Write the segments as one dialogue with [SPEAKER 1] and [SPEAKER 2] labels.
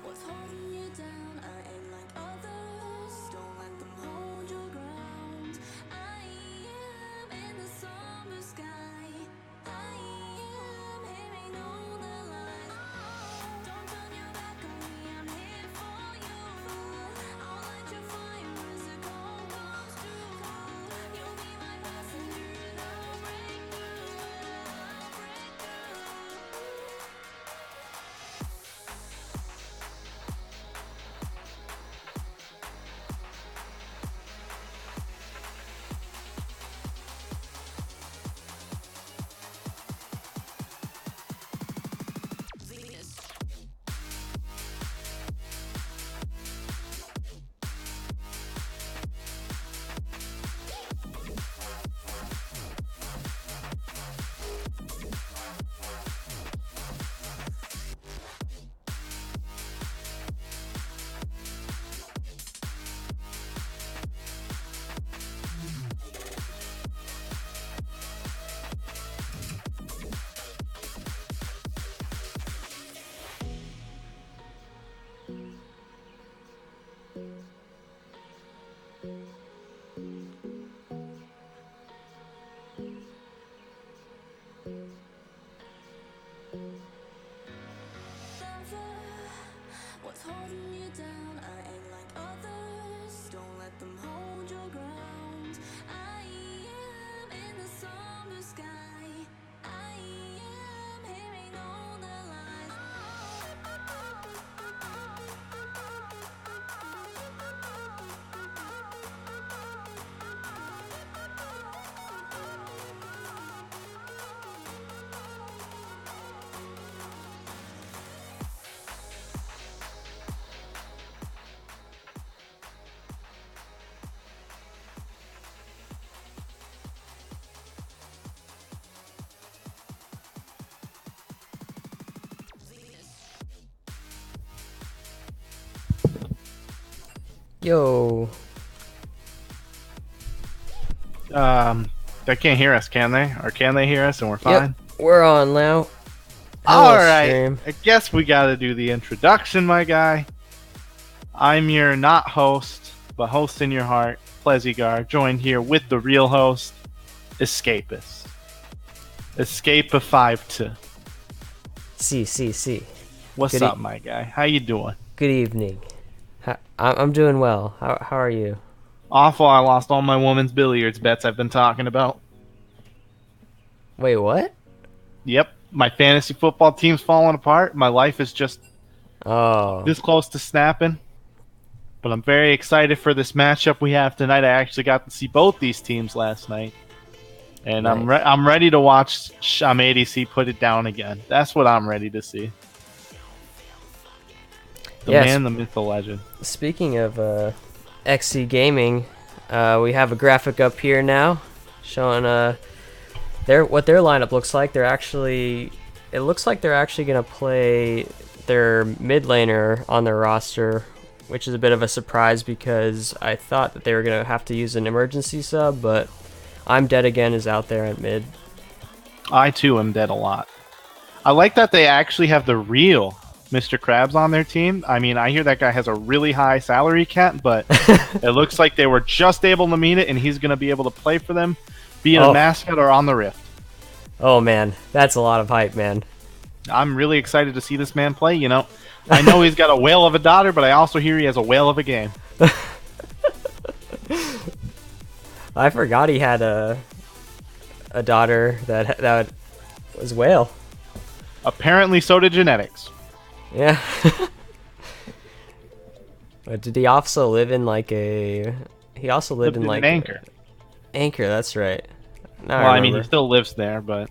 [SPEAKER 1] What's holding you down? I ain't like others. Don't let them hold your ground. I am in the somber sky. I am hearing all the lies. Don't turn your back on me, I'm here for you. I'll light your fire as the cold comes through. You'll be my passenger and I'll break through. I'll break through. What's holding you down? I ain't like others. Don't let them hold your ground. I am in the somber sky. I am hearing all the
[SPEAKER 2] Yo.
[SPEAKER 3] They can't hear us, can they? Or can they hear us and we're fine?
[SPEAKER 2] Yep, we're on now. Hello,
[SPEAKER 3] Alright,
[SPEAKER 2] stream.
[SPEAKER 3] I guess we gotta do the introduction, my guy. I'm your not host, but host in your heart, Plezigar, joined here with the real host, Escapist. Escape of 5-2.
[SPEAKER 2] C.
[SPEAKER 3] What's
[SPEAKER 2] Good
[SPEAKER 3] up, my guy? How you doing?
[SPEAKER 2] Good evening. I'm doing well. How are you?
[SPEAKER 3] Awful, I lost all my women's billiards bets I've been talking about.
[SPEAKER 2] Wait, what?
[SPEAKER 3] Yep, my fantasy football team's falling apart. My life is just
[SPEAKER 2] Oh.
[SPEAKER 3] this close to snapping. But I'm very excited for this matchup we have tonight. I actually got to see both these teams last night. And
[SPEAKER 2] Nice.
[SPEAKER 3] I'm ready to watch ADC put it down again. That's what I'm ready to see. The
[SPEAKER 2] Yes.
[SPEAKER 3] man, the myth, the legend.
[SPEAKER 2] Speaking of XC Gaming, we have a graphic up here now showing what their lineup looks like. It looks like they're actually gonna play their mid laner on their roster, which is a bit of a surprise because I thought that they were gonna have to use an emergency sub, but I'm Dead Again is out there at mid.
[SPEAKER 3] I too am dead a lot. I like that they actually have the real Mr. Krabs on their team. I mean, I hear that guy has a really high salary cap, but it looks like they were just able to meet it, and he's going to be able to play for them, be a mascot or on the Rift.
[SPEAKER 2] Oh man, that's a lot of hype, man.
[SPEAKER 3] I'm really excited to see this man play. You know, I know he's got a whale of a daughter, but I also hear he has a whale of a game.
[SPEAKER 2] I forgot he had a daughter that was whale.
[SPEAKER 3] Apparently, so did genetics.
[SPEAKER 2] Yeah. But did he also live in like a? He also lived in like
[SPEAKER 3] an Anchor.
[SPEAKER 2] Anchor, that's right. Now
[SPEAKER 3] Well,
[SPEAKER 2] I
[SPEAKER 3] I mean, he
[SPEAKER 2] remember.
[SPEAKER 3] still lives there, but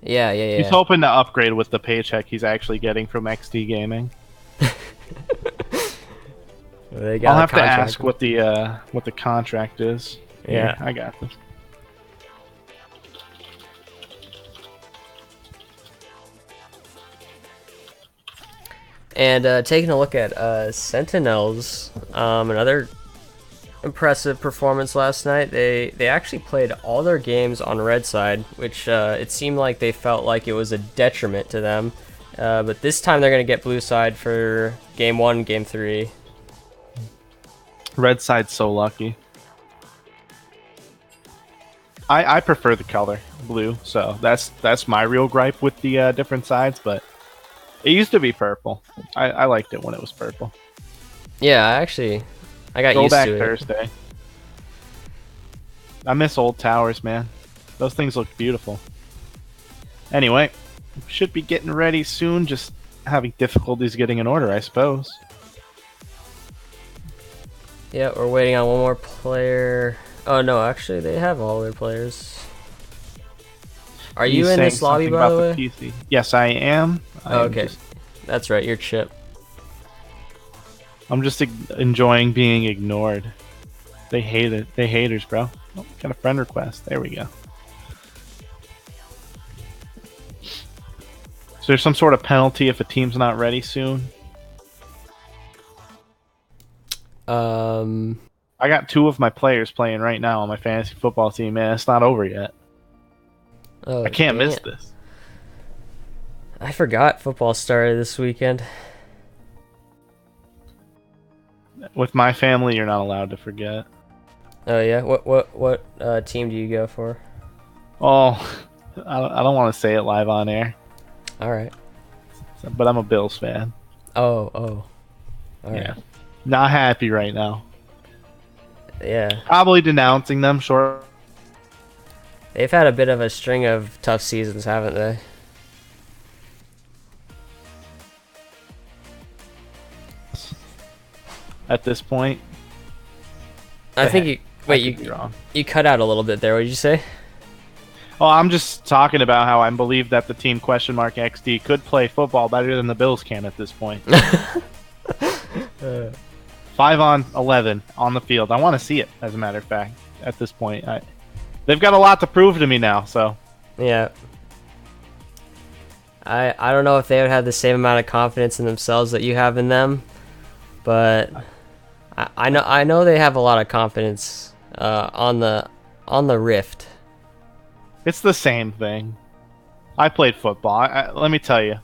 [SPEAKER 2] Yeah.
[SPEAKER 3] he's hoping to upgrade with the paycheck he's actually getting from XD Gaming.
[SPEAKER 2] They got
[SPEAKER 3] I'll
[SPEAKER 2] a
[SPEAKER 3] have to
[SPEAKER 2] contract.
[SPEAKER 3] ask what the contract is.
[SPEAKER 2] Yeah.
[SPEAKER 3] Here, I got this.
[SPEAKER 2] And taking a look at Sentinels, another impressive performance last night. They actually played all their games on red side, which it seemed like they felt like it was a detriment to them. But this time they're going to get blue side for game 1, game 3.
[SPEAKER 3] Red side's so lucky. I prefer the color blue, so that's my real gripe with the different sides. But it used to be purple. I liked it when it was purple.
[SPEAKER 2] Yeah, I got used
[SPEAKER 3] Throwback
[SPEAKER 2] to it.
[SPEAKER 3] Thursday. I miss old towers, man. Those things look beautiful. Anyway, should be getting ready soon. Just having difficulties getting an order, I suppose.
[SPEAKER 2] Yeah, we're waiting on one more player. Oh no, actually they have all their players. Are you in this lobby, by the way?
[SPEAKER 3] PC. Yes, I am.
[SPEAKER 2] Oh, okay. That's right, you're Chip.
[SPEAKER 3] I'm just enjoying being ignored. They hate it. They haters, bro. Oh, got a friend request. There we go. Is there some sort of penalty if a team's not ready soon? I got 2 of my players playing right now on my fantasy football team, man. It's not over yet.
[SPEAKER 2] Oh,
[SPEAKER 3] I can't miss this.
[SPEAKER 2] I forgot football started this weekend.
[SPEAKER 3] With my family, you're not allowed to forget.
[SPEAKER 2] Oh yeah, what team do you go for?
[SPEAKER 3] Oh, I don't want to say it live on air,
[SPEAKER 2] All right.
[SPEAKER 3] but I'm a Bills fan.
[SPEAKER 2] Oh. All right.
[SPEAKER 3] Yeah. Not happy right now.
[SPEAKER 2] Yeah.
[SPEAKER 3] Probably denouncing them short.
[SPEAKER 2] They've had a bit of a string of tough seasons, haven't they?
[SPEAKER 3] At this point.
[SPEAKER 2] I think you
[SPEAKER 3] wrong.
[SPEAKER 2] you cut out a little bit there. What did you say?
[SPEAKER 3] Oh, I'm just talking about how I believe that the team XD could play football better than the Bills can at this point. 5 on 11 on the field. I want to see it, as a matter of fact, at this point. They've got a lot to prove to me now, so.
[SPEAKER 2] Yeah. I don't know if they would have the same amount of confidence in themselves that you have in them, but I know they have a lot of confidence on the Rift.
[SPEAKER 3] It's the same thing. I played football. Let me tell you,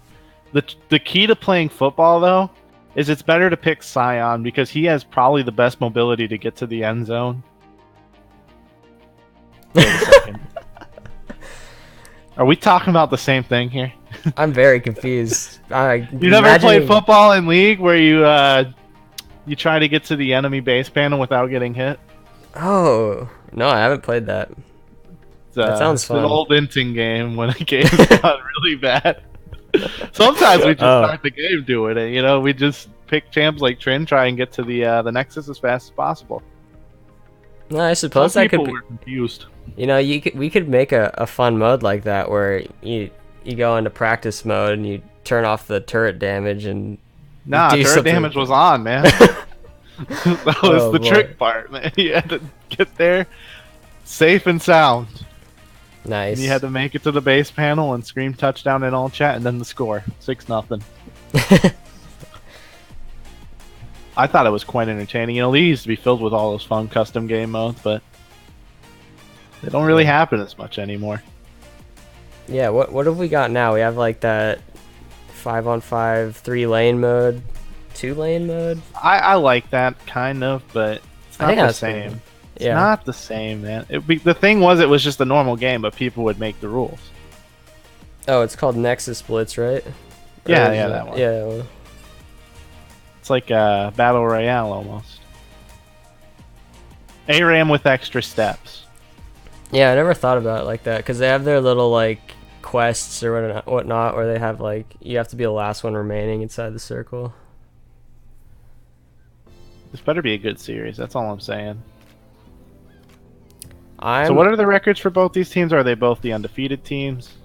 [SPEAKER 3] the key to playing football though is it's better to pick Scion because he has probably the best mobility to get to the end zone. Wait a second. Are we talking about the same thing here?
[SPEAKER 2] I'm very confused.
[SPEAKER 3] You never played football in League where you try to get to the enemy base panel without getting hit?
[SPEAKER 2] Oh no, I haven't played that. That sounds fun.
[SPEAKER 3] It's an old inting game when the game's got really bad. Sometimes we just start the game doing it. You know, we just pick champs like Trin, try and get to the Nexus as fast as possible.
[SPEAKER 2] No, I suppose that could be.
[SPEAKER 3] People were confused.
[SPEAKER 2] You know, we could make a fun mode like that where you go into practice mode and you turn off the turret damage and
[SPEAKER 3] turret damage was on, man. That was the trick part, man. You had to get there safe and sound.
[SPEAKER 2] Nice.
[SPEAKER 3] And you had to make it to the base panel and scream touchdown in all chat, and then the score 6-0. I thought it was quite entertaining. You know, these used to be filled with all those fun custom game modes, but they don't really happen as much anymore.
[SPEAKER 2] Yeah, what have we got now? We have like that 5-on-5 3-lane mode, 2-lane mode.
[SPEAKER 3] I like that kind of, but it's not the same. It's not the same, man. The thing was, it was just a normal game, but people would make the rules.
[SPEAKER 2] Oh, it's called Nexus Blitz, right?
[SPEAKER 3] Yeah, that one.
[SPEAKER 2] Yeah.
[SPEAKER 3] It's like a battle royale almost. ARAM with extra steps.
[SPEAKER 2] Yeah, I never thought about it like that because they have their little like quests or whatnot, where they have like you have to be the last one remaining inside the circle.
[SPEAKER 3] This better be a good series. That's all I'm saying.
[SPEAKER 2] So
[SPEAKER 3] what are the records for both these teams? Are they both the undefeated teams?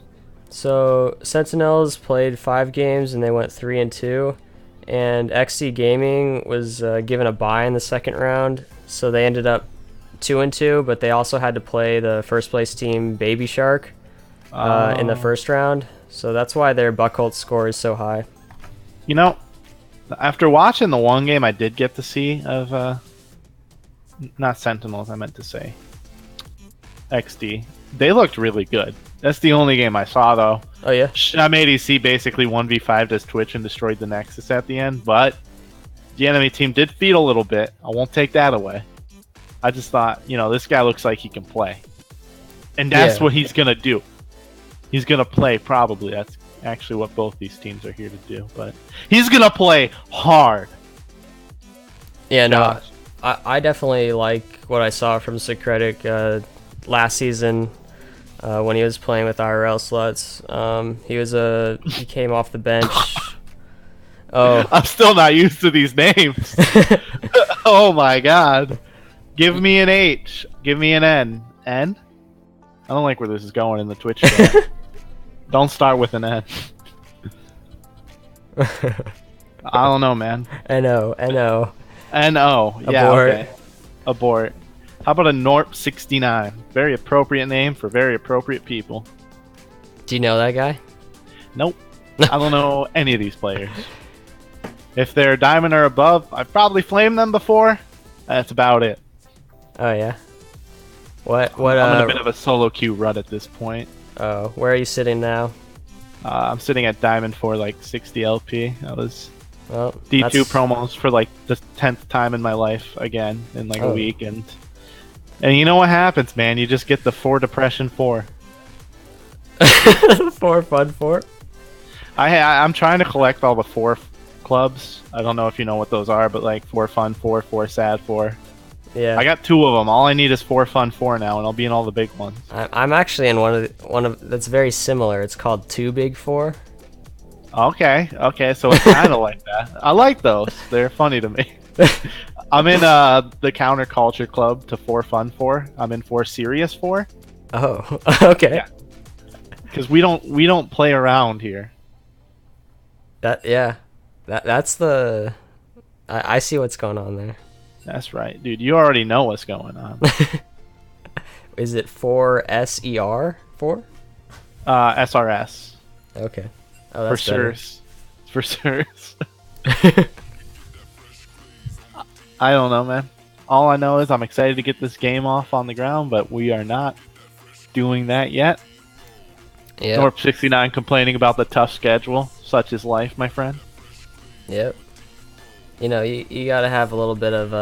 [SPEAKER 2] So Sentinels played 5 games and they went 3-2, and XD Gaming was given a bye in the second round, so they ended up 2-2. But they also had to play the first place team Baby Shark in the first round, so that's why their Buckholt score is so high.
[SPEAKER 3] You know, After watching the one game I did get to see of not Sentinels, I meant to say XD. They looked really good. That's the only game I saw though.
[SPEAKER 2] Oh yeah.
[SPEAKER 3] Sham ADC basically 1v5'd as Twitch and destroyed the Nexus at the end, but the enemy team did feed a little bit. I won't take that away. I just thought, this guy looks like he can play. And that's what he's gonna do. He's gonna play probably. That's actually what both these teams are here to do. But he's gonna play hard.
[SPEAKER 2] Yeah, no, I definitely like what I saw from Secretic last season when he was playing with IRL sluts. He came off the bench. Oh,
[SPEAKER 3] I'm still not used to these names. Oh my god. Give me an H. Give me an N. N? I don't like where this is going in the Twitch chat. Don't start with an N. I don't know, man.
[SPEAKER 2] N-O.
[SPEAKER 3] N-O. Yeah,
[SPEAKER 2] Abort.
[SPEAKER 3] okay. Abort. How about a Norp69? Very appropriate name for very appropriate people.
[SPEAKER 2] Do you know that guy?
[SPEAKER 3] Nope. I don't know any of these players. If they're diamond or above, I've probably flamed them before. That's about it.
[SPEAKER 2] Oh yeah. What?
[SPEAKER 3] I'm in a bit of a solo queue rut at this point.
[SPEAKER 2] Oh, where are you sitting now?
[SPEAKER 3] I'm sitting at diamond for like 60 LP. That was
[SPEAKER 2] Well,
[SPEAKER 3] D2
[SPEAKER 2] that's-
[SPEAKER 3] promos for like the 10th time in my life again in like a
[SPEAKER 2] Oh.
[SPEAKER 3] week, and you know what happens, man? You just get the 4 depression 4.
[SPEAKER 2] 4 fun 4.
[SPEAKER 3] I'm trying to collect all the 4 clubs. I don't know if you know what those are, but like 4 fun 4, 4 sad 4.
[SPEAKER 2] Yeah.
[SPEAKER 3] I got 2 of them. All I need is 4 fun 4 now, and I'll be in all the big ones.
[SPEAKER 2] I'm actually in one of that's very similar. It's called 2 Big 4.
[SPEAKER 3] Okay, so it's kind of like that. I like those. They're funny to me. I'm in the counterculture club to 4 fun 4. I'm in 4 serious 4.
[SPEAKER 2] Oh, okay.
[SPEAKER 3] Yeah. Because we don't play around here.
[SPEAKER 2] That's the. I see what's going on there.
[SPEAKER 3] That's right, dude. You already know what's going on.
[SPEAKER 2] Is it 4 SER 4?
[SPEAKER 3] SRS.
[SPEAKER 2] Okay. Oh,
[SPEAKER 3] For
[SPEAKER 2] that's better.
[SPEAKER 3] sure. For sure. I don't know, man. All I know is I'm excited to get this game off on the ground, but we are not doing that yet.
[SPEAKER 2] Yeah.
[SPEAKER 3] Norp 69 complaining about the tough schedule. Such is life, my friend.
[SPEAKER 2] Yep. You gotta have a little bit of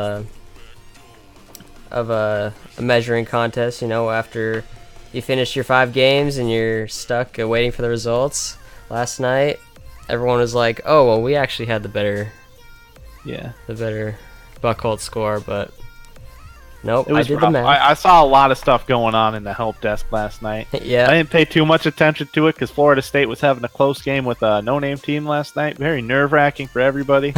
[SPEAKER 2] a measuring contest. After you finish your 5 games and you're stuck waiting for the results. Last night, everyone was like, "Oh, well, we actually had the better Buckhold score," but nope,
[SPEAKER 3] It was
[SPEAKER 2] I did
[SPEAKER 3] rough.
[SPEAKER 2] the math.
[SPEAKER 3] I saw a lot of stuff going on in the help desk last night.
[SPEAKER 2] Yeah.
[SPEAKER 3] I didn't pay too much attention to it because Florida State was having a close game with a no-name team last night. Very nerve-wracking for everybody.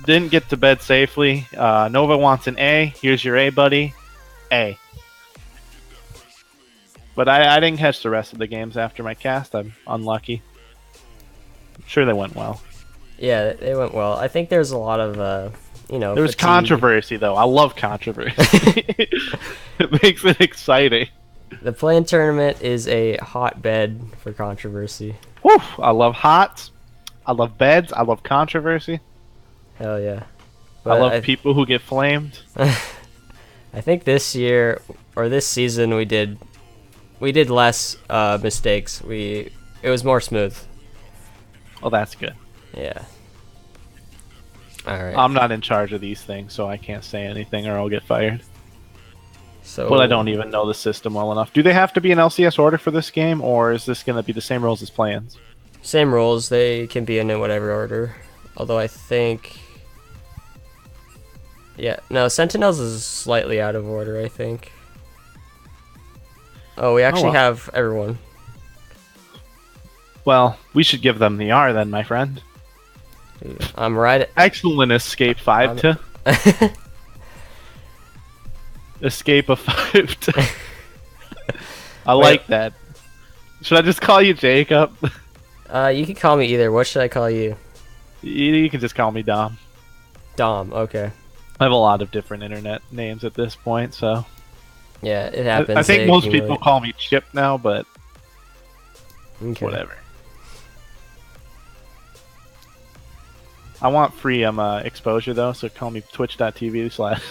[SPEAKER 3] Didn't get to bed safely. Nova wants an A. Here's your A, buddy. A. But I didn't catch the rest of the games after my cast. I'm unlucky. I'm sure they went well.
[SPEAKER 2] Yeah, they went well. I think there's a lot of
[SPEAKER 3] There was
[SPEAKER 2] fatigue.
[SPEAKER 3] controversy, though. I love controversy. It makes it exciting.
[SPEAKER 2] The play-in tournament is a hotbed for controversy.
[SPEAKER 3] Woo! I love hots. I love beds. I love controversy.
[SPEAKER 2] Hell yeah.
[SPEAKER 3] I love people who get flamed.
[SPEAKER 2] I think this year or this season we did less mistakes. It was more smooth.
[SPEAKER 3] Well, that's good.
[SPEAKER 2] Yeah. All right.
[SPEAKER 3] I'm not in charge of these things, so I can't say anything or I'll get fired.
[SPEAKER 2] So
[SPEAKER 3] But I don't even know the system well enough. Do they have to be in LCS order for this game, or is this going to be the same rules as play-ins?
[SPEAKER 2] Same rules. They can be in whatever order. Although I think. Yeah. No, Sentinels is slightly out of order, I think. Oh, we actually
[SPEAKER 3] well.
[SPEAKER 2] have everyone.
[SPEAKER 3] Well, we should give them the R then, my friend.
[SPEAKER 2] I'm right.
[SPEAKER 3] Excellent escape 5 to. Escape of 5 to. I like that. Should I just call you Jacob?
[SPEAKER 2] You can call me either. What should I call you?
[SPEAKER 3] You can just call me Dom.
[SPEAKER 2] Dom. Okay.
[SPEAKER 3] I have a lot of different internet names at this point, so.
[SPEAKER 2] Yeah, it happens.
[SPEAKER 3] I think
[SPEAKER 2] They
[SPEAKER 3] most
[SPEAKER 2] accumulate.
[SPEAKER 3] people call me Chip now, but
[SPEAKER 2] Okay.
[SPEAKER 3] whatever. I want free exposure though, so call me twitch.tv slash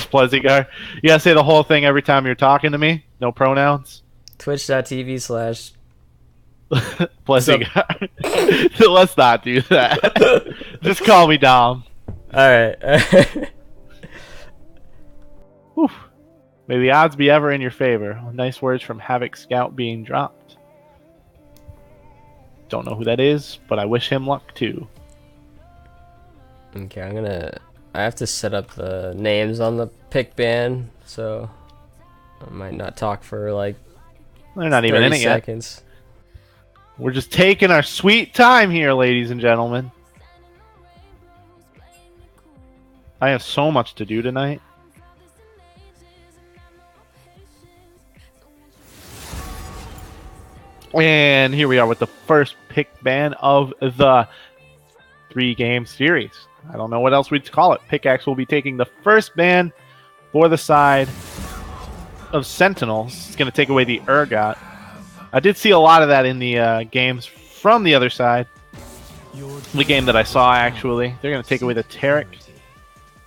[SPEAKER 3] Plezigar. You gotta say the whole thing every time you're talking to me. No pronouns.
[SPEAKER 2] Twitch.tv slash
[SPEAKER 3] Plezigar. Let's not do that. Just call me Dom.
[SPEAKER 2] Alright.
[SPEAKER 3] Whew. May the odds be ever in your favor. Nice words from Havoc Scout being dropped. Don't know who that is, but I wish him luck too.
[SPEAKER 2] Okay, I have to set up the names on the pick ban, so I might not talk for like
[SPEAKER 3] They're not even in it
[SPEAKER 2] seconds.
[SPEAKER 3] yet. We're just taking our sweet time here, ladies and gentlemen. I have so much to do tonight. And here we are with the first pick ban of the 3-game series. I don't know what else we'd call it. Pickaxe will be taking the first ban for the side of Sentinels. It's going to take away the Urgot. I did see a lot of that in the games from the other side. The game that I saw, actually. They're going to take away the Tarek.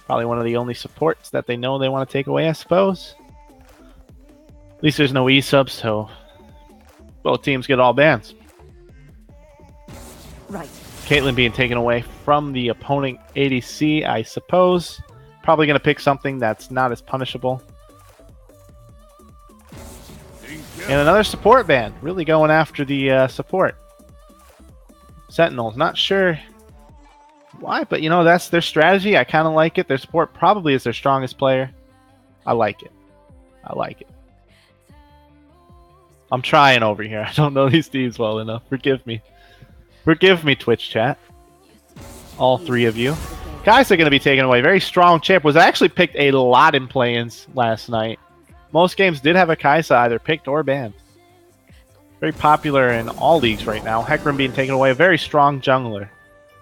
[SPEAKER 3] Probably one of the only supports that they know they want to take away, I suppose. At least there's no E-sub, so both teams get all bans.
[SPEAKER 4] Right.
[SPEAKER 3] Caitlyn being taken away from the opponent ADC, I suppose. Probably going to pick something that's not as punishable. And another support ban. Really going after the support. Sentinels. Not sure why, but you know, that's their strategy. I kind of like it. Their support probably is their strongest player. I like it. I like it. I'm trying over here. I don't know these teams well enough. Forgive me. Forgive me, Twitch chat. All 3 of you. Guys are going to be taken away. Very strong champ. Was actually picked a lot in play-ins last night. Most games did have a Kaisa either picked or banned. Very popular in all leagues right now. Hecarim being taken away. A very strong jungler.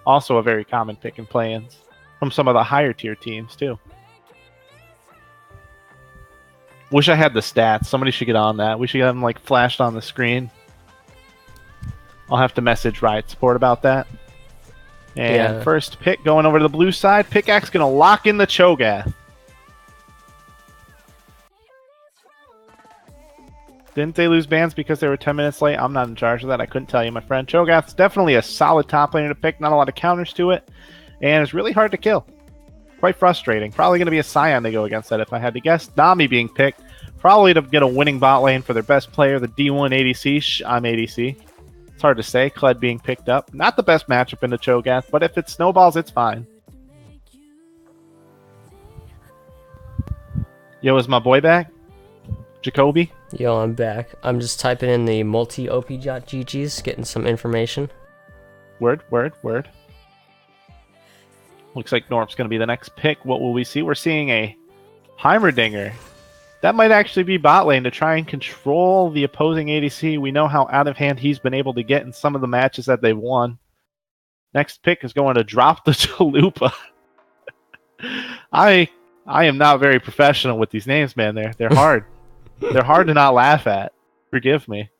[SPEAKER 3] Also a very common pick in play-ins. From some of the higher tier teams, too. Wish I had the stats. Somebody should get on that. We should have them like flashed on the screen. I'll have to message Riot Support about that. And first pick going over to the blue side. Pickaxe going to lock in the Cho'Gath. Didn't they lose bans because they were 10 minutes late? I'm not in charge of that. I couldn't tell you, my friend. Cho'Gath's definitely a solid top laner to pick. Not a lot of counters to it. And it's really hard to kill. Quite frustrating. Probably going to be a Scion they go against that if I had to guess. Nami being picked. Probably to get a winning bot lane for their best player, the D1 ADC. I'm ADC. It's hard to say. Kled being picked up. Not the best matchup in the Cho'Gath, but if it snowballs, it's fine. Yo, is my boy back? Jacoby?
[SPEAKER 2] Yo, I'm back. I'm just typing in the multi-op.gg's, getting some information.
[SPEAKER 3] Word. Looks like Norm's going to be the next pick. What will we see? We're seeing a Heimerdinger. That might actually be bot lane to try and control the opposing ADC. We know how out of hand he's been able to get in some of the matches that they've won. Next pick is going to drop the Chalupa. I am not very professional with these names, man. They're hard. They're hard to not laugh at. Forgive me.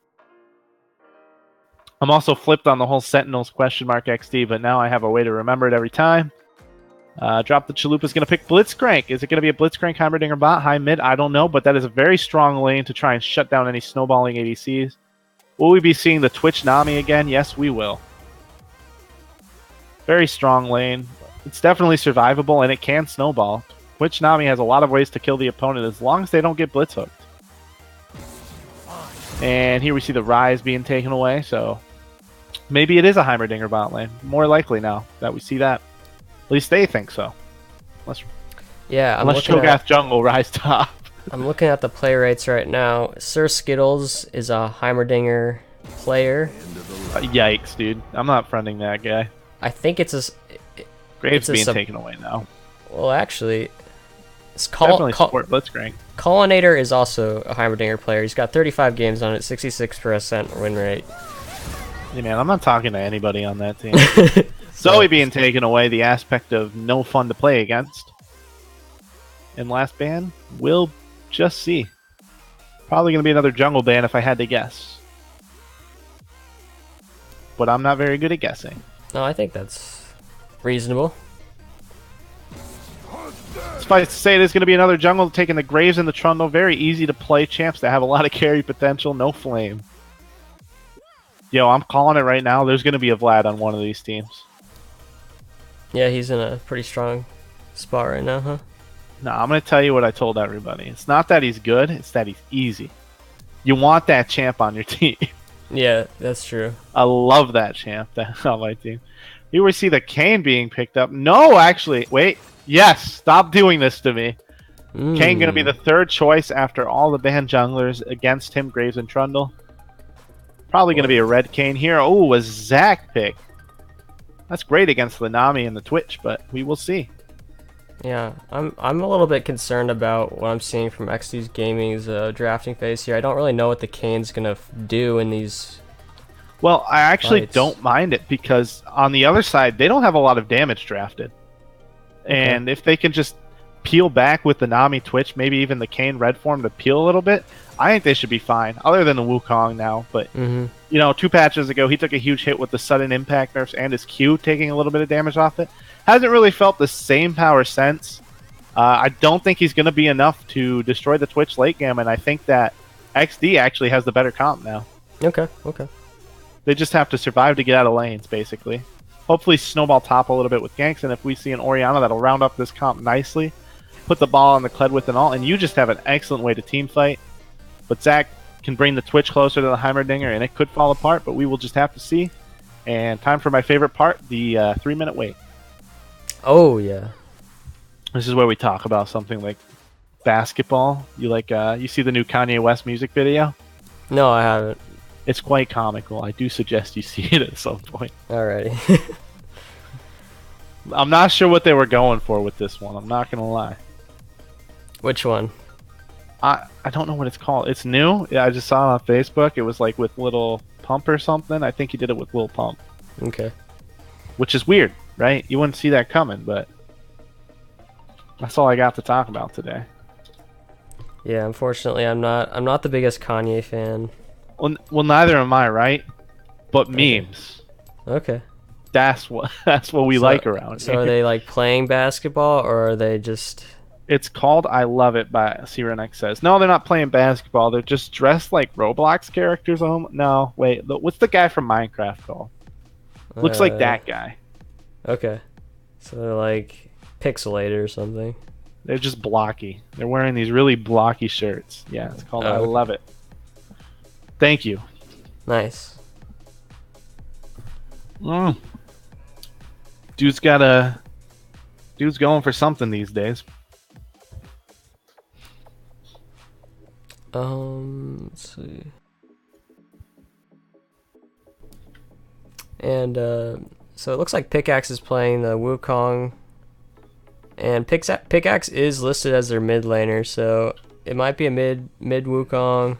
[SPEAKER 3] I'm also flipped on the whole Sentinels question mark XD, but now I have a way to remember it every time. Drop the Chalupa is going to pick Blitzcrank. Is it going to be a Blitzcrank Heimerdinger bot? High mid? I don't know, but that is a very strong lane to try and shut down any snowballing ADCs. Will we be seeing the Twitch Nami again? Yes, we will. Very strong lane. It's definitely survivable, and it can snowball. Twitch Nami has a lot of ways to kill the opponent as long as they don't get blitz hooked. And here we see the Rise being taken away, so maybe it is a Heimerdinger bot lane. More likely now that we see that. At least they think so. Unless Cho'Gath jungle Rise top.
[SPEAKER 2] I'm looking at the play rates right now. Sir Skittles is a Heimerdinger player.
[SPEAKER 3] Yikes, dude. I'm not friending that guy.
[SPEAKER 2] I think it's a...
[SPEAKER 3] Graves being taken away now.
[SPEAKER 2] Well, actually...
[SPEAKER 3] Definitely support Blitzcrank.
[SPEAKER 2] Collinator is also a Heimerdinger player. He's got 35 games on it, 66% win rate.
[SPEAKER 3] Yeah, man, I'm not talking to anybody on that team. Zoe being taken away, the aspect of no fun to play against. And last ban, we'll just see. Probably going to be another jungle ban if I had to guess. But I'm not very good at guessing.
[SPEAKER 2] No, I think that's Reasonable.
[SPEAKER 3] Suffice to say, it is going to be another jungle taking the Graves and the Trundle. Very easy to play champs that have a lot of carry potential. No flame. Yo, I'm calling it right now. There's going to be a Vlad on one of these teams.
[SPEAKER 2] Yeah, he's in a pretty strong spot right now, huh?
[SPEAKER 3] No, I'm going to tell you what I told everybody. It's not that he's good, it's that he's easy. You want that champ on your team.
[SPEAKER 2] Yeah, that's true.
[SPEAKER 3] I love that champ on my team. You will see the Kane being picked up. No, actually, wait. Yes, stop doing this to me. Kane going to be the third choice after all the banned junglers against him, Graves and Trundle. Probably going to be a red Kane here. Oh, a Zach pick. That's great against the Nami and the Twitch, but we will see.
[SPEAKER 2] Yeah, I'm a little bit concerned about what I'm seeing from XD's Gaming's drafting phase here. I don't really know what the Kane's gonna do in these.
[SPEAKER 3] Well, I actually
[SPEAKER 2] fights.
[SPEAKER 3] don't mind it because on the other side, they don't have a lot of damage drafted. And if they can just peel back with the Nami Twitch, maybe even the Kane red form to peel a little bit, I think they should be fine, other than the Wukong now. But, you know, 2 patches ago, he took a huge hit with the sudden impact nerfs and his Q taking a little bit of damage off it. Hasn't really felt the same power since. I don't think he's going to be enough to destroy the Twitch late game, and I think that XD actually has the better comp now.
[SPEAKER 2] Okay.
[SPEAKER 3] They just have to survive to get out of lanes, basically. Hopefully snowball top a little bit with ganks, and if we see an Orianna, that'll round up this comp nicely. Put the ball on the Kled with and all, and you just have an excellent way to team fight. But Zach can bring the Twitch closer to the Heimerdinger, and it could fall apart, but we will just have to see. And time for my favorite part, the 3-minute wait.
[SPEAKER 2] Oh, yeah.
[SPEAKER 3] This is where we talk about something like basketball. You see the new Kanye West music video?
[SPEAKER 2] No, I haven't.
[SPEAKER 3] It's quite comical. I do suggest you see it at some point.
[SPEAKER 2] Alrighty.
[SPEAKER 3] I'm not sure what they were going for with this one. I'm not going to lie.
[SPEAKER 2] Which one?
[SPEAKER 3] I don't know what it's called. It's new. Yeah, I just saw it on Facebook. It was like with Little Pump or something. I think he did it with Lil Pump.
[SPEAKER 2] Okay.
[SPEAKER 3] Which is weird, right? You wouldn't see that coming, but that's all I got to talk about today.
[SPEAKER 2] Yeah, unfortunately, I'm not the biggest Kanye fan.
[SPEAKER 3] Well, neither am I, right? But memes.
[SPEAKER 2] Okay.
[SPEAKER 3] That's what we like around
[SPEAKER 2] so
[SPEAKER 3] here.
[SPEAKER 2] are they like playing basketball, or are they just?
[SPEAKER 3] It's called I Love It by Cyrenex says. No, they're not playing basketball. They're just dressed like Roblox characters. No, wait. What's the guy from Minecraft called? Looks like that guy.
[SPEAKER 2] Okay. So they're like pixelated or something.
[SPEAKER 3] They're just blocky. They're wearing these really blocky shirts. Yeah, it's called I Love It. Thank you.
[SPEAKER 2] Nice.
[SPEAKER 3] Dude's going for something these days.
[SPEAKER 2] Let's see. And so it looks like Pickaxe is playing the Wukong, and Pickaxe is listed as their mid laner, so it might be a mid Wukong.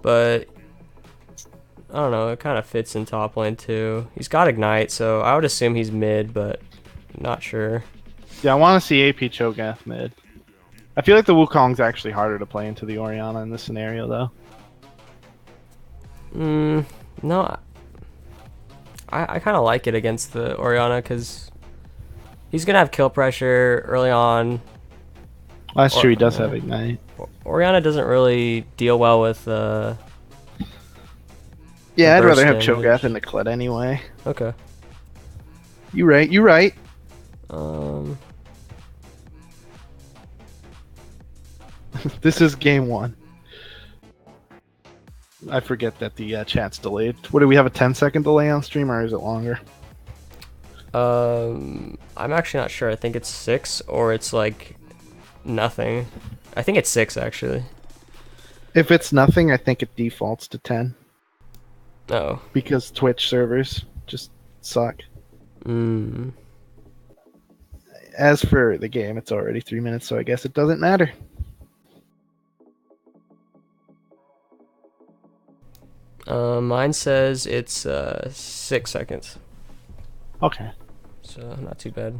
[SPEAKER 2] But I don't know, it kind of fits in top lane too. He's got Ignite, so I would assume he's mid, but not sure.
[SPEAKER 3] Yeah, I want to see AP Cho'Gath mid. I feel like the Wukong's actually harder to play into the Orianna in this scenario, though.
[SPEAKER 2] No. I kind of like it against the Orianna because he's going to have kill pressure early on.
[SPEAKER 3] Well, that's true, he does have Ignite.
[SPEAKER 2] Orianna doesn't really deal well with
[SPEAKER 3] yeah, I'd rather have
[SPEAKER 2] damage.
[SPEAKER 3] Cho'Gath in the Kled anyway.
[SPEAKER 2] Okay.
[SPEAKER 3] You right. This is game 1. I forget that the chat's delayed. What do we have, a 10-second delay on stream, or is it longer?
[SPEAKER 2] I'm actually not sure. I think it's 6 or it's like nothing. I think it's 6 actually.
[SPEAKER 3] If it's nothing, I think it defaults to 10.
[SPEAKER 2] Oh.
[SPEAKER 3] Because Twitch servers just suck. As for the game, it's already 3 minutes, so I guess it doesn't matter.
[SPEAKER 2] Mine says it's 6 seconds.
[SPEAKER 3] Okay.
[SPEAKER 2] So not too bad.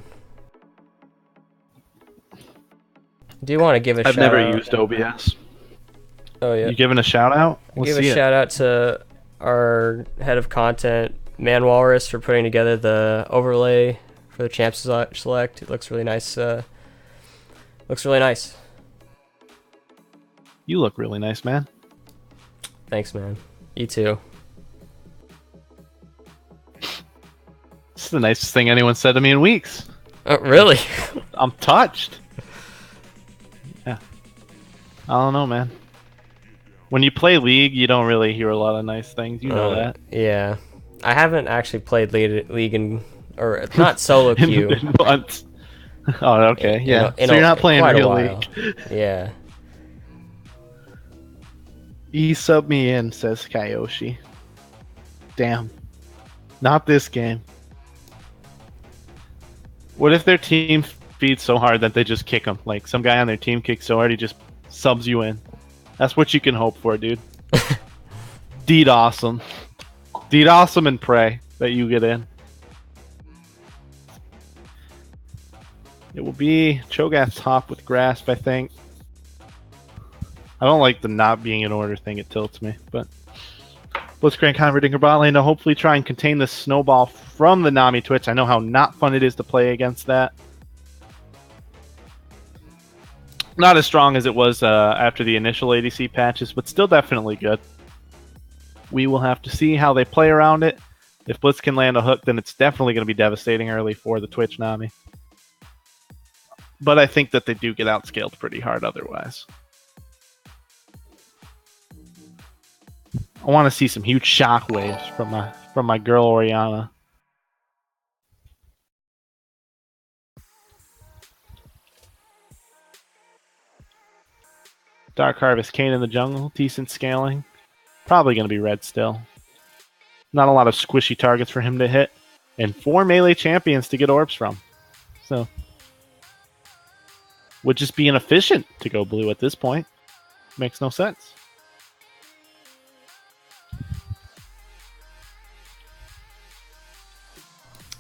[SPEAKER 2] Do you want to give a
[SPEAKER 3] I've
[SPEAKER 2] shout out?
[SPEAKER 3] never used OBS.
[SPEAKER 2] Oh yeah.
[SPEAKER 3] You giving a shout out?
[SPEAKER 2] Give a shout out to our head of content, Man Walrus for putting together the overlay for the Champs Select. It looks really nice. Looks really nice.
[SPEAKER 3] You look really nice, man.
[SPEAKER 2] Thanks, man. You too.
[SPEAKER 3] This is the nicest thing anyone said to me in weeks.
[SPEAKER 2] Oh, really?
[SPEAKER 3] I'm touched. Yeah. I don't know, man. When you play League, you don't really hear a lot of nice things. You know that.
[SPEAKER 2] Yeah. I haven't actually played League in, or not solo queue.
[SPEAKER 3] in months. Oh, okay. Yeah.
[SPEAKER 2] In
[SPEAKER 3] So you're not playing
[SPEAKER 2] quite a
[SPEAKER 3] real
[SPEAKER 2] while.
[SPEAKER 3] League.
[SPEAKER 2] Yeah.
[SPEAKER 3] Sub me in, says Kayoshi. Damn. Not this game. What if their team feeds so hard that they just kick them? Like, some guy on their team kicks so hard he just subs you in. That's what you can hope for, dude. Deed awesome. Deed awesome and pray that you get in. It will be Cho'Gath top with Grasp, I think. I don't like the not being in order thing. It tilts me, but Blitzcrank Converdinger bot lane to hopefully try and contain this snowball from the Nami Twitch. I know how not fun it is to play against that. Not as strong as it was after the initial ADC patches, but still definitely good. We will have to see how they play around it. If Blitz can land a hook, then it's definitely going to be devastating early for the Twitch Nami. But I think that they do get outscaled pretty hard otherwise. I want to see some huge shockwaves from my girl Oriana. Dark Harvest, Kane in the jungle, decent scaling. Probably going to be red still. Not a lot of squishy targets for him to hit. And 4 melee champions to get orbs from. So, would just be inefficient to go blue at this point. Makes no sense.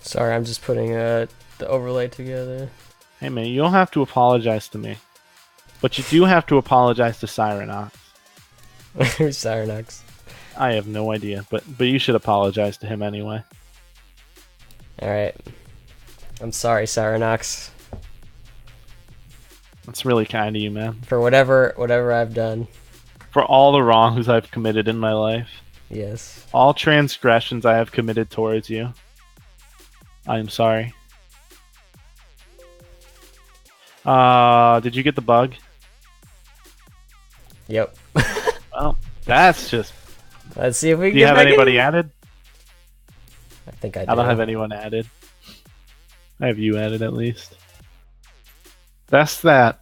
[SPEAKER 2] Sorry, I'm just putting the overlay together.
[SPEAKER 3] Hey man, you don't have to apologize to me. But you do have to apologize to Sirenox.
[SPEAKER 2] Who's Sirenox?
[SPEAKER 3] I have no idea, but you should apologize to him anyway.
[SPEAKER 2] Alright. I'm sorry, Sirenox.
[SPEAKER 3] That's really kind of you, man.
[SPEAKER 2] For whatever I've done.
[SPEAKER 3] For all the wrongs I've committed in my life.
[SPEAKER 2] Yes.
[SPEAKER 3] All transgressions I have committed towards you. I am sorry. Did you get the bug?
[SPEAKER 2] Yep.
[SPEAKER 3] Well, that's just...
[SPEAKER 2] Let's see if we can
[SPEAKER 3] Do you
[SPEAKER 2] get
[SPEAKER 3] have
[SPEAKER 2] back
[SPEAKER 3] anybody
[SPEAKER 2] in.
[SPEAKER 3] added?
[SPEAKER 2] I think I do.
[SPEAKER 3] I don't have anyone added. I have you added at least. That's that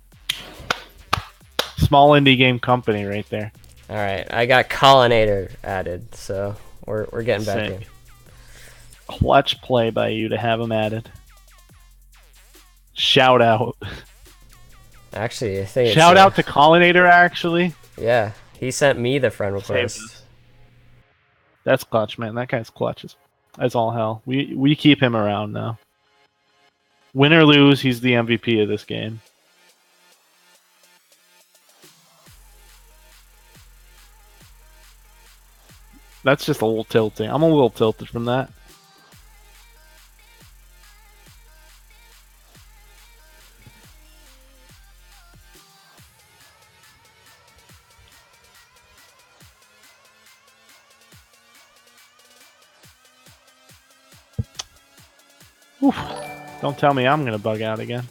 [SPEAKER 3] small indie game company right there.
[SPEAKER 2] Alright, I got Collinator added, so we're getting back
[SPEAKER 3] Sick.
[SPEAKER 2] in.
[SPEAKER 3] Clutch play by you to have him added. Shout out.
[SPEAKER 2] Actually, I think
[SPEAKER 3] Shout out to Collinator, actually.
[SPEAKER 2] Yeah, he sent me the friend
[SPEAKER 3] Save
[SPEAKER 2] request.
[SPEAKER 3] this. That's clutch, man. That guy's clutch as all hell. We keep him around now. Win or lose, he's the MVP of this game. That's just a little tilting. I'm a little tilted from that. Oof. Don't tell me I'm going to bug out again.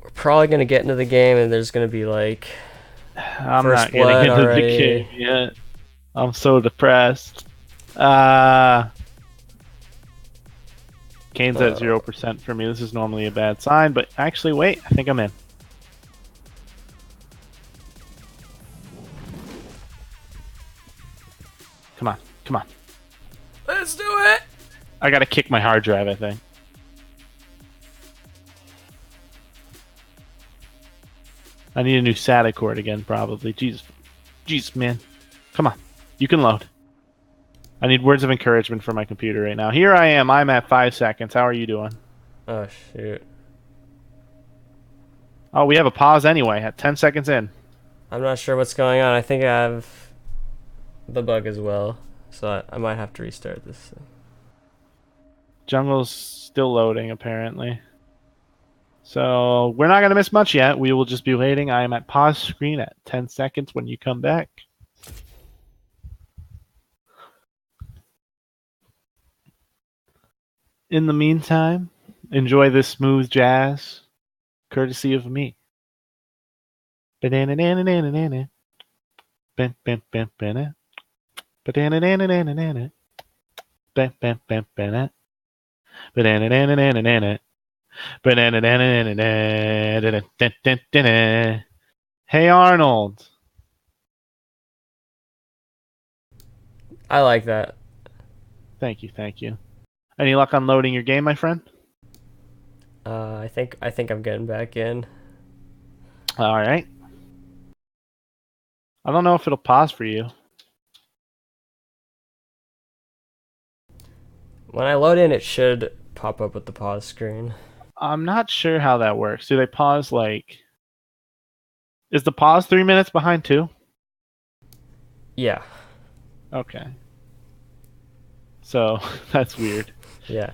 [SPEAKER 2] We're probably going to get into the game and there's going to be like...
[SPEAKER 3] I'm
[SPEAKER 2] First
[SPEAKER 3] not getting
[SPEAKER 2] blood
[SPEAKER 3] into
[SPEAKER 2] already.
[SPEAKER 3] the game yet. I'm so depressed. Kane's at 0% for me. This is normally a bad sign, but actually, wait. I think I'm in. Come on. Come on.
[SPEAKER 2] Let's do it!
[SPEAKER 3] I gotta kick my hard drive, I think. I need a new SATA cord again, probably. Jesus. Jesus, man. Come on. You can load. I need words of encouragement from my computer right now. Here I am. I'm at 5 seconds. How are you doing?
[SPEAKER 2] Oh, shoot.
[SPEAKER 3] Oh, we have a pause anyway at 10 seconds in.
[SPEAKER 2] I'm not sure what's going on. I think I have the bug as well, so I might have to restart this thing.
[SPEAKER 3] Jungle's still loading, apparently. So we're not going to miss much yet. We will just be waiting. I am at pause screen at 10 seconds when you come back. In the meantime, enjoy this smooth jazz, courtesy of me. Banana-nana-nana-nana. Ban-ban-ban-banana. Banana-nana-nana-nana. Ban-ban-ban-banana. Banana-nana-nana-nana. Banana-nana-nana-nana. Hey, Arnold.
[SPEAKER 2] I like that.
[SPEAKER 3] Thank you, thank you. Any luck on loading your game, my friend?
[SPEAKER 2] I think I'm getting back in.
[SPEAKER 3] All right. I don't know if it'll pause for you.
[SPEAKER 2] When I load in, it should pop up with the pause screen.
[SPEAKER 3] I'm not sure how that works. Do they pause like... Is the pause 3 minutes behind too?
[SPEAKER 2] Yeah.
[SPEAKER 3] Okay. So, that's weird.
[SPEAKER 2] Yeah.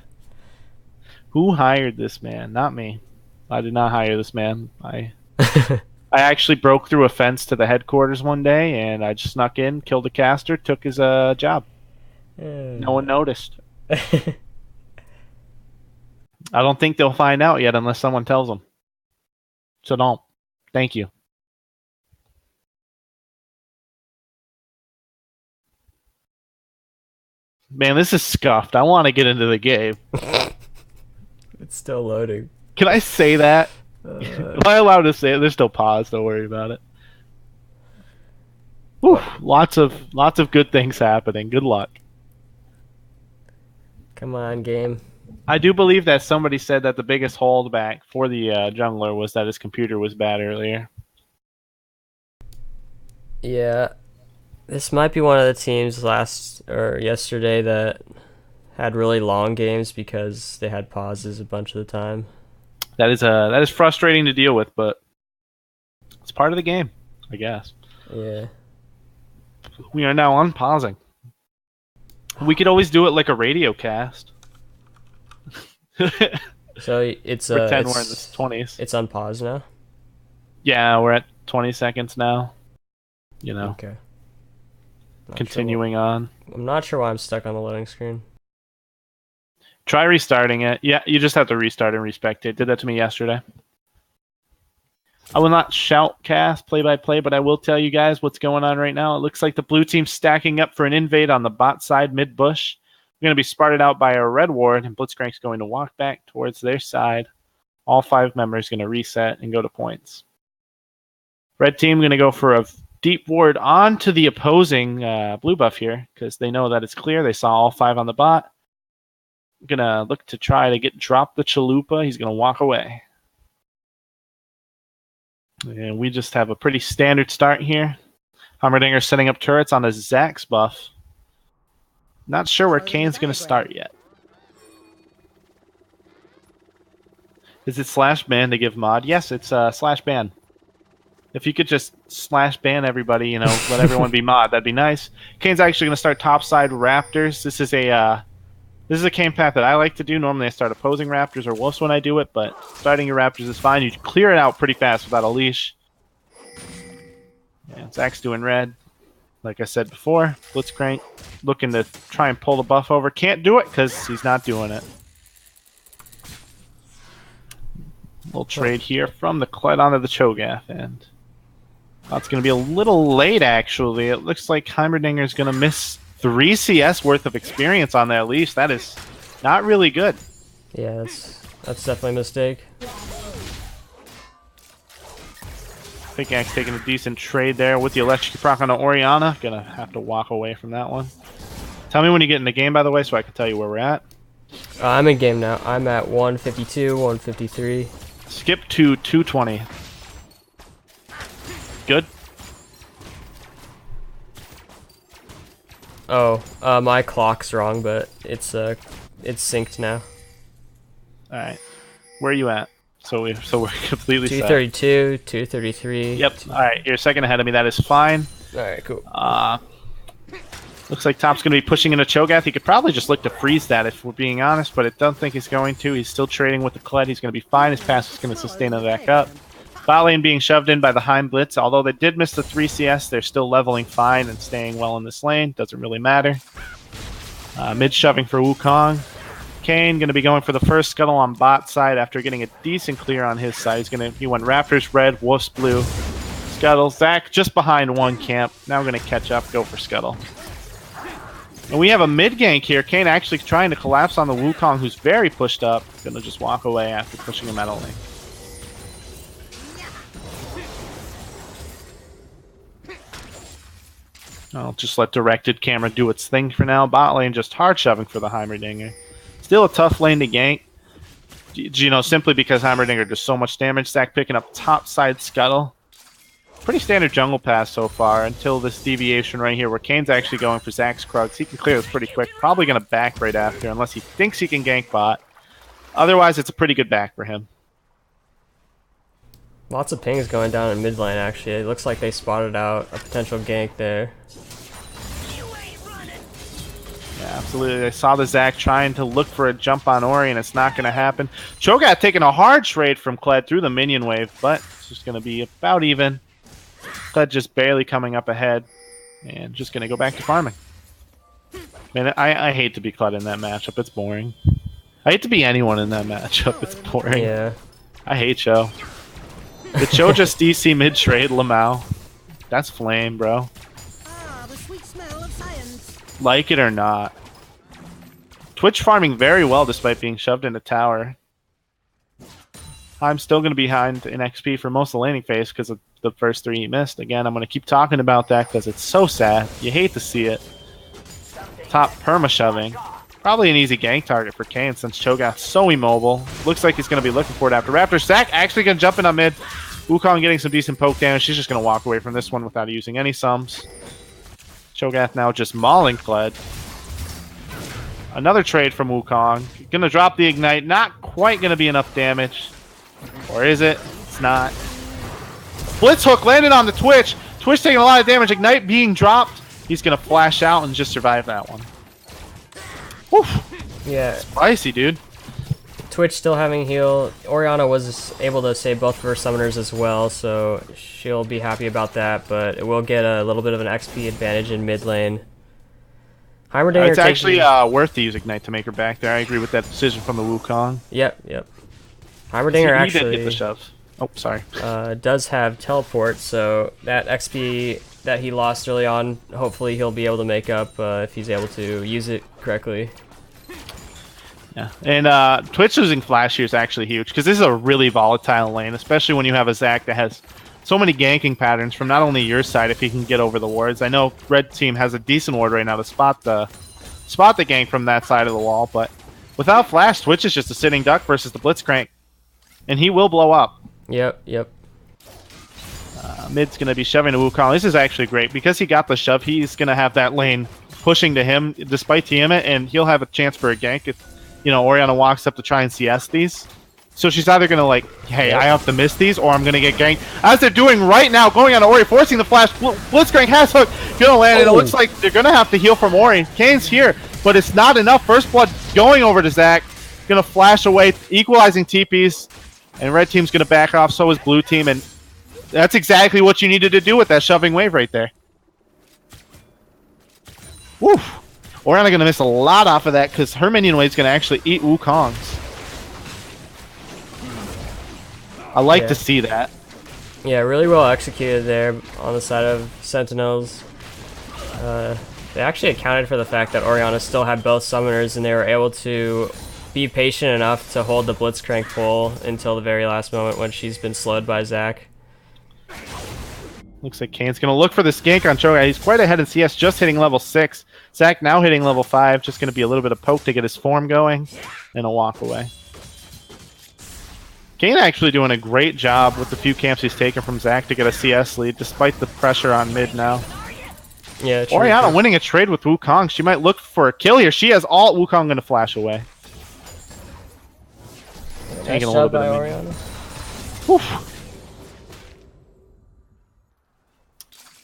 [SPEAKER 3] Who hired this man? Not me. I did not hire this man. I actually broke through a fence to the headquarters one day, and I just snuck in, killed a caster, took his job. No one noticed. I don't think they'll find out yet unless someone tells them. So don't. Thank you. Man, this is scuffed. I want to get into the game.
[SPEAKER 2] It's still loading.
[SPEAKER 3] Can I say that? Am I allowed to say it? There's still pause. Don't worry about it. Whew, lots of good things happening. Good luck.
[SPEAKER 2] Come on, game.
[SPEAKER 3] I do believe that somebody said that the biggest holdback for the jungler was that his computer was bad earlier.
[SPEAKER 2] Yeah. This might be one of the teams yesterday that had really long games because they had pauses a bunch of the time.
[SPEAKER 3] That is frustrating to deal with, but it's part of the game, I guess.
[SPEAKER 2] Yeah.
[SPEAKER 3] We are now unpausing. We could always do it like a radio cast.
[SPEAKER 2] So it's
[SPEAKER 3] Pretend we're in the 20s.
[SPEAKER 2] It's on pause now.
[SPEAKER 3] Yeah, we're at 20 seconds now. You know.
[SPEAKER 2] Okay.
[SPEAKER 3] Continuing on.
[SPEAKER 2] I'm not sure why I'm stuck on the loading screen.
[SPEAKER 3] Try restarting it. Yeah, you just have to restart and respectate. Did that to me yesterday. I will not shoutcast play-by-play, but I will tell you guys what's going on right now. It looks like the blue team's stacking up for an invade on the bot side mid-bush. We're going to be spotted out by a red ward, and Blitzcrank's going to walk back towards their side. All 5 members going to reset and go to points. Red team going to go for a deep ward onto the opposing blue buff here, because they know that it's clear. They saw all 5 on the bot. Going to look to try to drop the Chalupa. He's going to walk away. And we just have a pretty standard start here. Hummerdinger setting up turrets on the Zax buff. Not sure where Kane's going to start yet. Is it slash ban to give mod? Yes, it's slash ban. If you could just slash ban everybody, you know, let everyone be mod, that'd be nice. Kane's actually going to start topside Raptors. This is a Kane path that I like to do. Normally I start opposing Raptors or Wolves when I do it, but starting your Raptors is fine. You clear it out pretty fast without a leash. Yeah, Zach's doing red. Like I said before, Blitzcrank looking to try and pull the buff over. Can't do it because he's not doing it. Little trade here from the Kled onto the Cho'Gath, and that's going to be a little late, actually. It looks like Heimerdinger's going to miss 3 CS worth of experience on that leash. That is not really good.
[SPEAKER 2] Yeah, that's definitely a mistake.
[SPEAKER 3] Pickaxe taking a decent trade there with the electric proc on the Orianna. Gonna have to walk away from that one. Tell me when you get in the game, by the way, so I can tell you where we're at.
[SPEAKER 2] I'm in game now. I'm at 152, 153.
[SPEAKER 3] Skip to 220. Good.
[SPEAKER 2] Oh, my clock's wrong, but it's synced now.
[SPEAKER 3] All right. Where are you at? So we're completely set.
[SPEAKER 2] 232, 233.
[SPEAKER 3] Yep. All right, you're a second ahead of me. That is fine.
[SPEAKER 2] All right, cool.
[SPEAKER 3] Looks like Top's going to be pushing into Cho'Gath. He could probably just look to freeze that if we're being honest, but I don't think he's going to. He's still trading with the Kled. He's going to be fine. His pass is going to sustain it back up. Bot lane being shoved in by the Heim Blitz. Although they did miss the 3 CS, they're still leveling fine and staying well in this lane. Doesn't really matter. Mid shoving for Wukong. Kane going to be going for the first scuttle on bot side after getting a decent clear on his side. He went Raptors red, Wolves blue, scuttle. Zach just behind one camp. Now going to catch up, go for scuttle. And we have a mid gank here. Kane actually trying to collapse on the Wukong, who's very pushed up. Going to just walk away after pushing him out of lane. I'll just let directed camera do its thing for now. Bot lane just hard shoving for the Heimerdinger. Still a tough lane to gank, simply because Heimerdinger does so much damage. Zach picking up top side scuttle. Pretty standard jungle pass so far until this deviation right here where Kane's actually going for Zach's Krugs. He can clear this pretty quick. Probably going to back right after unless he thinks he can gank bot. Otherwise, it's a pretty good back for him.
[SPEAKER 2] Lots of pings going down in mid lane, actually. It looks like they spotted out a potential gank there.
[SPEAKER 3] Yeah, absolutely. I saw the Zach trying to look for a jump on Ori, and it's not going to happen. Cho'Gath taking a hard trade from Kled through the minion wave, but it's just going to be about even. Kled just barely coming up ahead, and just going to go back to farming. Man, I hate to be Kled in that matchup. It's boring. I hate to be anyone in that matchup. It's boring.
[SPEAKER 2] Yeah.
[SPEAKER 3] I hate Cho. Did Cho just DC mid-trade Lamau? That's flame, bro.
[SPEAKER 4] The sweet smell of science.
[SPEAKER 3] Like it or not. Twitch farming very well despite being shoved in a tower. I'm still going to be behind in XP for most of the laning phase because of the first 3 he missed. Again, I'm going to keep talking about that because it's so sad. You hate to see it. Top perma-shoving. Probably an easy gank target for Kane since Cho'Gath's so immobile. Looks like he's going to be looking for it after Raptor. Zach actually going to jump in on mid. Wukong getting some decent poke damage. She's just going to walk away from this one without using any sums. Cho'Gath now just mauling Kled. Another trade from Wukong. Going to drop the Ignite. Not quite going to be enough damage. Or is it? It's not. Blitz hook landed on the Twitch. Twitch taking a lot of damage. Ignite being dropped. He's going to flash out and just survive that one. Woof.
[SPEAKER 2] Yeah.
[SPEAKER 3] Spicy, dude.
[SPEAKER 2] Twitch still having heal. Orianna was able to save both of her summoners as well, so she'll be happy about that, but it will get a little bit of an XP advantage in mid lane. Heimerdinger
[SPEAKER 3] it's actually worth to use Ignite to make her back there. I agree with that decision from the Wukong.
[SPEAKER 2] Yep. Heimerdinger
[SPEAKER 3] He
[SPEAKER 2] actually
[SPEAKER 3] did get the shove. Oh, sorry.
[SPEAKER 2] Does have teleport, so that XP that he lost early on, hopefully he'll be able to make up if he's able to use it correctly.
[SPEAKER 3] Yeah, and Twitch losing Flash here is actually huge because this is a really volatile lane, especially when you have a Zach that has so many ganking patterns from not only your side if he can get over the wards. I know Red Team has a decent ward right now to spot the gank from that side of the wall, but without Flash, Twitch is just a sitting duck versus the Blitzcrank, and he will blow up.
[SPEAKER 2] Yep.
[SPEAKER 3] Mid's going to be shoving to Wukong. This is actually great. Because he got the shove, he's going to have that lane pushing to him despite Tiamat, and he'll have a chance for a gank if, Orianna walks up to try and CS these. So she's either going to hey, I have to miss these, or I'm going to get ganked. As they're doing right now, going on Ori, forcing the flash. Blitzcrank has hook. Going to land, and it looks like they're going to have to heal from Ori. Kane's here, but it's not enough. First blood going over to Zach. Going to flash away, equalizing TPs. And Red Team's going to back off, so is Blue Team, and that's exactly what you needed to do with that shoving wave right there. Woof. Orianna going to miss a lot off of that because her minion wave's going to actually eat Wukong's. I like to see that.
[SPEAKER 2] Yeah, really well executed there on the side of Sentinels. They actually accounted for the fact that Orianna still had both summoners, and they were able to be patient enough to hold the Blitzcrank pull until the very last moment when she's been slowed by Zach.
[SPEAKER 3] Looks like Kane's going to look for the gank on Cho'Gath. He's quite ahead in CS, just hitting level 6. Zach now hitting level 5. Just going to be a little bit of poke to get his form going, and a walk away. Kane actually doing a great job with the few camps he's taken from Zach to get a CS lead, despite the pressure on mid now.
[SPEAKER 2] Yeah,
[SPEAKER 3] Orianna winning a trade with Wukong. She might look for a kill here. She has ult. Wukong going to flash away. Taking a little bit of
[SPEAKER 2] Orianna.
[SPEAKER 3] Oof.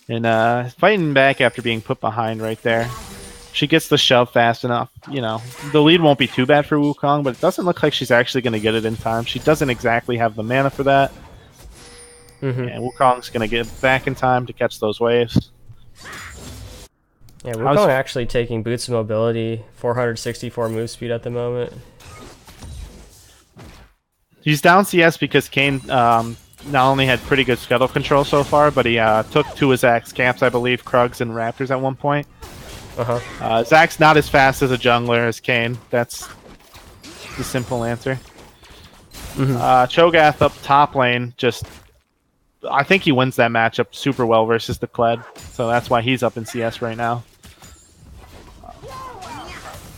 [SPEAKER 3] And fighting back after being put behind right there. She gets the shove fast enough. You know, the lead won't be too bad for Wukong, but it doesn't look like she's actually going to get it in time. She doesn't exactly have the mana for that. And Wukong's going to get back in time to catch those waves.
[SPEAKER 2] Yeah, Wukong actually taking boots of mobility, 464 move speed at the moment.
[SPEAKER 3] He's down CS because Kane not only had pretty good scuttle control so far, but he took 2 of Zach's camps, I believe, Krugs and Raptors at one point. Zach's not as fast as a jungler as Kane. That's the simple answer. Cho'Gath up top lane, I think he wins that matchup super well versus the Kled, so that's why he's up in CS right now.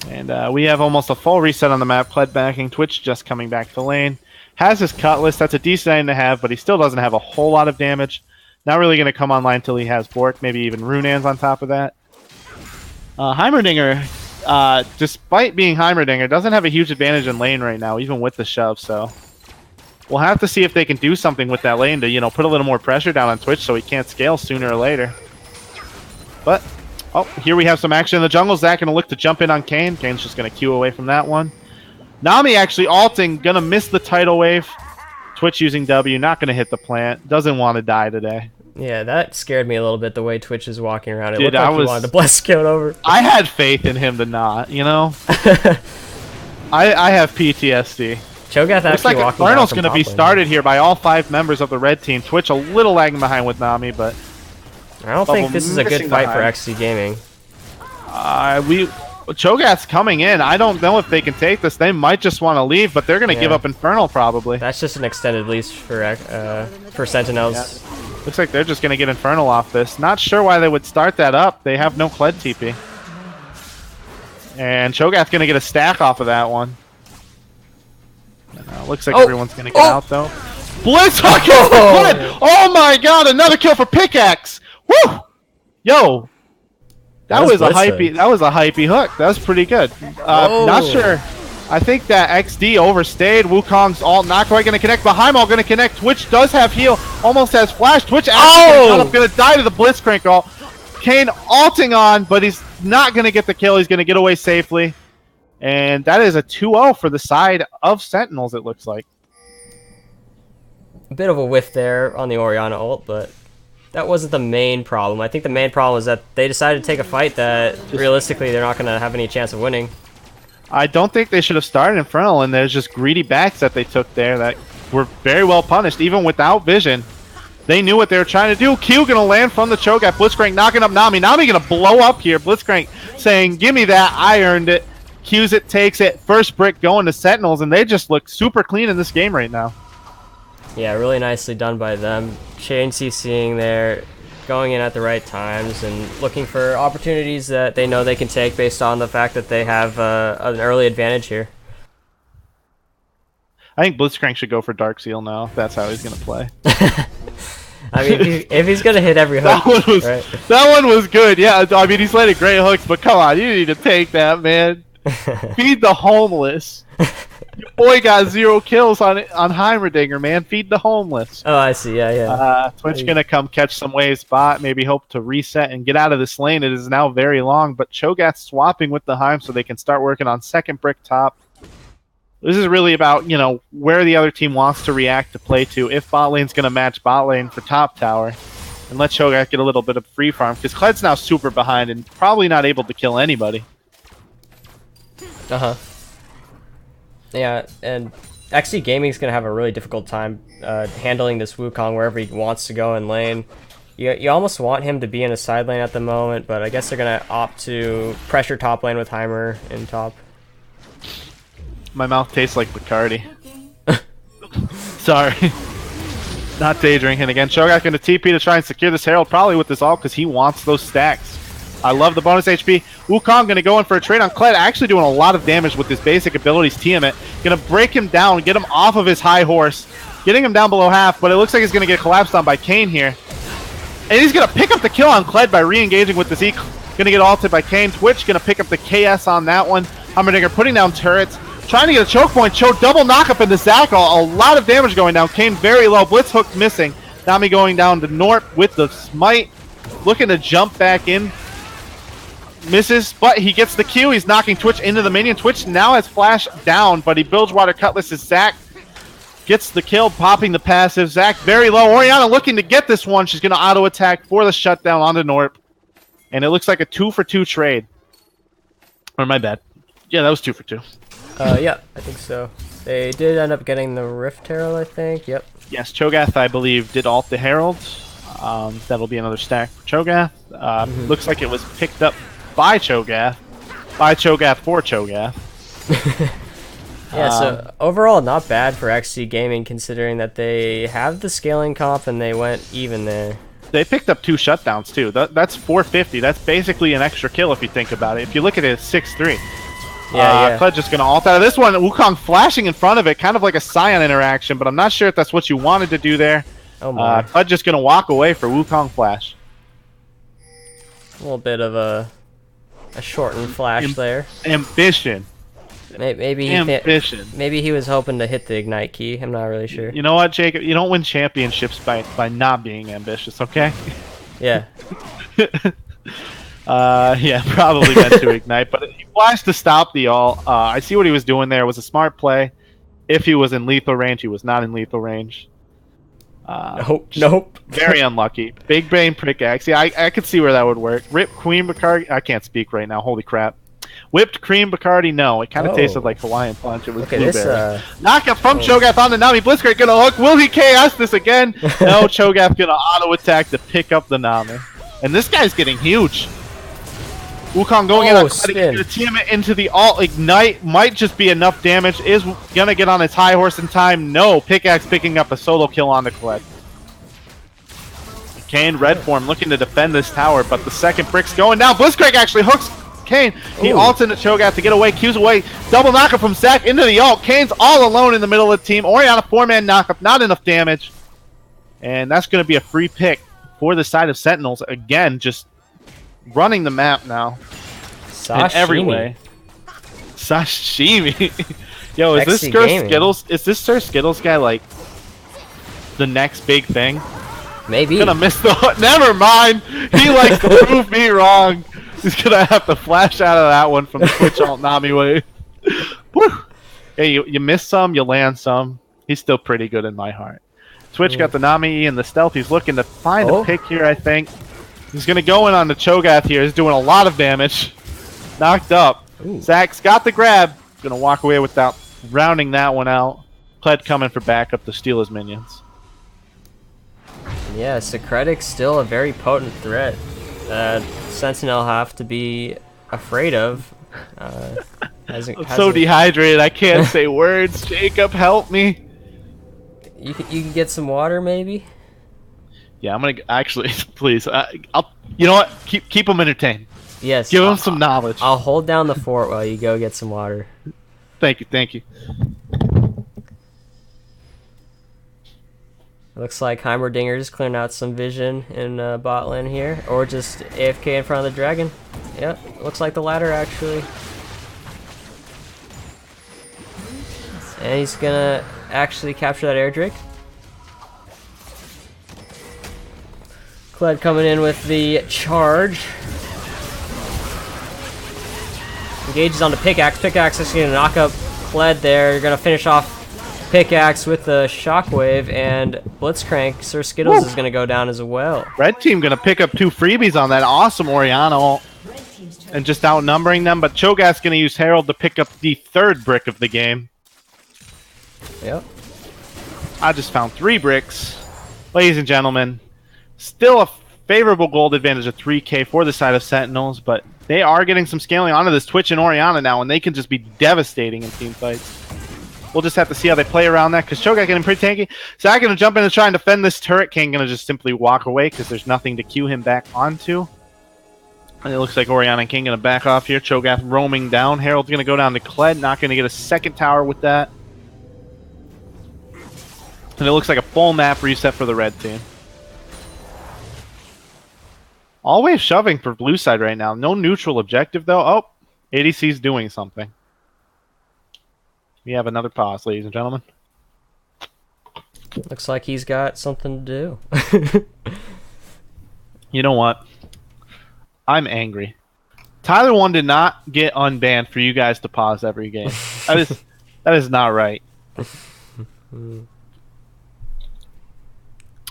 [SPEAKER 3] And we have almost a full reset on the map. Kled backing, Twitch just coming back to lane. Has his Cutlass, that's a decent item to have, but he still doesn't have a whole lot of damage. Not really going to come online until he has Bork, maybe even Runaan's on top of that. Heimerdinger, despite being Heimerdinger, doesn't have a huge advantage in lane right now, even with the shove, so we'll have to see if they can do something with that lane to, you know, put a little more pressure down on Twitch so he can't scale sooner or later. But, oh, here we have some action in the jungle. Zach going to look to jump in on Kane. Kane's just going to queue away from that one. Nami actually ulting, going to miss the tidal wave. Twitch using W, not going to hit the plant. Doesn't want to die today.
[SPEAKER 2] Yeah, that scared me a little bit, the way Twitch is walking around. It looked like he wanted to bless Scout over.
[SPEAKER 3] I had faith in him to not, you know? I have PTSD.
[SPEAKER 2] Cho'Gath
[SPEAKER 3] looks like Infernal's going to be started here by all 5 members of the red team. Twitch a little lagging behind with Nami, but
[SPEAKER 2] I don't think this is a good fight for XD Gaming.
[SPEAKER 3] Cho'Gath's coming in. I don't know if they can take this. They might just want to leave, but they're going to give up Infernal probably.
[SPEAKER 2] That's just an extended leash for Sentinels.
[SPEAKER 3] Yeah. Looks like they're just going to get Infernal off this. Not sure why they would start that up. They have no Kled TP. And Cho'Gath's going to get a stack off of that one. Looks like everyone's going to get out, though. Blitz hook! Oh my god, another kill for Pickaxe! Woo! Yo! That was a hypey hook. That was pretty good. Not sure. I think that XD overstayed. Wukong's ult not quite going to connect. Beheimall going to connect. Twitch does have heal. Almost has flash. Twitch actually going to die to the Blitzcrank ult. Kane ulting on, but he's not going to get the kill. He's going to get away safely. And that is a 2-0 for the side of Sentinels, it looks like.
[SPEAKER 2] A bit of a whiff there on the Orianna ult, but that wasn't the main problem. I think the main problem was that they decided to take a fight that realistically they're not going to have any chance of winning.
[SPEAKER 3] I don't think they should have started Infernal, and there's just greedy backs that they took there that were very well punished, even without vision. They knew what they were trying to do. Q going to land from the Cho'Gath. Blitzcrank knocking up Nami. Nami going to blow up here. Blitzcrank saying, give me that. I earned it. Q's it, takes it. First brick going to Sentinels, and they just look super clean in this game right now.
[SPEAKER 2] Yeah, really nicely done by them. Chain CCing there, going in at the right times, and looking for opportunities that they know they can take based on the fact that they have an early advantage here.
[SPEAKER 3] I think Blitzcrank should go for Dark Seal now, if that's how he's going to play.
[SPEAKER 2] I mean, if he's going to hit every hook,
[SPEAKER 3] that one was good. Yeah, I mean, he's landed great hooks, but come on, you need to take that, man. Feed the homeless. Your boy got 0 kills on Heimerdinger, man. Feed the homeless.
[SPEAKER 2] Oh, I see. Yeah.
[SPEAKER 3] Twitch gonna come catch some waves bot, maybe hope to reset and get out of this lane. It is now very long, but Cho'Gath swapping with the Heim so they can start working on second brick top. This is really about, you know, where the other team wants to react to play to. If bot lane's gonna match bot lane for top tower, and let Cho'Gath get a little bit of free farm, because Kled's now super behind and probably not able to kill anybody.
[SPEAKER 2] Yeah, and XD Gaming's gonna have a really difficult time handling this Wukong wherever he wants to go in lane. You almost want him to be in a side lane at the moment, but I guess they're gonna opt to pressure top lane with Heimer in top.
[SPEAKER 3] My mouth tastes like Bacardi. Sorry. Not day drinking again. Cho'Gath gonna TP to try and secure this Herald, probably with this ult, because he wants those stacks. I love the bonus HP. Wukong going to go in for a trade on Kled, actually doing a lot of damage with his basic abilities. Tiamat going to break him down, get him off of his high horse, getting him down below half, but it looks like he's going to get collapsed on by Kane here. And he's going to pick up the kill on Kled by re-engaging with the Zeke. Going to get ulted by Kane. Twitch going to pick up the KS on that one. Heimerdinger putting down turrets. Trying to get a choke point. Choke double knock up into Zach. A lot of damage going down. Kane very low. Blitz hook missing. Nami going down to Norp with the smite. Looking to jump back in. Misses, but he gets the Q. He's knocking Twitch into the minion. Twitch now has Flash down, but he builds Water Cutlass as Zach gets the kill, popping the passive. Zach very low. Oriana looking to get this one. She's going to auto attack for the shutdown onto Norp. And it looks like a 2-for-2 trade. Or my bad. Yeah, that was 2 for 2.
[SPEAKER 2] Yeah, I think so. They did end up getting the Rift Herald, I think. Yep.
[SPEAKER 3] Yes, Cho'Gath, I believe, did ult the Herald. That'll be another stack for Cho'Gath. Looks like it was picked up by Cho'Gath. By Cho'Gath for Cho'Gath.
[SPEAKER 2] Yeah, so overall, not bad for XC Gaming, considering that they have the scaling comp and they went even there.
[SPEAKER 3] They picked up 2 shutdowns, too. That's 450. That's basically an extra kill if you think about it. If you look at it, it's 6-3.
[SPEAKER 2] Yeah.
[SPEAKER 3] Kled just going to ult out of this one. Wukong flashing in front of it, kind of like a Scion interaction, but I'm not sure if that's what you wanted to do there.
[SPEAKER 2] Oh my.
[SPEAKER 3] Kled just going to walk away for Wukong flash.
[SPEAKER 2] A little bit of a shortened flash there.
[SPEAKER 3] Ambition.
[SPEAKER 2] Maybe he was hoping to hit the ignite key. I'm not really sure.
[SPEAKER 3] You know what, Jacob? You don't win championships by not being ambitious, okay?
[SPEAKER 2] Yeah.
[SPEAKER 3] Yeah, probably meant to ignite, but he flashed to stop the ult. I see what he was doing there. It was a smart play. If he was in lethal range, he was not in lethal range.
[SPEAKER 2] Nope.
[SPEAKER 3] Very unlucky. Big brain pickaxe. Yeah, I could see where that would work. Rip Queen Bacardi. I can't speak right now. Holy crap. Whipped cream Bacardi. No, it kind of tasted like Hawaiian Punch. It was blueberry. Knockout from Cho'Gath on the Nami. Blitzcrank gonna hook. Will he chaos this again? No, Cho'Gath gonna auto attack to pick up the Nami. And this guy's getting huge. Wukong going in on to team it into the alt. Ignite might just be enough damage. Is gonna get on its high horse in time. No, pickaxe picking up a solo kill on the Kled. Kane red form looking to defend this tower, but the second brick's going down. Blitzcrank actually hooks Kane. He ults into Cho'Gath to get away. Q's away. Double knockup from Zach into the ult. Kane's all alone in the middle of the team. Oriana 4-man knockup. Not enough damage. And that's going to be a free pick for the side of Sentinels. Again, just running the map now.
[SPEAKER 2] Sashimi.
[SPEAKER 3] In every way. Sashimi. Yo, is this Sir Skittles? Is this Sir Skittles guy like the next big thing?
[SPEAKER 2] Maybe.
[SPEAKER 3] Gonna miss the. Never mind. He likes to prove me wrong. He's gonna have to flash out of that one from the Twitch alt Nami way. Woo. Hey, you miss some, you land some. He's still pretty good in my heart. Twitch got the Nami and the stealth. He's looking to find a pick here, I think. He's gonna go in on the Cho'Gath here. He's doing a lot of damage. Knocked up. Zach's got the grab. Gonna walk away without rounding that one out. Kled coming for backup to steal his minions.
[SPEAKER 2] Yeah, Socratic's still a very potent threat that Sentinel have to be afraid of.
[SPEAKER 3] I'm so dehydrated, I can't say words. Jacob, help me.
[SPEAKER 2] You can get some water, maybe.
[SPEAKER 3] Yeah, I'm gonna actually, please. I'll. You know what? Keep them entertained.
[SPEAKER 2] Yes.
[SPEAKER 3] Give them some knowledge.
[SPEAKER 2] I'll hold down the fort while you go get some water.
[SPEAKER 3] Thank you.
[SPEAKER 2] Looks like Heimerdinger's clearing out some vision in bot lane here, or just AFK in front of the dragon. Yep, looks like the latter actually. And he's gonna actually capture that air drake. Kled coming in with the charge. Engages on the pickaxe. Pickaxe is gonna knock up Kled there. You're gonna finish off Pickaxe with the shockwave, and Blitzcrank Sir Skittles is going to go down as well.
[SPEAKER 3] Red team going to pick up 2 freebies on that awesome Oriana ult and just outnumbering them, but Cho'Gath's going to use Herald to pick up the 3rd brick of the game.
[SPEAKER 2] Yep.
[SPEAKER 3] I just found 3 bricks. Ladies and gentlemen, still a favorable gold advantage of 3k for the side of Sentinels, but they are getting some scaling onto this Twitch and Oriana now, and they can just be devastating in team fights. We'll just have to see how they play around that, because Cho'Gath getting pretty tanky. Zach going to jump in and try and defend this turret. King going to just simply walk away because there's nothing to queue him back onto. And it looks like Oriana and King going to back off here. Cho'Gath roaming down. Herald's going to go down to Kled. Not going to get a second tower with that. And it looks like a full map reset for the red team. All wave shoving for blue side right now. No neutral objective, though. Oh, ADC's doing something. We have another pause, ladies and gentlemen.
[SPEAKER 2] Looks like he's got something to do.
[SPEAKER 3] You know what? I'm angry. Tyler 1 did not get unbanned for you guys to pause every game. That is not right.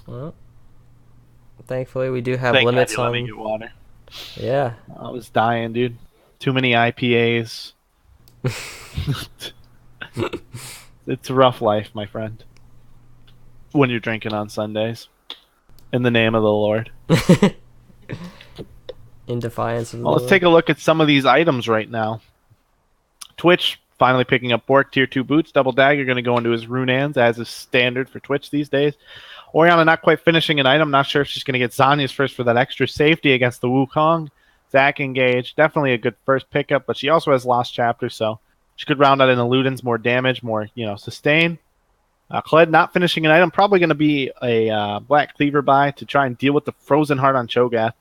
[SPEAKER 2] Well, thankfully we do have
[SPEAKER 3] Thank God
[SPEAKER 2] limits
[SPEAKER 3] you let
[SPEAKER 2] on.
[SPEAKER 3] me get water.
[SPEAKER 2] Yeah.
[SPEAKER 3] I was dying, dude. Too many IPAs. It's a rough life, my friend. When you're drinking on Sundays. In the name of the Lord.
[SPEAKER 2] In defiance of the
[SPEAKER 3] Well, let's
[SPEAKER 2] Lord.
[SPEAKER 3] take a look at some of these items right now. Twitch finally picking up Bork Tier 2 boots. Double Dagger going to go into his Runans, as is standard for Twitch these days. Oriana not quite finishing an item. Not sure if she's going to get Zanya's first for that extra safety against the Wukong. Zach engaged. Definitely a good first pickup, but she also has Lost Chapter, so she could round out in the Ludens, more damage, more, sustain. Kled not finishing an item. Probably going to be a Black Cleaver buy to try and deal with the Frozen Heart on Cho'Gath,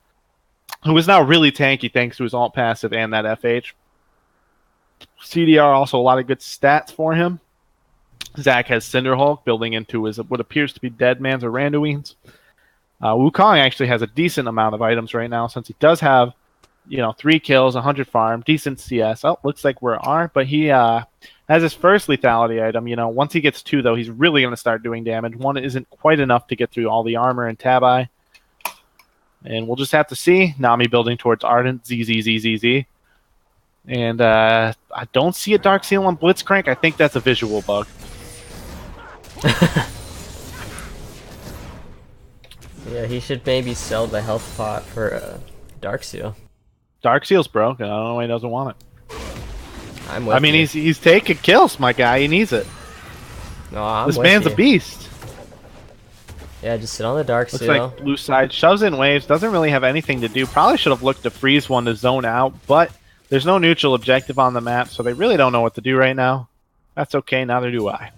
[SPEAKER 3] who is now really tanky thanks to his alt passive and that FH. CDR also a lot of good stats for him. Zach has Cinderhulk building into his what appears to be Dead Man's or Randuin's. Wukong actually has a decent amount of items right now since he does have, 3 kills, 100 farm, decent CS. Oh, looks like we're R, but he has his first lethality item. Once he gets 2, though, he's really going to start doing damage. 1 isn't quite enough to get through all the armor and Tabi. And we'll just have to see. Nami building towards Ardent, ZZZZZ. And I don't see a Dark Seal on Blitzcrank. I think that's a visual bug.
[SPEAKER 2] Yeah, he should maybe sell the health pot for Dark Seal.
[SPEAKER 3] Dark Seal's broke. I don't know why he doesn't want it.
[SPEAKER 2] I'm with you.
[SPEAKER 3] He's taking kills, my guy. He needs it.
[SPEAKER 2] No, I'm
[SPEAKER 3] This
[SPEAKER 2] with
[SPEAKER 3] man's
[SPEAKER 2] you.
[SPEAKER 3] a beast.
[SPEAKER 2] Yeah, just sit on the Dark
[SPEAKER 3] Looks
[SPEAKER 2] Seal.
[SPEAKER 3] like blue side shoves in waves. Doesn't really have anything to do. Probably should have looked to freeze one to zone out, but there's no neutral objective on the map, so they really don't know what to do right now. That's okay. Neither do I.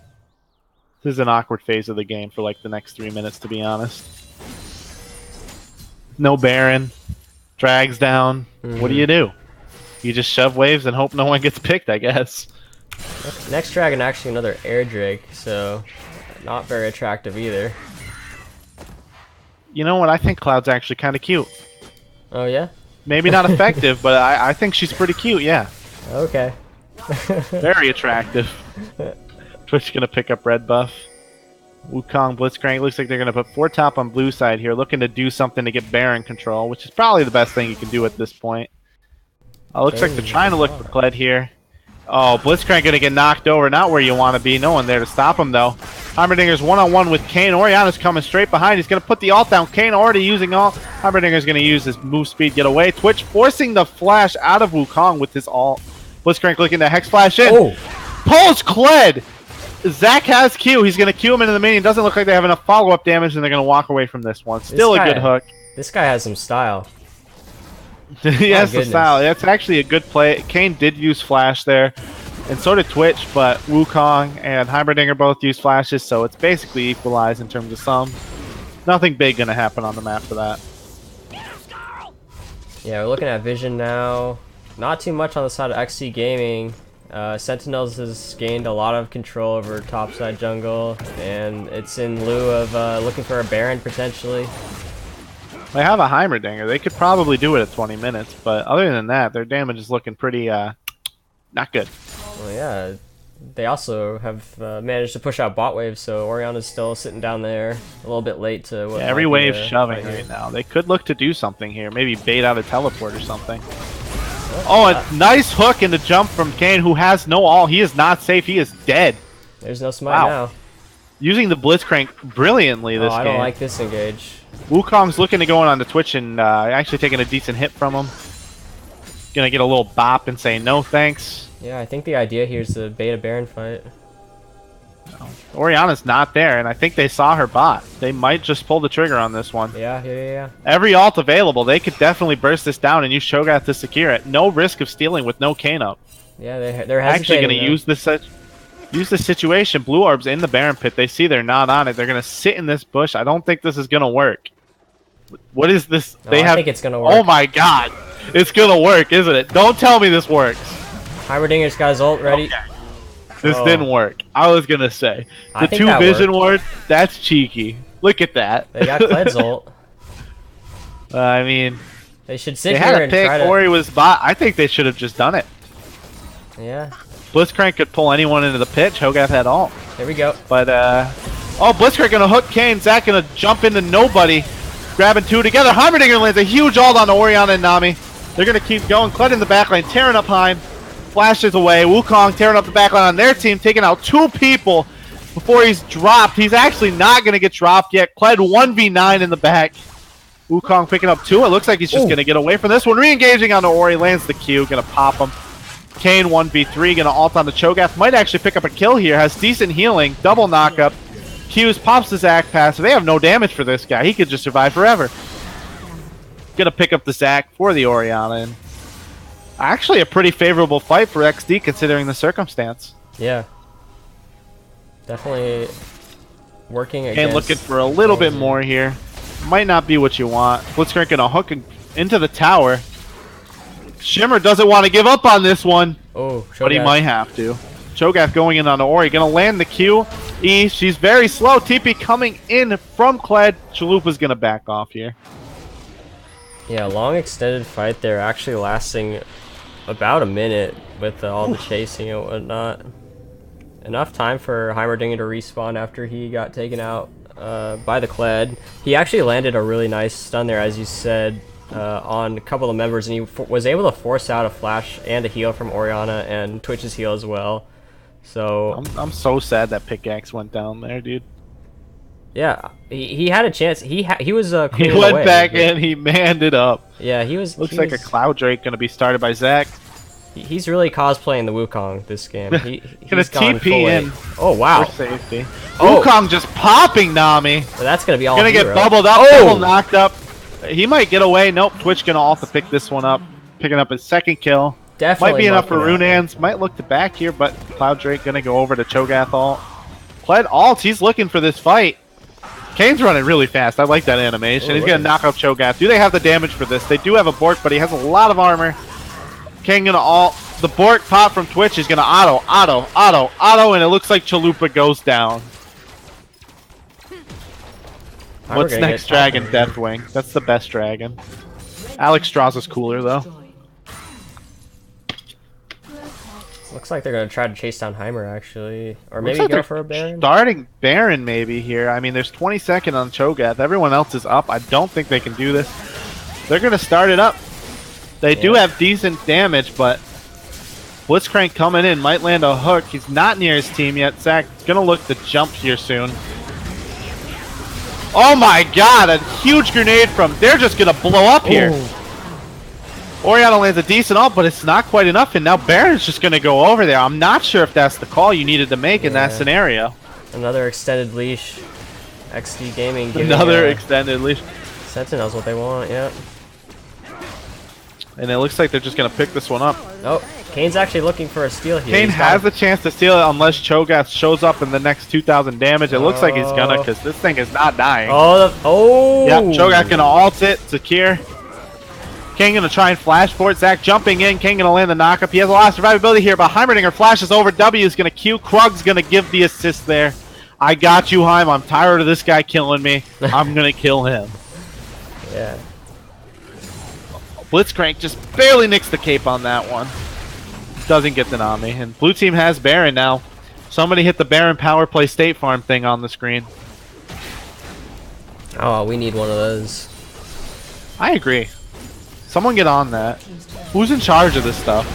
[SPEAKER 3] This is an awkward phase of the game for like the next 3 minutes, to be honest. No Baron. Drags down. What do you do? You just shove waves and hope no one gets picked, I guess.
[SPEAKER 2] Next dragon actually another air drake, so not very attractive either.
[SPEAKER 3] You know what? I think Cloud's actually kind of cute.
[SPEAKER 2] Oh yeah?
[SPEAKER 3] Maybe not effective, but I think she's pretty cute, yeah.
[SPEAKER 2] Okay.
[SPEAKER 3] Very attractive. Twitch gonna pick up red buff. Wukong Blitzcrank looks like they're gonna put 4 top on blue side here, looking to do something to get Baron control, which is probably the best thing you can do at this point. Looks like they're trying to look for Kled here. Oh, Blitzcrank gonna get knocked over, not where you want to be. No one there to stop him though. Heimerdinger's one-on-one with Kane. Oriana's coming straight behind. He's gonna put the ult down. Kane already using ult. Heimerdinger's gonna use his move speed, get away. Twitch forcing the flash out of Wukong with his ult. Blitzcrank looking to hex flash in.
[SPEAKER 2] Oh!
[SPEAKER 3] Pulls Kled! Zach has Q. He's going to Q him into the minion. Doesn't look like they have enough follow-up damage, and they're going to walk away from this one. Still a good hook.
[SPEAKER 2] This guy has some style.
[SPEAKER 3] He has the
[SPEAKER 2] goodness.
[SPEAKER 3] style. That's actually a good play. Kane did use flash there, and so did Twitch, but Wukong and Heimerdinger both use flashes, so it's basically equalized in terms of sum. Nothing big going to happen on the map for that.
[SPEAKER 2] Yeah, we're looking at Vision now. Not too much on the side of XC Gaming. Sentinels has gained a lot of control over topside jungle, and it's in lieu of looking for a Baron potentially.
[SPEAKER 3] They have a Heimerdinger. They could probably do it at 20 minutes, but other than that, their damage is looking pretty not good.
[SPEAKER 2] Well, yeah, they also have managed to push out bot waves, so Oriana's still sitting down there a little bit late to what
[SPEAKER 3] Every
[SPEAKER 2] might be
[SPEAKER 3] wave's
[SPEAKER 2] a
[SPEAKER 3] shoving
[SPEAKER 2] fight here.
[SPEAKER 3] right now. They could look to do something here. Maybe bait out a teleport or something. Oh, a nice hook in the jump from Kane, who has no ult. He is not safe. He is dead.
[SPEAKER 2] There's no smite
[SPEAKER 3] Wow.
[SPEAKER 2] now.
[SPEAKER 3] Using the Blitzcrank brilliantly this
[SPEAKER 2] I
[SPEAKER 3] game.
[SPEAKER 2] don't like this engage.
[SPEAKER 3] Wukong's looking to go in on the Twitch and actually taking a decent hit from him. Gonna get a little bop and say no thanks.
[SPEAKER 2] Yeah, I think the idea here is to bait a Baron fight.
[SPEAKER 3] Oriana's not there, and I think they saw her bot. They might just pull the trigger on this one.
[SPEAKER 2] Yeah.
[SPEAKER 3] Every ult available, they could definitely burst this down and use Cho'Gath to secure it. No risk of stealing with no Kane up.
[SPEAKER 2] Yeah, they're
[SPEAKER 3] Actually
[SPEAKER 2] hesitating.
[SPEAKER 3] going to use this situation. Blue Orb's in the Baron pit. They see they're not on it. They're going to sit in this bush. I don't think this is going to work. What is this?
[SPEAKER 2] No, I think it's going to work.
[SPEAKER 3] Oh my god. It's going to work, isn't it? Don't tell me this works.
[SPEAKER 2] Heimerdinger's got his ult ready.
[SPEAKER 3] Okay. This
[SPEAKER 2] Oh.
[SPEAKER 3] didn't work. I was gonna say
[SPEAKER 2] I
[SPEAKER 3] the
[SPEAKER 2] think
[SPEAKER 3] 2
[SPEAKER 2] that
[SPEAKER 3] vision
[SPEAKER 2] worked.
[SPEAKER 3] ward. That's cheeky. Look at that.
[SPEAKER 2] They got Cled's ult.
[SPEAKER 3] I mean,
[SPEAKER 2] They should sit
[SPEAKER 3] they
[SPEAKER 2] here
[SPEAKER 3] had a
[SPEAKER 2] and
[SPEAKER 3] pick.
[SPEAKER 2] try to.
[SPEAKER 3] Ori was bot. I think they should have just done it.
[SPEAKER 2] Yeah.
[SPEAKER 3] Blitzcrank could pull anyone into the pit. Cho'Gath had ult.
[SPEAKER 2] There we go.
[SPEAKER 3] But, oh, Blitzcrank gonna hook Kane. Zach gonna jump into nobody. Grabbing 2 together. Heimerdinger lands a huge ult on Orianna and Nami. They're gonna keep going. Kled in the backline, tearing up Heim. Flashes away. Wukong tearing up the backline on their team, taking out 2 people before he's dropped. He's actually not gonna get dropped yet. Kled 1v9 in the back. Wukong picking up 2. It looks like he's just gonna get away from this one. Re-engaging on the Ori. Lands the Q. Gonna pop him. Kane 1v3, gonna ult on the Cho'Gath. Might actually pick up a kill here. Has decent healing. Double knockup. Q's pops the Zac pass. They have no damage for this guy. He could just survive forever. Gonna pick up the Zac for the Orianna. And actually a pretty favorable fight for XD considering the circumstance.
[SPEAKER 2] Yeah. Definitely working
[SPEAKER 3] Kane
[SPEAKER 2] against.
[SPEAKER 3] looking for a little bit more here. Might not be what you want. Blitzcrank gonna hook into the tower. Shimmer doesn't want to give up on this one.
[SPEAKER 2] Oh,
[SPEAKER 3] But he
[SPEAKER 2] Shogat.
[SPEAKER 3] might have to. Cho'Gath going in on the Ori. Gonna land the Q. E. She's very slow. TP coming in from Kled. Chalupa's gonna back off here.
[SPEAKER 2] Yeah, long extended fight there, actually lasting about a minute with all the chasing and whatnot. Enough time for Heimerdinger to respawn after he got taken out by the Kled. He actually landed a really nice stun there, as you said, on a couple of members, and he was able to force out a flash and a heal from Orianna and Twitch's heal as well. So
[SPEAKER 3] I'm so sad that pickaxe went down there, dude.
[SPEAKER 2] yeah, he had a chance. He was
[SPEAKER 3] He
[SPEAKER 2] clearing
[SPEAKER 3] went
[SPEAKER 2] away,
[SPEAKER 3] back
[SPEAKER 2] but-
[SPEAKER 3] in. He manned it up.
[SPEAKER 2] Yeah, he was.
[SPEAKER 3] Looks
[SPEAKER 2] he
[SPEAKER 3] like
[SPEAKER 2] was,
[SPEAKER 3] a Cloud Drake gonna be started by Zach.
[SPEAKER 2] He's really cosplaying the Wukong this game.
[SPEAKER 3] Gonna
[SPEAKER 2] He's gone
[SPEAKER 3] TP
[SPEAKER 2] full
[SPEAKER 3] in.
[SPEAKER 2] weight. Oh wow,
[SPEAKER 3] For safety.
[SPEAKER 2] Oh.
[SPEAKER 3] Wukong just popping Nami.
[SPEAKER 2] so that's gonna be all.
[SPEAKER 3] Gonna get
[SPEAKER 2] hero.
[SPEAKER 3] bubbled up.
[SPEAKER 2] Oh!
[SPEAKER 3] Double knocked up. He might get away. Nope. Twitch gonna also pick this one up. Picking up his 2nd kill.
[SPEAKER 2] Definitely
[SPEAKER 3] Might be enough for
[SPEAKER 2] mucking out.
[SPEAKER 3] Runans. Might look to back here, but Cloud Drake gonna go over to Cho'Gath ult. Kled ult. He's looking for this fight. Kane's running really fast. I like that animation.
[SPEAKER 2] Ooh,
[SPEAKER 3] He's
[SPEAKER 2] look
[SPEAKER 3] gonna
[SPEAKER 2] at
[SPEAKER 3] knock out Cho'Gath. Do they have the damage for this? They do have a Bork, but he has a lot of armor. Kane gonna ult. The Bork pop from Twitch is gonna auto, and it looks like Chalupa goes down.
[SPEAKER 2] We're
[SPEAKER 3] What's
[SPEAKER 2] gonna
[SPEAKER 3] next
[SPEAKER 2] get
[SPEAKER 3] dragon? Deathwing. That's the best dragon. Alex Strauss is cooler though.
[SPEAKER 2] Looks like they're gonna try to chase down Heimer actually, or
[SPEAKER 3] Looks
[SPEAKER 2] maybe
[SPEAKER 3] like
[SPEAKER 2] go
[SPEAKER 3] they're
[SPEAKER 2] for a Baron.
[SPEAKER 3] Starting Baron maybe here. I mean, there's 20 seconds on Cho'Gath. Everyone else is up. I don't think they can do this. They're gonna start it up. They do
[SPEAKER 2] Yeah.
[SPEAKER 3] have decent damage, but Blitzcrank coming in might land a hook. He's not near his team yet. Zach's gonna look to jump here soon. Oh my god, a huge grenade from... They're just gonna blow up here.
[SPEAKER 2] Ooh.
[SPEAKER 3] Orianna lands a decent ult, but it's not quite enough, and now Baron's just gonna go over there. I'm not sure if that's the call you needed to make in that
[SPEAKER 2] Yeah.
[SPEAKER 3] scenario.
[SPEAKER 2] Another extended leash. XD Gaming giving
[SPEAKER 3] Another extended leash.
[SPEAKER 2] Sentinels what they want. Yeah.
[SPEAKER 3] And it looks like they're just gonna pick this one up.
[SPEAKER 2] Oh, Kane's actually looking for a steal here.
[SPEAKER 3] Kane
[SPEAKER 2] He's got-
[SPEAKER 3] has a chance to steal it unless Cho'Gath shows up in the next 2,000 damage. It looks like he's gonna, because this thing is not dying.
[SPEAKER 2] Oh,
[SPEAKER 3] Yeah, Cho'Gath gonna ult it, secure. Kane gonna try and flash for it. Zach jumping in. Kane gonna land the knockup. He has a lot of survivability here, but Heimerdinger flashes over. W is gonna Q. Krug's gonna give the assist there. I got you, Heim. I'm tired of this guy killing me. I'm gonna kill him.
[SPEAKER 2] Yeah.
[SPEAKER 3] Blitzcrank just barely nicks the cape on that one. Doesn't get the Nami. And blue team has Baron now. Somebody hit the Baron power play State Farm thing on the screen.
[SPEAKER 2] Oh, we need one of those.
[SPEAKER 3] I agree. Someone get on that. Who's in charge of this stuff?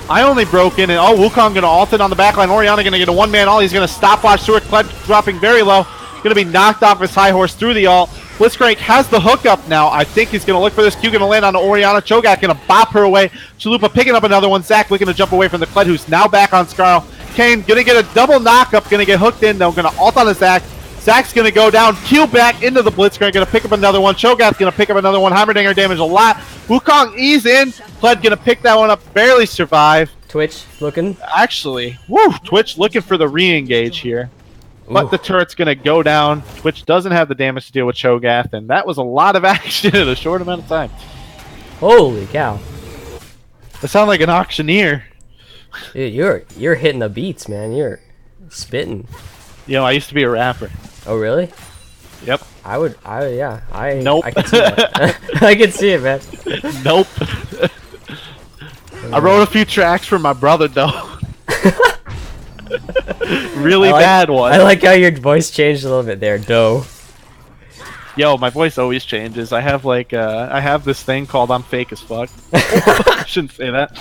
[SPEAKER 3] I only broke in and oh, Wukong gonna ult it on the backline. Orianna gonna get a one-man ult. He's gonna stopwatch Stewart. Kled dropping very low. Gonna be knocked off his high horse through the ult. Blitzcrank has the hookup now. I think he's gonna look for this Q. Gonna land on Orianna. Cho'Gath gonna bop her away. Chalupa picking up another one. Zach looking to jump away from the Kled, who's now back on Skarl. Kane gonna get a double knockup. Gonna get hooked in though. Gonna ult on his Zach. Zach's gonna go down. Q back into the Blitzcrank. Gonna pick up another one. Cho'Gath's gonna pick up another one. Heimerdinger damage a lot. Wukong ease in. Kled gonna pick that one up. Barely survive.
[SPEAKER 2] Twitch looking.
[SPEAKER 3] Actually, woo! Twitch looking for the re-engage here. But
[SPEAKER 2] Ooh.
[SPEAKER 3] the turret's going to go down. Twitch doesn't have the damage to deal with Cho'Gath, and that was a lot of action in a short amount of time.
[SPEAKER 2] Holy cow.
[SPEAKER 3] That sounded like an auctioneer.
[SPEAKER 2] Dude, you're hitting the beats, man. You're spitting.
[SPEAKER 3] I used to be a rapper.
[SPEAKER 2] Oh, really?
[SPEAKER 3] Yep.
[SPEAKER 2] I
[SPEAKER 3] Nope.
[SPEAKER 2] can see that. I can see it, man.
[SPEAKER 3] Nope. I wrote a few tracks for my brother, though. Really bad one.
[SPEAKER 2] I like how your voice changed a little bit there, Doe.
[SPEAKER 3] Yo, my voice always changes. I have I have this thing called I'm fake as fuck. I shouldn't say that.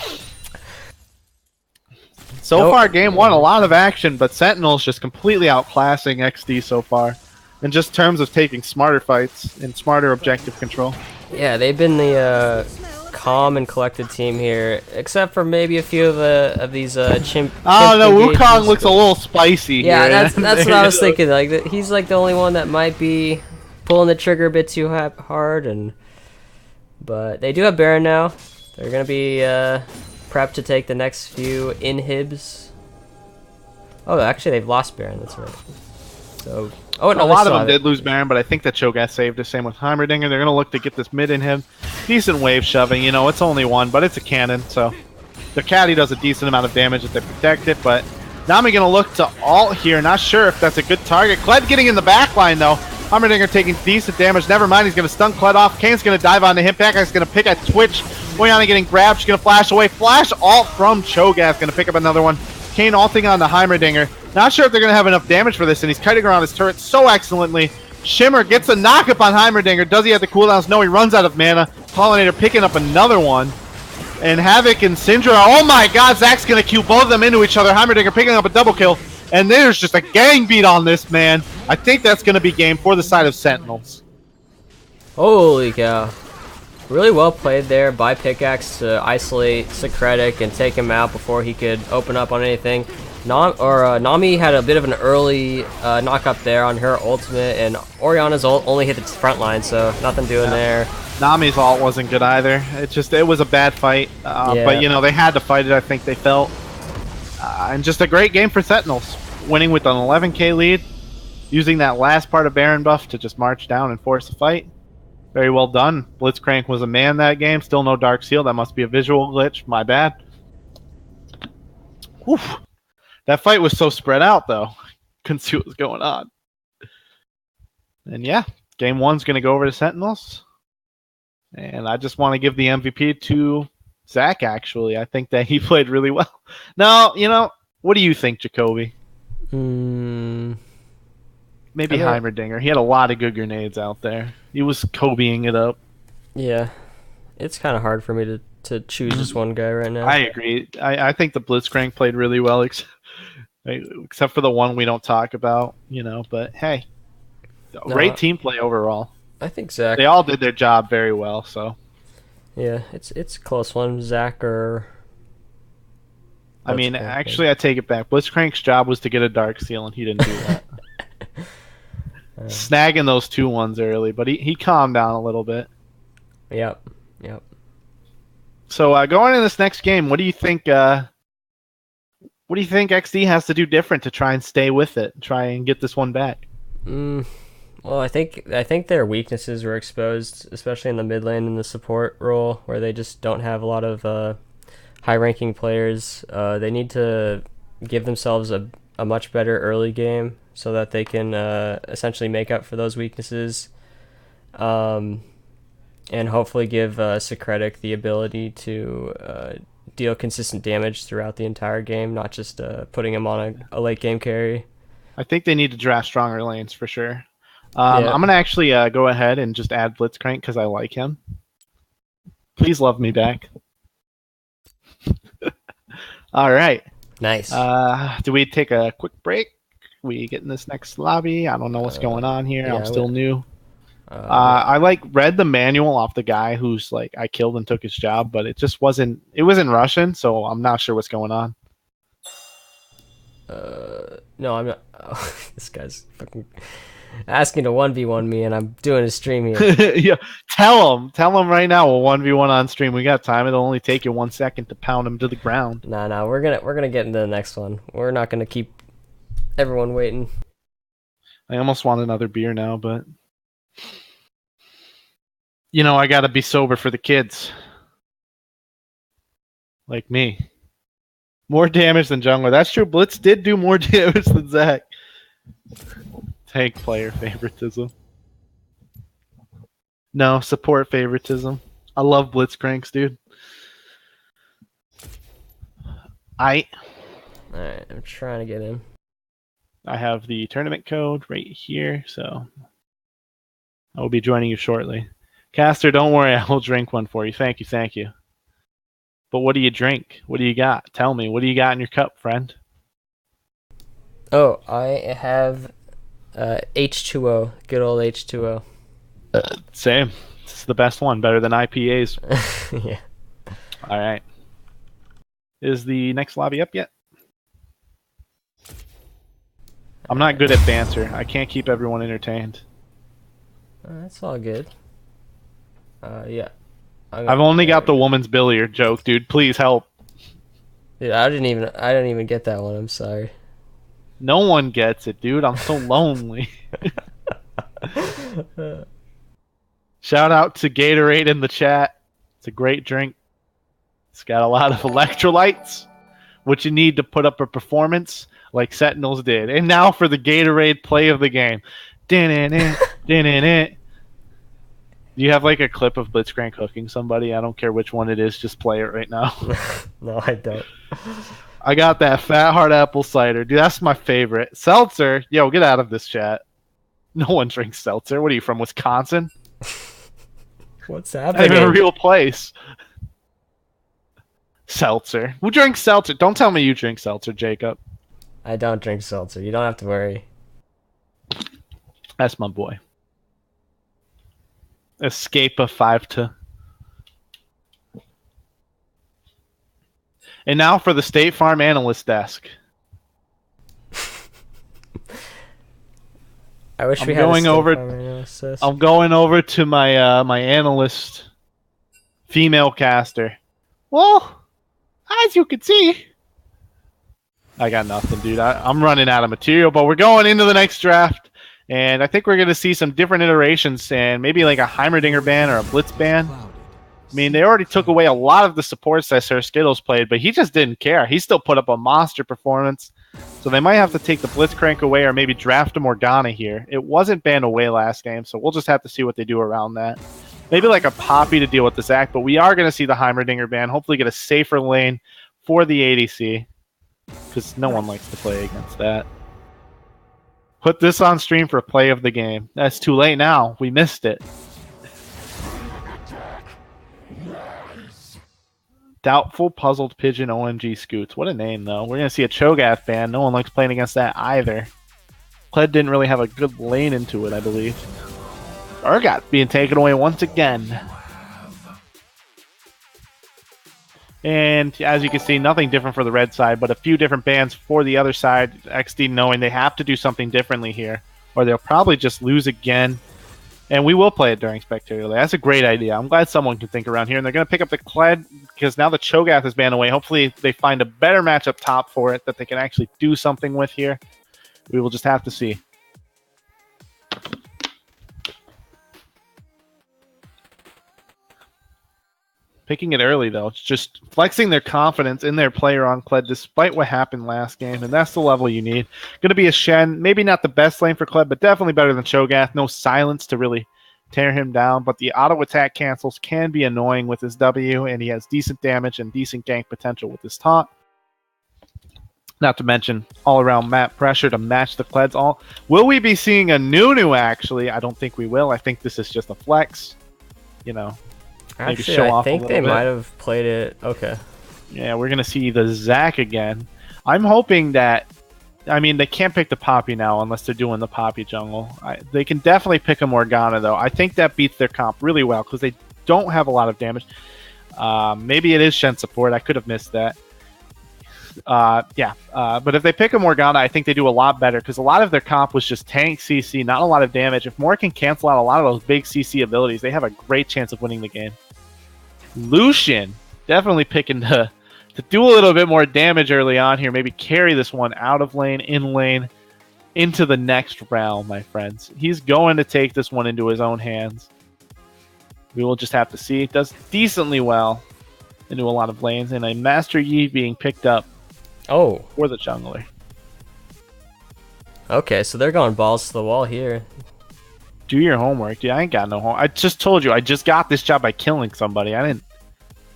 [SPEAKER 3] So
[SPEAKER 2] Nope.
[SPEAKER 3] far, game one, a lot of action, but Sentinels just completely outclassing XD so far. In just terms of taking smarter fights and smarter objective control.
[SPEAKER 2] Yeah, they've been the calm and collected team here, except for maybe a few of these chimp.
[SPEAKER 3] Oh no,
[SPEAKER 2] engagements,
[SPEAKER 3] Wukong looks a
[SPEAKER 2] but-
[SPEAKER 3] little spicy.
[SPEAKER 2] Yeah,
[SPEAKER 3] here.
[SPEAKER 2] that's what I was thinking. Like he's like the only one that might be pulling the trigger a bit too hard, but they do have Baron now. They're gonna be prepped to take the next few inhibs. Oh, actually, they've lost Baron. That's right. So, oh no,
[SPEAKER 3] A
[SPEAKER 2] they
[SPEAKER 3] lot
[SPEAKER 2] still
[SPEAKER 3] of them
[SPEAKER 2] have it.
[SPEAKER 3] did lose Baron, but I think that Cho'Gath saved us. Same with Heimerdinger. They're going to look to get this mid in him. Decent wave shoving. It's only one, but it's a cannon, so the caddy does a decent amount of damage if they protect it, but Nami going to look to ult here. Not sure if that's a good target. Kled getting in the back line, though. Heimerdinger taking decent damage. Never mind, he's going to stun Kled off. Kane's going to dive onto him. Packa's going to pick a Twitch. Boyana getting grabbed. She's going to flash away. Flash ult from Cho'Gath. Going to pick up another one. Kane ulting on the Heimerdinger. Not sure if they're going to have enough damage for this, and he's kiting around his turret so excellently. Shimmer gets a knock-up on Heimerdinger. Does he have the cooldowns? No, he runs out of mana. Pollinator picking up another one. And Havoc and Syndra. Oh my god, Zach's going to cue both of them into each other. Heimerdinger picking up a double kill. And there's just a gang beat on this, man. I think that's going to be game for the side of Sentinels.
[SPEAKER 2] Holy cow. Really well played there by Pickaxe to isolate Secretic and take him out before he could open up on anything. Nami had a bit of an early knock up there on her ultimate, and Oriana's ult only hit the front line, so nothing doing there.
[SPEAKER 3] Nami's ult wasn't good either. It was a bad fight.
[SPEAKER 2] Yeah.
[SPEAKER 3] But, they had to fight it, I think they felt. And just a great game for Sentinels. Winning with an 11k lead. Using that last part of Baron buff to just march down and force a fight. Very well done. Blitzcrank was a man that game. Still no Dark Seal. That must be a visual glitch. My bad. Whew. That fight was so spread out, though. Couldn't see what was going on. And yeah, game one's going to go over to Sentinels. And I just want to give the MVP to Zach, actually. I think that he played really well. Now, what do you think, Jacoby? Maybe Heimerdinger. He had a lot of good grenades out there. He was Kobeing it up.
[SPEAKER 2] Yeah. It's kind of hard for me to choose just one guy right now.
[SPEAKER 3] I agree. I think the Blitzcrank played really well, except for the one we don't talk about, But hey, great team play overall.
[SPEAKER 2] I think Zach.
[SPEAKER 3] They all did their job very well. So
[SPEAKER 2] yeah, it's a close one. Zach or.
[SPEAKER 3] I mean, actually, I take it back. Blitzcrank's job was to get a Dark Seal, and he didn't do that. Snagging those 2-1s early, but he calmed down a little bit.
[SPEAKER 2] Yep.
[SPEAKER 3] So going into this next game, what do you think? What do you think XD has to do different to try and stay with it, try and get this one back?
[SPEAKER 2] Well, I think their weaknesses were exposed, especially in the mid lane and the support role, where they just don't have a lot of high-ranking players. They need to give themselves a much better early game so that they can essentially make up for those weaknesses, and hopefully give Secretic the ability to deal consistent damage throughout the entire game, not just putting him on a late game carry.
[SPEAKER 3] I think they need to draft stronger lanes for sure. I'm going to actually go ahead and just add Blitzcrank because I like him. Please love me back. All right.
[SPEAKER 2] Nice.
[SPEAKER 3] Do we take a quick break? We get in this next lobby. I don't know what's going on here.
[SPEAKER 2] yeah,
[SPEAKER 3] I'm still new. I read the manual off the guy who's I killed and took his job, but it just wasn't. It was in Russian, so I'm not sure what's going on.
[SPEAKER 2] No, I'm not. Oh, this guy's fucking asking to 1v1 me, and I'm doing a stream here.
[SPEAKER 3] Yeah, tell him right now. We'll 1v1 on stream. We got time. It'll only take you 1 second to pound him to the ground.
[SPEAKER 2] No, we're gonna get into the next one. We're not gonna keep everyone waiting.
[SPEAKER 3] I almost want another beer now, but I gotta be sober for the kids, like me. More damage than jungler. That's true. Blitz did do more damage than Zach. Tank player favoritism. No, support favoritism. I love Blitzcranks, dude.
[SPEAKER 2] Alright, I'm trying to get in.
[SPEAKER 3] I have the tournament code right here, so I will be joining you shortly. Caster, don't worry, I will drink one for you. Thank you, thank you. But what do you drink? What do you got? Tell me, what do you got in your cup, friend?
[SPEAKER 2] Oh, I have H2O. Good old H2O.
[SPEAKER 3] Same. This is the best one, better than IPAs.
[SPEAKER 2] Yeah.
[SPEAKER 3] All right. Is the next lobby up yet? I'm not good at banter. I can't keep everyone entertained.
[SPEAKER 2] That's all good. Yeah.
[SPEAKER 3] I've only got the woman's billiard joke, dude. Please help.
[SPEAKER 2] Dude, I didn't even get that one. I'm sorry.
[SPEAKER 3] No one gets it, dude. I'm so lonely. Shout out to Gatorade in the chat. It's a great drink. It's got a lot of electrolytes, which you need to put up a performance like Sentinels did. And now for the Gatorade play of the game. Do you have like a clip of Blitzcrank hooking somebody? I don't care which one it is. Just play it right now.
[SPEAKER 2] No, I don't.
[SPEAKER 3] I got that fat hard apple cider. Dude, that's my favorite. Seltzer. Yo, get out of this chat. No one drinks seltzer. What are you, from Wisconsin?
[SPEAKER 2] What's
[SPEAKER 3] Not
[SPEAKER 2] happening?
[SPEAKER 3] even a real place. Seltzer. Who drinks seltzer? Don't tell me you drink seltzer, Jacob.
[SPEAKER 2] I don't drink seltzer. You don't have to worry.
[SPEAKER 3] That's my boy. Escape of 5-2. And now for the State Farm analyst desk.
[SPEAKER 2] I wish we
[SPEAKER 3] I'm
[SPEAKER 2] had
[SPEAKER 3] going
[SPEAKER 2] a
[SPEAKER 3] over.
[SPEAKER 2] analysis.
[SPEAKER 3] I'm going over to my my analyst, female caster. Well, as you can see, I got nothing, dude. I'm running out of material, but we're going into the next draft, and I think we're going to see some different iterations and maybe like a Heimerdinger ban or a Blitz ban. I mean, they already took away a lot of the supports that Sir Skittles played, but he just didn't care. He still put up a monster performance. So they might have to take the Blitzcrank away or maybe draft a Morgana here. It wasn't banned away last game, so we'll just have to see what they do around that. Maybe like a Poppy to deal with this act, but we are going to see the Heimerdinger ban. Hopefully get a safer lane for the ADC, because no one likes to play against that. Put this on stream for play of the game. That's too late now. We missed it. Doubtful Puzzled Pigeon OMG Scoots. What a name, though. We're going to see a Cho'Gath ban. No one likes playing against that either. Kled didn't really have a good lane into it, I believe. Urgot being taken away once again. And as you can see, nothing different for the red side, but a few different bans for the other side. XD knowing they have to do something differently here, or they'll probably just lose again. And we will play it during Spectator. That's a great idea. I'm glad someone can think around here. And they're going to pick up the Kled because now the Cho'Gath is banned away. Hopefully they find a better matchup top for it that they can actually do something with here. We will just have to see. Picking it early, though. It's just flexing their confidence in their player on Kled despite what happened last game. And that's the level you need. Going to be a Shen. Maybe not the best lane for Kled, but definitely better than Cho'Gath. No silence to really tear him down. But the auto attack cancels can be annoying with his W. And he has decent damage and decent gank potential with his taunt. Not to mention all-around map pressure to match the Kleds. Will we be seeing a Nunu, actually? I don't think we will. I think this is just a flex. You know.
[SPEAKER 2] Actually,
[SPEAKER 3] show
[SPEAKER 2] I
[SPEAKER 3] off
[SPEAKER 2] think
[SPEAKER 3] a
[SPEAKER 2] they
[SPEAKER 3] little bit.
[SPEAKER 2] might have played it. Okay.
[SPEAKER 3] Yeah, we're going to see the Zac again. I'm hoping that... I mean, they can't pick the Poppy now unless they're doing the Poppy jungle. They can definitely pick a Morgana, though. I think that beats their comp really well because they don't have a lot of damage. Maybe it is Shen support. I could have missed that. But if they pick a Morgana, I think they do a lot better because a lot of their comp was just tank CC, not a lot of damage. If Mor can cancel out a lot of those big CC abilities, they have a great chance of winning the game. Lucian definitely picking to do a little bit more damage early on here. Maybe carry this one out of lane, in lane, into the next round, my friends. He's going to take this one into his own hands. We will just have to see. It does decently well into a lot of lanes. And a Master Yi being picked up
[SPEAKER 2] Oh,
[SPEAKER 3] for the jungler.
[SPEAKER 2] okay, so they're going balls to the wall here.
[SPEAKER 3] Do your homework, dude. I ain't got no home. I just told you, I just got this job by killing somebody. I don't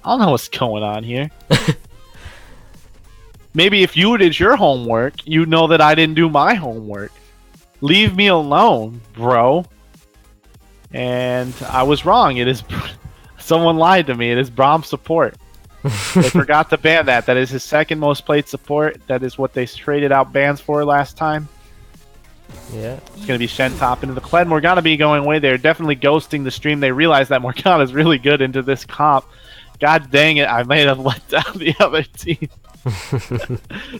[SPEAKER 3] know what's going on here. Maybe if you did your homework, you'd know that I didn't do my homework. Leave me alone, bro. And I was wrong. It is someone lied to me. It is Braum support. They forgot to ban that. That is his second most played support. That is what they traded out bans for last time.
[SPEAKER 2] Yeah.
[SPEAKER 3] It's going to be Shen top into the Kled. Morgana be going away. They're definitely ghosting the stream. They realize that Morgana is really good into this comp. God dang it, I may have let down the other team.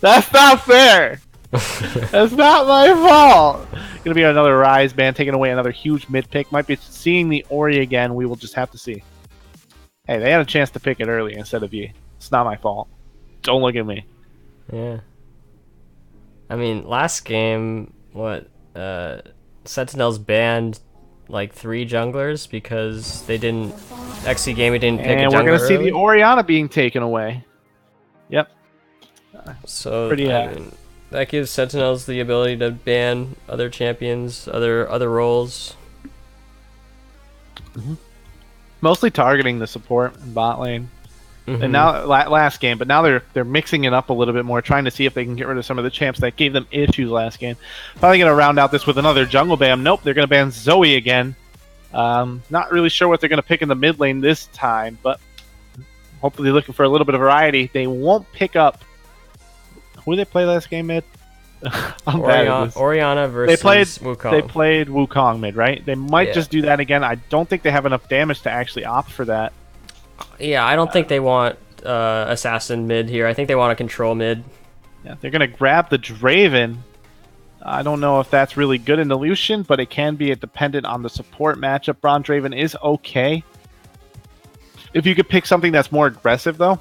[SPEAKER 3] That's not fair. That's not my fault. Going to be another Rise ban, taking away another huge mid pick. Might be seeing the Ori again. We will just have to see. Hey, they had a chance to pick it early instead of you. It's not my fault. Don't look at me.
[SPEAKER 2] Yeah. I mean, last game, what? Sentinels banned like 3 junglers because they didn't. XC Gaming didn't pick a jungler.
[SPEAKER 3] And we're going to see
[SPEAKER 2] early.
[SPEAKER 3] the Orianna being taken away. Yep.
[SPEAKER 2] So
[SPEAKER 3] Pretty
[SPEAKER 2] I mean, that gives Sentinels the ability to ban other champions, other roles.
[SPEAKER 3] Mostly targeting the support and bot lane.
[SPEAKER 2] Mhm.
[SPEAKER 3] And now last game, but now they're mixing it up a little bit more, trying to see if they can get rid of some of the champs that gave them issues last game. Probably going to round out this with another jungle ban. Nope, they're going to ban Zoe again. Not really sure what they're going to pick in the mid lane this time, but hopefully looking for a little bit of variety. They won't pick up. Who did they play last game mid? I'm bad at this.
[SPEAKER 2] Orianna versus Wukong.
[SPEAKER 3] They played Wukong mid, right? They might
[SPEAKER 2] Yeah.
[SPEAKER 3] just do that again. I don't think they have enough damage to actually opt for that.
[SPEAKER 2] Yeah, I don't think they want assassin mid here. I think they want to control mid.
[SPEAKER 3] Yeah, they're gonna grab the Draven. I don't know if that's really good in the Lucian, but it can be dependent on the support matchup. Bronze Draven is okay. If you could pick something that's more aggressive, though,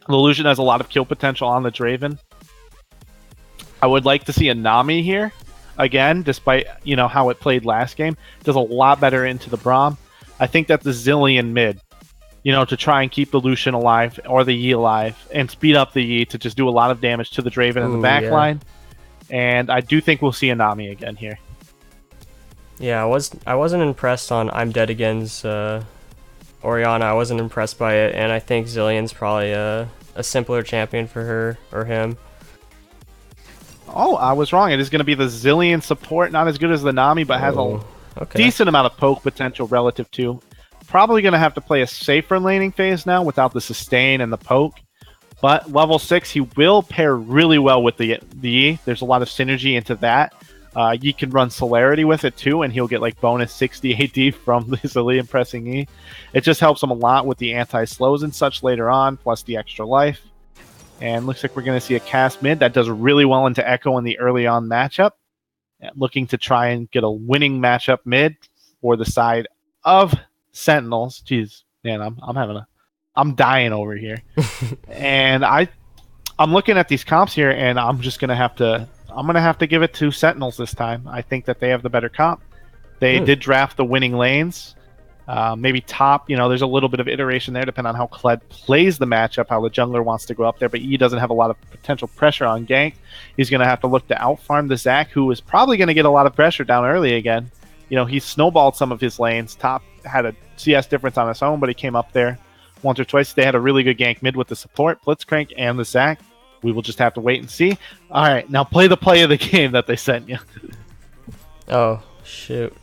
[SPEAKER 3] the Lucian has a lot of kill potential on the Draven. I would like to see a Nami here again, despite how it played last game. It does a lot better into the Braum. I think that the Zillion mid, to try and keep the Lucian alive or the Yi alive and speed up the Yi to just do a lot of damage to the Draven in the back line. And I do think we'll see a Nami again here.
[SPEAKER 2] Yeah, I wasn't impressed on I'm Dead Again's Orianna. I wasn't impressed by it, and I think Zillion's probably a simpler champion for her or him.
[SPEAKER 3] Oh, I was wrong. It is going to be the Zillion support, not as good as the Nami, but has a decent amount of poke potential relative to. Probably going to have to play a safer laning phase now without the sustain and the poke. But level 6, he will pair really well with the Yi. There's a lot of synergy into that. Yi can run Celerity with it too, and he'll get like bonus 60 AD from the Zillion pressing Yi. It just helps him a lot with the anti-slows and such later on, plus the extra life. And looks like we're going to see a cast mid that does really well into Echo in the early on matchup. Looking to try and get a winning matchup mid for the side of Sentinels. Jeez, man, I'm dying over here. And I'm looking at these comps here, and I'm gonna have to give it to Sentinels this time. I think that they have the better comp. They did draft the winning lanes. Maybe top, there's a little bit of iteration there depending on how Kled plays the matchup, how the jungler wants to go up there, but he doesn't have a lot of potential pressure on gank. He's going to have to look to outfarm the Zac, who is probably going to get a lot of pressure down early again. He snowballed some of his lanes. Top had a CS difference on his own, but he came up there once or twice. They had a really good gank mid with the support, Blitzcrank, and the Zac. We will just have to wait and see. All right, now play the play of the game that they sent you.
[SPEAKER 2] Oh, shoot.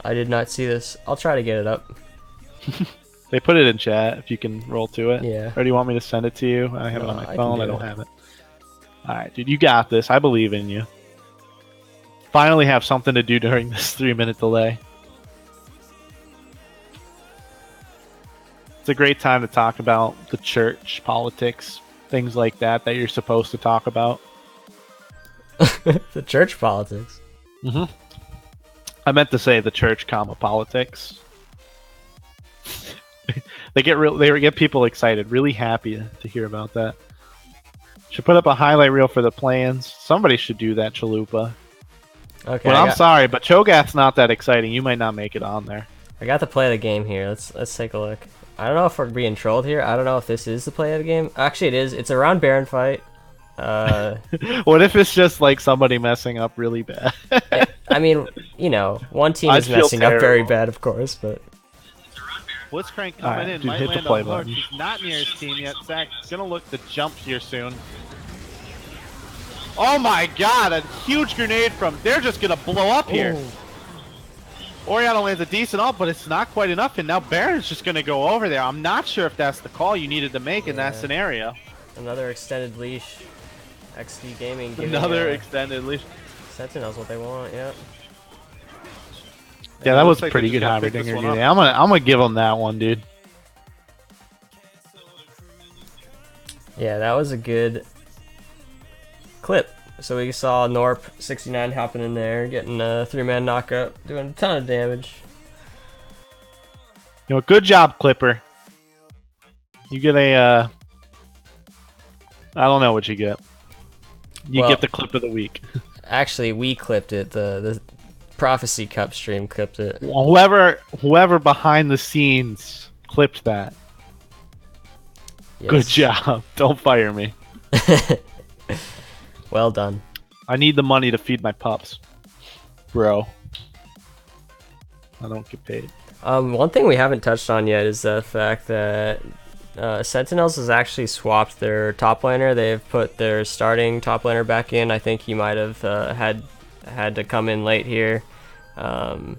[SPEAKER 2] I did not see this. I'll try to get it up.
[SPEAKER 3] They put it in chat if you can roll to it.
[SPEAKER 2] Yeah.
[SPEAKER 3] Or do you want me to send it to you? I have it on
[SPEAKER 2] No,
[SPEAKER 3] my
[SPEAKER 2] I
[SPEAKER 3] phone.
[SPEAKER 2] can
[SPEAKER 3] I
[SPEAKER 2] do
[SPEAKER 3] don't
[SPEAKER 2] it.
[SPEAKER 3] have it. All right, dude, you got this. I believe in you. Finally have something to do during this 3-minute delay. It's a great time to talk about the church, politics, things like that you're supposed to talk about.
[SPEAKER 2] The church politics.
[SPEAKER 3] Mm-hmm. I meant to say the church, politics. They get people excited, really happy to hear about that. Should put up a highlight reel for the plans. Somebody should do that, Chalupa.
[SPEAKER 2] Okay.
[SPEAKER 3] Well, I'm sorry, but Cho'Gath's not that exciting. You might not make it on there.
[SPEAKER 2] I got the play of the game here. Let's take a look. I don't know if we're being trolled here. I don't know if this is the play of the game. Actually, it is. It's a round Baron fight.
[SPEAKER 3] What if it's just like somebody messing up really bad?
[SPEAKER 2] I mean, you know, one team
[SPEAKER 3] I'd
[SPEAKER 2] is
[SPEAKER 3] feel
[SPEAKER 2] messing up very
[SPEAKER 3] terrible.
[SPEAKER 2] bad, of course, but
[SPEAKER 3] Blitzcrank coming Alright, in. dude, Might hit the land play on hook.
[SPEAKER 2] button.
[SPEAKER 3] He's not near his team yet. Zach's gonna look to jump here soon. Oh my god, a huge grenade from... They're just gonna blow up here. Oriana lands a decent ult, but it's not quite enough, and now Baron's just gonna go over there. I'm not sure if that's the call you needed to make in that
[SPEAKER 2] Yeah.
[SPEAKER 3] scenario.
[SPEAKER 2] another extended leash. XD Gaming giving
[SPEAKER 3] Another extended leash.
[SPEAKER 2] Sentinels what they want, yeah.
[SPEAKER 3] Yeah, that It was looks like pretty they good just gotta pick this Heimerdinger, one dude. up. I'm gonna give him that one, dude.
[SPEAKER 2] Yeah, that was a good clip. So we saw Norp 69 hopping in there, getting a 3-man knockup, doing a ton of damage.
[SPEAKER 3] You know, good job, Clipper. You get a, I don't know what you get. You
[SPEAKER 2] Well-
[SPEAKER 3] get the clip of the week.
[SPEAKER 2] Actually, we clipped it. The Prophecy Cup stream clipped it.
[SPEAKER 3] Whoever behind the scenes clipped that.
[SPEAKER 2] Yes.
[SPEAKER 3] Good job. Don't fire me.
[SPEAKER 2] Well done.
[SPEAKER 3] I need the money to feed my pups. Bro. I don't get paid.
[SPEAKER 2] One thing we haven't touched on yet is the fact that Sentinels has actually swapped their top laner. They've put their starting top laner back in. I think he might have had to come in late here. And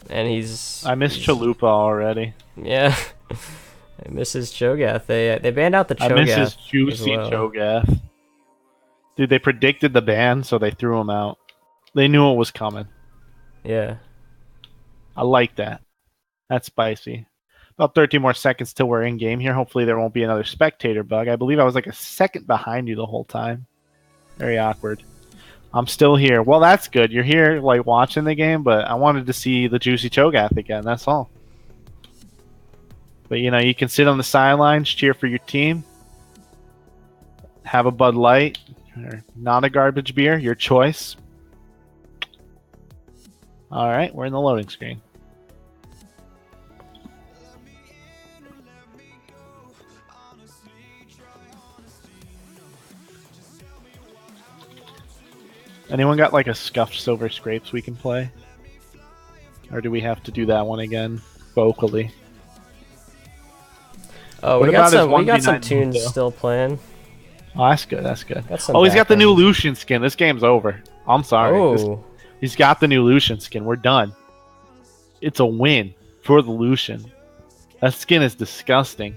[SPEAKER 2] he's...
[SPEAKER 3] I miss Chalupa already.
[SPEAKER 2] Yeah. I miss his Cho'Gath. They banned out the Cho'Gath.
[SPEAKER 3] I miss his
[SPEAKER 2] as
[SPEAKER 3] juicy
[SPEAKER 2] well.
[SPEAKER 3] Cho'Gath. Dude, they predicted the ban, so they threw him out. They knew it was coming.
[SPEAKER 2] Yeah.
[SPEAKER 3] I like that. That's spicy. About 13 more seconds till we're in game here. Hopefully there won't be another spectator bug. I believe I was like a second behind you the whole time. Very awkward. I'm still here. Well, that's good. You're here like watching the game, but I wanted to see the juicy Cho'Gath again. That's all. But you know, you can sit on the sidelines, cheer for your team, have a Bud Light, or not a garbage beer, your choice. All right, we're in the loading screen. Anyone got like a scuffed silver scrapes we can play? Or do we have to do that one again vocally?
[SPEAKER 2] Oh,
[SPEAKER 3] What
[SPEAKER 2] we got
[SPEAKER 3] about his
[SPEAKER 2] some
[SPEAKER 3] 1v9
[SPEAKER 2] tunes
[SPEAKER 3] though?
[SPEAKER 2] still playing.
[SPEAKER 3] Oh, that's good. That's good.
[SPEAKER 2] Got some
[SPEAKER 3] Oh, he's got the new
[SPEAKER 2] background.
[SPEAKER 3] Lucian skin. This game's over. I'm sorry.
[SPEAKER 2] Oh,
[SPEAKER 3] He's got the new Lucian skin. We're done. It's a win for the Lucian. That skin is disgusting.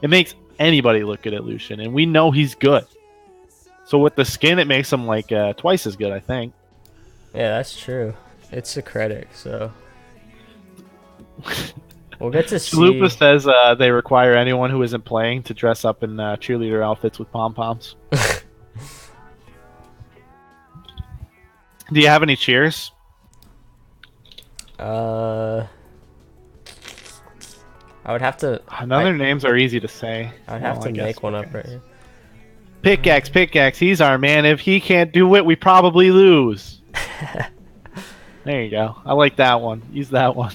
[SPEAKER 3] It makes anybody look good at Lucian, and we know he's good. So with the skin, it makes him like twice as good, I think.
[SPEAKER 2] yeah, that's true. It's a credit, so we'll get to see.
[SPEAKER 3] Chalupa says they require anyone who isn't playing to dress up in cheerleader outfits with pom-poms. Do you have any cheers?
[SPEAKER 2] I would have to.
[SPEAKER 3] None of their names are easy to say.
[SPEAKER 2] I'd have
[SPEAKER 3] Well,
[SPEAKER 2] to
[SPEAKER 3] I guess
[SPEAKER 2] make one up
[SPEAKER 3] okay.
[SPEAKER 2] right here.
[SPEAKER 3] Pickaxe, he's our man. If he can't do it, we probably lose. There you go. I like that one. Use that one.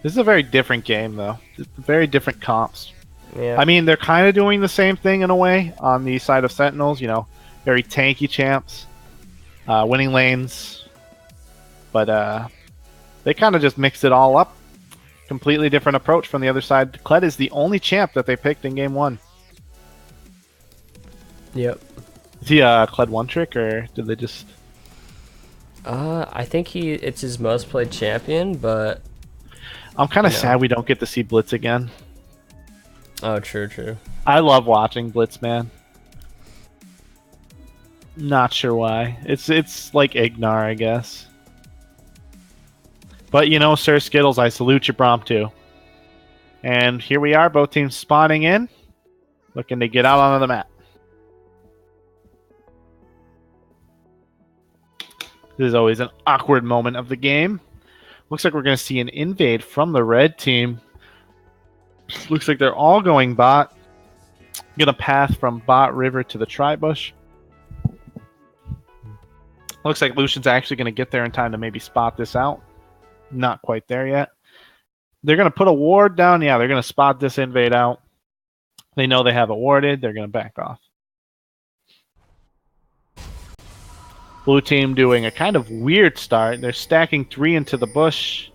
[SPEAKER 3] This is a very different game, though. It's very different comps.
[SPEAKER 2] Yeah.
[SPEAKER 3] I mean, they're kind of doing the same thing in a way on the side of Sentinels. You know, very tanky champs, winning lanes, but they kind of just mix it all up. Completely different approach from the other side. Kled is the only champ that they picked in game one.
[SPEAKER 2] Yep.
[SPEAKER 3] Is he a Kled one trick, or did they just...
[SPEAKER 2] I think it's his most played champion, but
[SPEAKER 3] I'm kind of
[SPEAKER 2] Yeah.
[SPEAKER 3] sad we don't get to see Blitz again.
[SPEAKER 2] oh, true.
[SPEAKER 3] I love watching Blitz, man. Not sure why. It's like Ignar, I guess. But you know, Sir Skittles, I salute your Promptu. And here we are, both teams spawning in, looking to get out onto the map. This is always an awkward moment of the game. Looks like we're going to see an invade from the red team. Looks like they're all going bot. Going to path from bot river to the tri-bush. Looks like Lucian's actually going to get there in time to maybe spot this out. Not quite there yet. They're going to put a ward down. Yeah, they're going to spot this invade out. They know they have it warded. They're going to back off. Blue team doing a kind of weird start. They're stacking 3 into the bush.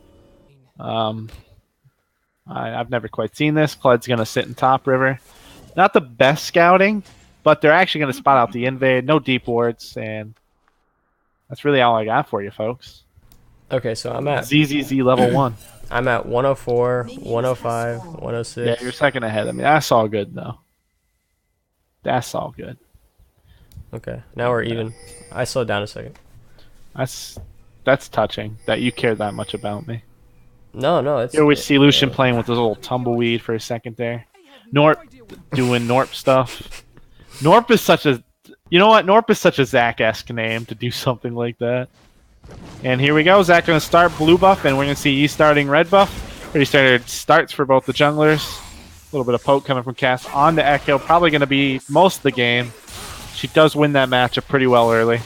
[SPEAKER 3] I've never quite seen this. Cled's going to sit in top river. Not the best scouting, but they're actually going to spot out the invade. No deep wards, and that's really all I got for you, folks.
[SPEAKER 2] Okay, so I'm at
[SPEAKER 3] ZZZ level 1.
[SPEAKER 2] I'm at 104, 105, 106.
[SPEAKER 3] Yeah, you're second ahead. I mean, that's all good, though. That's all good.
[SPEAKER 2] Okay, now we're even. I slowed down a second.
[SPEAKER 3] That's touching that you care that much about me.
[SPEAKER 2] No, it's.
[SPEAKER 3] Here we see Lucian playing with his little tumbleweed for a second there. Norp doing Norp stuff. Norp is such a, you know what? Norp is such a Zach-esque name to do something like that. And here we go. Zach going to start blue buff, and we're going to see Yi starting red buff. Pretty standard starts for both the junglers. A little bit of poke coming from Cass on to Echo. Probably going to be most of the game. She does win that matchup pretty well early,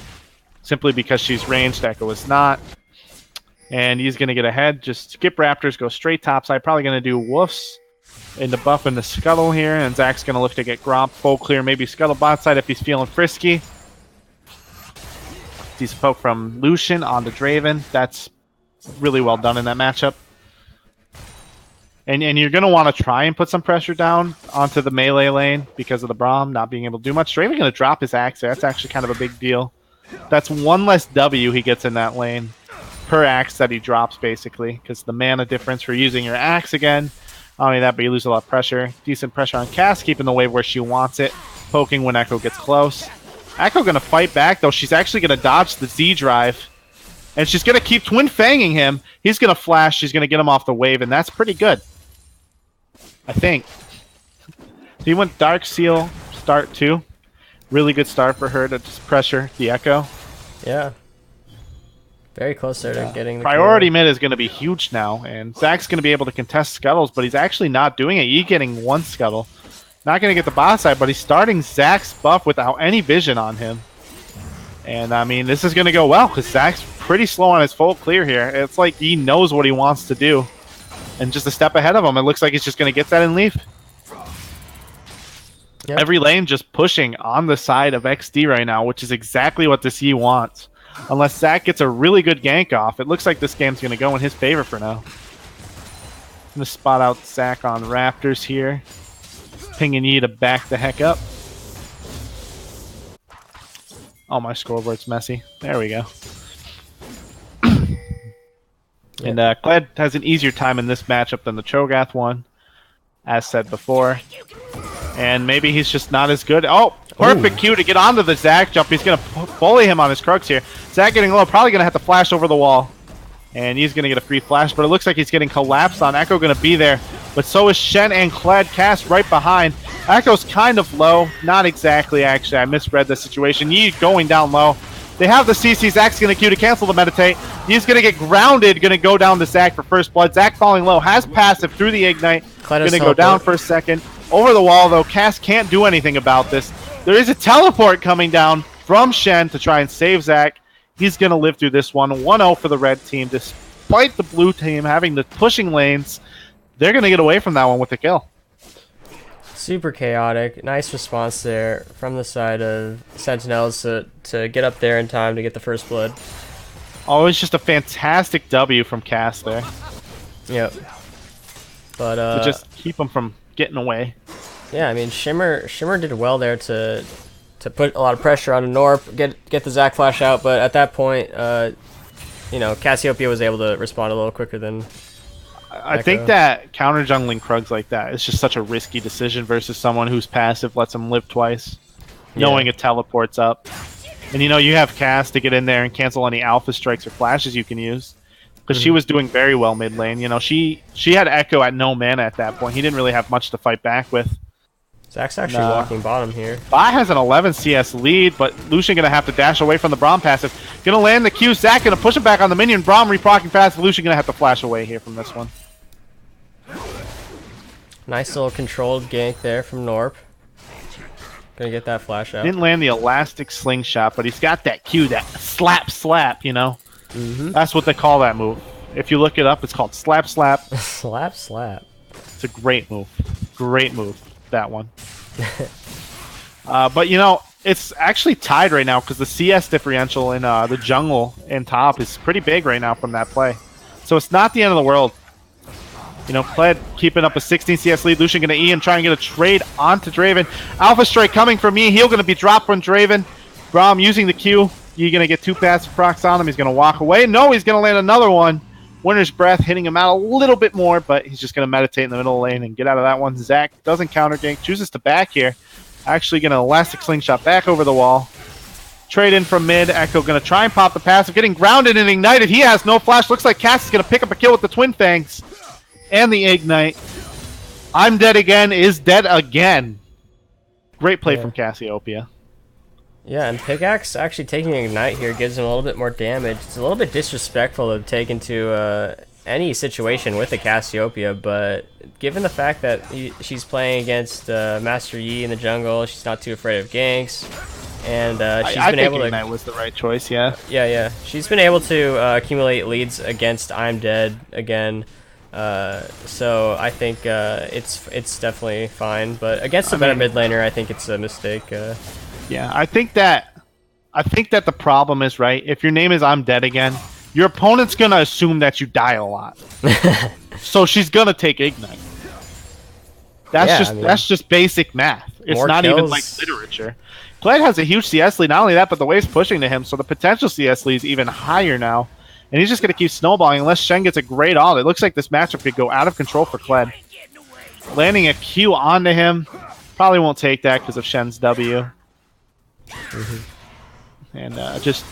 [SPEAKER 3] simply because she's ranged. Echo is not. And he's going to get ahead. Just skip Raptors, go straight topside. Probably going to do Woofs in the buff and the Scuttle here. And Zach's going to look to get Gromp full clear. Maybe Scuttle bot side if he's feeling frisky. Decent poke from Lucian on the Draven. That's really well done in that matchup. And you're going to want to try and put some pressure down onto the melee lane because of the Braum not being able to do much. Draven going to drop his axe there. That's actually kind of a big deal. That's one less W he gets in that lane per axe that he drops, basically, because the mana difference for using your axe again. Not only that, but you lose a lot of pressure. Decent pressure on Cass, keeping the wave where she wants it. Poking when Echo gets close. Echo going to fight back, though. She's actually going to dodge the Z drive. And she's going to keep Twin Fanging him. He's going to flash. She's going to get him off the wave, and that's pretty good. I think. He went Dark Seal start, too. Really good start for her to just pressure the Echo.
[SPEAKER 2] Yeah. Very close there to getting the
[SPEAKER 3] priority
[SPEAKER 2] kill.
[SPEAKER 3] mid is going to be huge now, and Zach's going to be able to contest Scuttles, but he's actually not doing it. He's getting one Scuttle. Not going to get the bot side, but he's starting Zach's buff without any vision on him. And, I mean, this is going to go well, because Zach's pretty slow on his full clear here. It's like he knows what he wants to do. And just a step ahead of him, it looks like he's just going to get that and leave. Yep. Every lane just pushing on the side of XD right now, which is exactly what this Yi wants. Unless Zach gets a really good gank off, it looks like this game's going to go in his favor for now. I'm going to spot out Zach on Raptors here. Pinging Yi to back the heck up. Oh, my scoreboard's messy. There we go. And Kled has an easier time in this matchup than the Cho'Gath one, as said before. And maybe he's just not as good. Oh, perfect Q to get onto the Zach jump. He's going to bully him on his crux here. Zach getting low, probably going to have to flash over the wall. And he's going to get a free flash, but it looks like he's getting collapsed on. Echo going to be there, but so is Shen and Kled. Cast right behind. Echo's kind of low. Not exactly, actually. I misread the situation. Yi going down low. They have the CC. Zach's going to Q to cancel the meditate. He's going to get grounded. Going to go down to Zach for first blood. Zach falling low. Has passive through the ignite. Going to go down for a second. Over the wall, though. Cass can't do anything about this. There is a teleport coming down from Shen to try and save Zach. He's going to live through this one. 1-0 for the red team. Despite the blue team having the pushing lanes, they're going to get away from that one with the kill.
[SPEAKER 2] Super chaotic. Nice response there from the side of Sentinels to get up there in time to get the first blood.
[SPEAKER 3] Always just a fantastic W from Cass there.
[SPEAKER 2] Yep. But
[SPEAKER 3] to just keep him from getting away.
[SPEAKER 2] Yeah, I mean Shimmer did well there to put a lot of pressure on Norp, get the Zac flash out, but at that point, you know, Cassiopeia was able to respond a little quicker than
[SPEAKER 3] I think that counter jungling Krugs like that is just such a risky decision versus someone who's passive lets him live twice, knowing it teleports up. And you know, you have Cass to get in there and cancel any alpha strikes or flashes you can use. Because she was doing very well mid lane. You know, she had Echo at no mana at that point. He didn't really have much to fight back with.
[SPEAKER 2] Zach's actually walking bottom here.
[SPEAKER 3] Bai has an 11 CS lead, but Lucian going to have to dash away from the Braum passive. Going to land the Q. Zach going to push him back on the minion. Braum reprocking fast. Lucian going to have to flash away here from this one.
[SPEAKER 2] Nice little controlled gank there from Norp. Gonna get that flash out.
[SPEAKER 3] Didn't land the elastic slingshot, but he's got that Q, that slap, you know? That's what they call that move. If you look it up, it's called slap.
[SPEAKER 2] slap.
[SPEAKER 3] It's a great move. Great move, that one. But, you know, it's actually tied right now because the CS differential in the jungle and top is pretty big right now from that play. So it's not the end of the world. You know, Kled keeping up a 16 CS lead. Lucian going to E and try and get a trade onto Draven. Alpha Strike coming from me. Heal going to be dropped from Draven. Braum using the Q. You're going to get 2 passive procs on him. He's going to walk away. No, he's going to land another one. Winter's Breath hitting him out a little bit more, but he's just going to meditate in the middle lane and get out of that one. Zach doesn't counter gank. Chooses to back here. Actually going to elastic slingshot back over the wall. Trade in from mid. Echo going to try and pop the passive. Getting grounded and ignited. He has no flash. Looks like Cass is going to pick up a kill with the Twin Fangs. And the Ignite. I'm dead again is dead again. Great play from Cassiopeia.
[SPEAKER 2] Yeah, and Pickaxe actually taking Ignite here gives him a little bit more damage. It's a little bit disrespectful to take into any situation with the Cassiopeia, but given the fact that she's playing against Master Yi in the jungle, she's not too afraid of ganks, and she's been able to...
[SPEAKER 3] Ignite was the right choice, yeah.
[SPEAKER 2] Yeah. She's been able to accumulate leads against I'm Dead again. So I think it's definitely fine, but against a better mid laner, I think it's a mistake.
[SPEAKER 3] Yeah, I think that the problem is, right, if your name is I'm Dead again, your opponent's gonna assume that you die a lot. So she's gonna take Ignite. That's just basic math. It's not even like literature. Kled has a huge CS lead, not only that, but the wave's pushing to him, so the potential CS lead is even higher now. And he's just going to keep snowballing unless Shen gets a great ult. It looks like this matchup could go out of control for Kled. Landing a Q onto him. Probably won't take that because of Shen's W. And just,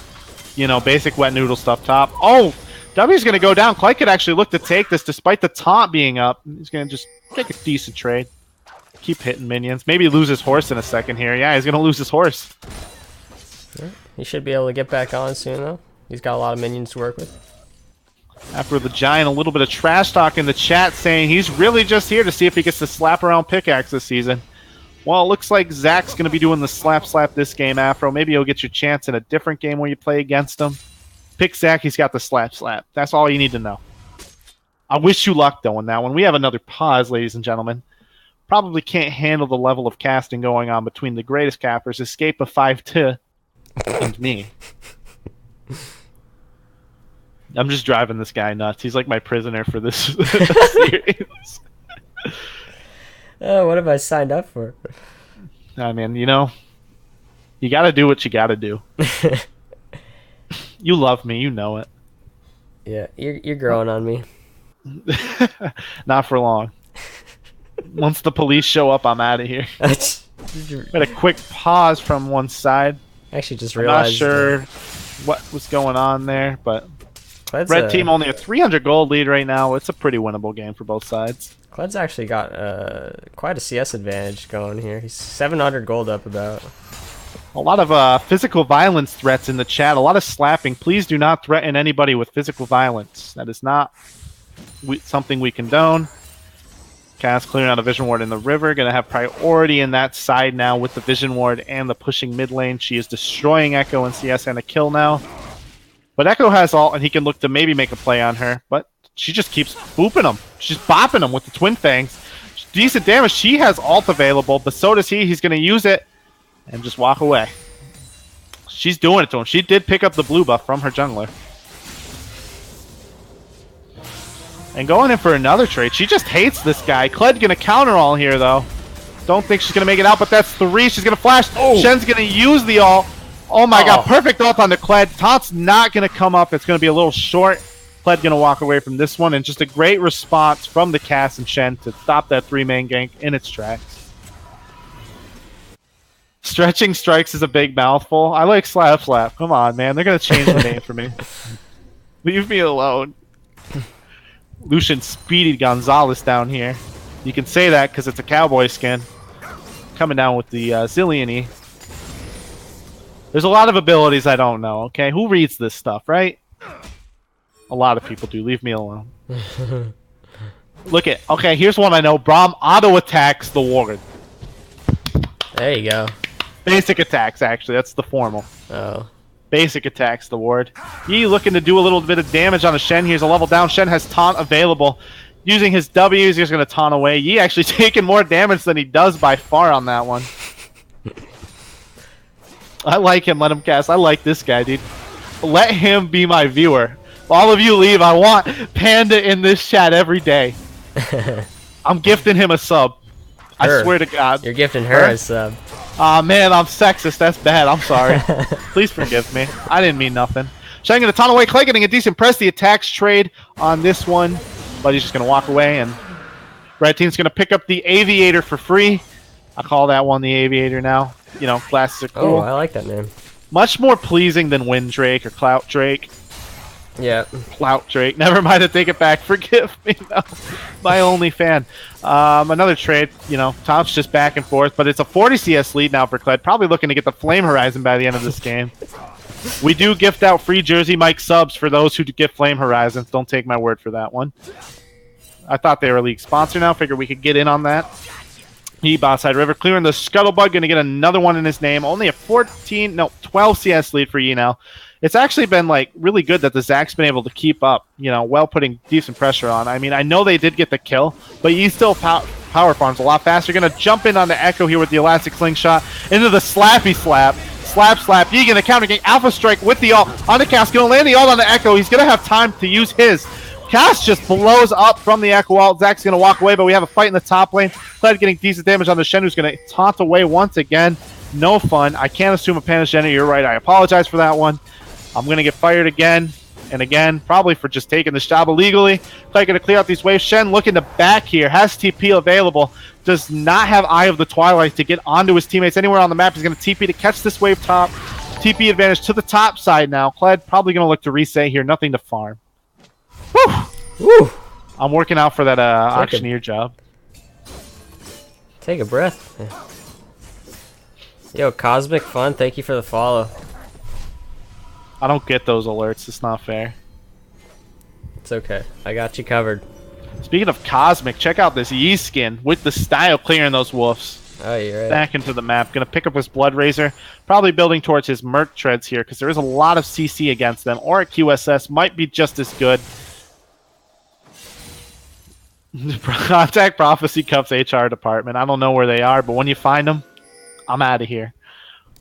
[SPEAKER 3] you know, basic wet noodle stuff top. Oh! W's going to go down. Kled could actually look to take this despite the taunt being up. He's going to just take a decent trade. Keep hitting minions. Maybe lose his horse in a second here. Yeah, he's going to lose his horse.
[SPEAKER 2] He should be able to get back on soon, though. He's got a lot of minions to work with.
[SPEAKER 3] After the Giant, a little bit of trash talk in the chat saying he's really just here to see if he gets to slap around Pickaxe this season. Well, it looks like Zach's going to be doing the slap this game, Afro. Maybe you'll get your chance in a different game where you play against him. Pick Zach, he's got the slap. That's all you need to know. I wish you luck, though, on that one. We have another pause, ladies and gentlemen. Probably can't handle the level of casting going on between the greatest cappers, Escape of 5-2, and me. I'm just driving this guy nuts. He's like my prisoner for this series.
[SPEAKER 2] Oh, what have I signed up for?
[SPEAKER 3] I mean, you know, you got to do what you got to do. You love me, you know it.
[SPEAKER 2] Yeah, you're growing on me.
[SPEAKER 3] Not for long. Once the police show up, I'm out of here. Got a quick pause from one side.
[SPEAKER 2] Actually, just realized.
[SPEAKER 3] I'm not sure what was going on there, but Red team only a 300 gold lead right now. It's a pretty winnable game for both sides.
[SPEAKER 2] Kled's actually got quite a CS advantage going here. He's 700 gold up about.
[SPEAKER 3] A lot of physical violence threats in the chat. A lot of slapping. Please do not threaten anybody with physical violence. That is not something we condone. Cass clearing out a Vision Ward in the river. Going to have priority in that side now with the Vision Ward and the pushing mid lane. She is destroying Echo and CS and a kill now. But Echo has ult, and he can look to maybe make a play on her. But she just keeps booping him. She's bopping him with the Twin Fangs. Decent damage. She has ult available, but so does he. He's going to use it and just walk away. She's doing it to him. She did pick up the blue buff from her jungler. And going in for another trade. She just hates this guy. Kled going to counter all here, though. Don't think she's going to make it out, but that's 3. She's going to flash. Oh. Shen's going to use the ult. Oh my god, perfect ult on the Kled. Taunt's not going to come up. It's going to be a little short. Kled going to walk away from this one. And just a great response from the Cass and Shen to stop that 3-man gank in its tracks. Stretching strikes is a big mouthful. I like slap. Come on, man. They're going to change the name for me. Leave me alone. Lucian Speedy Gonzalez down here. You can say that because it's a cowboy skin. Coming down with the Zillion-y. There's a lot of abilities I don't know, okay? Who reads this stuff, right? A lot of people do. Leave me alone. Look at... Okay, here's one I know. Braum auto-attacks the ward.
[SPEAKER 2] There you go.
[SPEAKER 3] Basic attacks, actually. That's the formal.
[SPEAKER 2] Oh.
[SPEAKER 3] Basic attacks, the ward. Yi looking to do a little bit of damage on the Shen. Here's a level down. Shen has taunt available. Using his W's, he's going to taunt away. Yi actually taking more damage than he does by far on that one. I like him. Let him cast. I like this guy, dude. Let him be my viewer. If all of you leave, I want Panda in this chat every day. I'm gifting him a sub.
[SPEAKER 2] Her.
[SPEAKER 3] I swear to God.
[SPEAKER 2] You're gifting her a sub.
[SPEAKER 3] Aw, man, I'm sexist. That's bad. I'm sorry. Please forgive me. I didn't mean nothing. Shen going to taunt away. Clay getting a decent press. The attacks trade on this one. But he's just going to walk away. And red team's going to pick up the Aviator for free. I call that one the Aviator now. You know, glasses are cool.
[SPEAKER 2] Oh, I like that name.
[SPEAKER 3] Much more pleasing than Wind Drake or Clout Drake.
[SPEAKER 2] Yeah.
[SPEAKER 3] Clout Drake. Never mind, I take it back. Forgive me. No. My only fan. Another trade. You know, Tom's just back and forth, but it's a 40 CS lead now for Kled. Probably looking to get the Flame Horizon by the end of this game. We do gift out free Jersey Mike subs for those who get Flame Horizons. Don't take my word for that one. I thought they were a league sponsor now. Figured we could get in on that. He bot side river clearing the Scuttlebug, going to get another one in his name. Only a 12 CS lead for Yi now. It's actually been like really good that the Zach's been able to keep up, you know, while putting decent pressure on. I mean, I know they did get the kill, but Yi still power farms a lot faster. Going to jump in on the Echo here with the Elastic Slingshot into the Slappy Slap. Slap. Yi going to counter game Alpha Strike with the ult on the cast. Going to land the ult on the Echo. He's going to have time to use his. Cast just blows up from the Echo ult. Zach's going to walk away, but we have a fight in the top lane. Kled getting decent damage on the Shen, who's going to taunt away once again. No fun. I can't assume a Panda Shen. You're right. I apologize for that one. I'm going to get fired again and again, probably for just taking this job illegally. Kled going to clear out these waves. Shen looking to back here. Has TP available. Does not have Eye of the Twilight to get onto his teammates anywhere on the map. He's going to TP to catch this wave top. TP advantage to the top side now. Kled probably going to look to reset here. Nothing to farm. Woo!
[SPEAKER 2] Woo!
[SPEAKER 3] I'm working out for that auctioneer job.
[SPEAKER 2] Take a breath. Yo, Cosmic Fun, thank you for the follow.
[SPEAKER 3] I don't get those alerts. It's not fair.
[SPEAKER 2] It's okay. I got you covered.
[SPEAKER 3] Speaking of Cosmic, check out this Yi skin with the style clearing those wolves.
[SPEAKER 2] Oh, you're right.
[SPEAKER 3] Back into the map. Going to pick up his Blood Razor. Probably building towards his Merc Treads here because there is a lot of CC against them. Or at QSS might be just as good. Contact Prophecy Cups HR department. I don't know where they are, but when you find them, I'm out of here.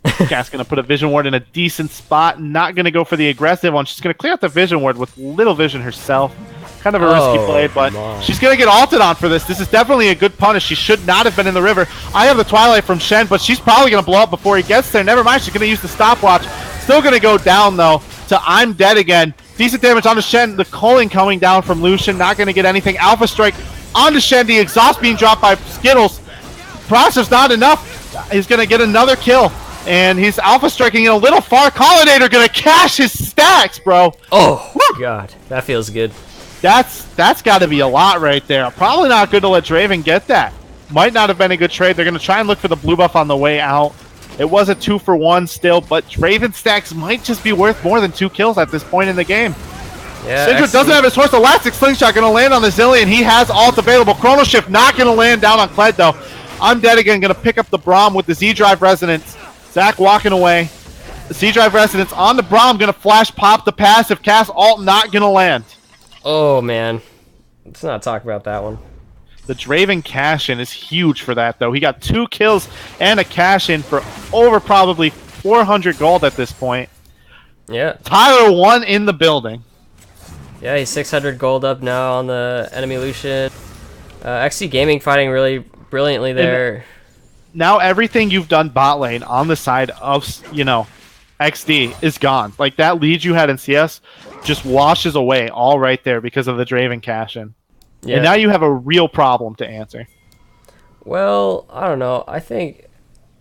[SPEAKER 3] Cat's going to put a Vision Ward in a decent spot. Not going to go for the aggressive one. She's going to clear out the Vision Ward with little vision herself. Kind of a risky play, but she's going to get ulted on for this. This is definitely a good punish. She should not have been in the river. I have the Twilight from Shen, but she's probably going to blow up before he gets there. Never mind. She's going to use the stopwatch. Still going to go down, though, to I'm dead again. Decent damage on the Shen. The culling coming down from Lucian. Not going to get anything. Alpha Strike on the Shen. The exhaust being dropped by Skittles. Process not enough. He's going to get another kill. And he's Alpha Striking it a little far. Collinator going to cash his stacks, bro.
[SPEAKER 2] Oh,
[SPEAKER 3] woo!
[SPEAKER 2] God. That feels good.
[SPEAKER 3] That's got to be a lot right there. Probably not good to let Draven get that. Might not have been a good trade. They're going to try and look for the blue buff on the way out. It was a 2-for-1 still, but Draven stacks might just be worth more than 2 kills at this point in the game.
[SPEAKER 2] Yeah,
[SPEAKER 3] Syndra doesn't have his horse. Elastic Slingshot going to land on the Zillion. He has ult available. Chrono Shift not going to land down on Kled, though. I'm dead again. Going to pick up the Braum with the Z-Drive Resonance. Zach walking away. The Z-Drive Resonance on the Braum. Going to flash pop the passive. Cast ult not going to land.
[SPEAKER 2] Oh, man. Let's not talk about that one.
[SPEAKER 3] The Draven cash-in is huge for that, though. He got 2 kills and a cash-in for over probably 400 gold at this point.
[SPEAKER 2] Yeah.
[SPEAKER 3] Tyler won in the building.
[SPEAKER 2] Yeah, he's 600 gold up now on the enemy Lucian. XD Gaming fighting really brilliantly there.
[SPEAKER 3] Now everything you've done bot lane on the side of, you know, XD is gone. Like, that lead you had in CS just washes away all right there because of the Draven cash-in. Yeah. And now you have a real problem to answer.
[SPEAKER 2] Well, I don't know. I think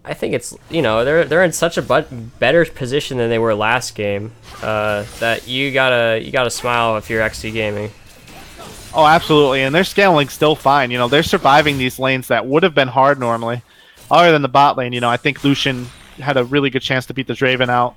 [SPEAKER 2] it's, you know, they're in such a better position than they were last game. That you gotta smile if you're XD Gaming.
[SPEAKER 3] Oh, absolutely, and their scaling still fine. You know, they're surviving these lanes that would have been hard normally. Other than the bot lane, you know, I think Lucian had a really good chance to beat the Draven out.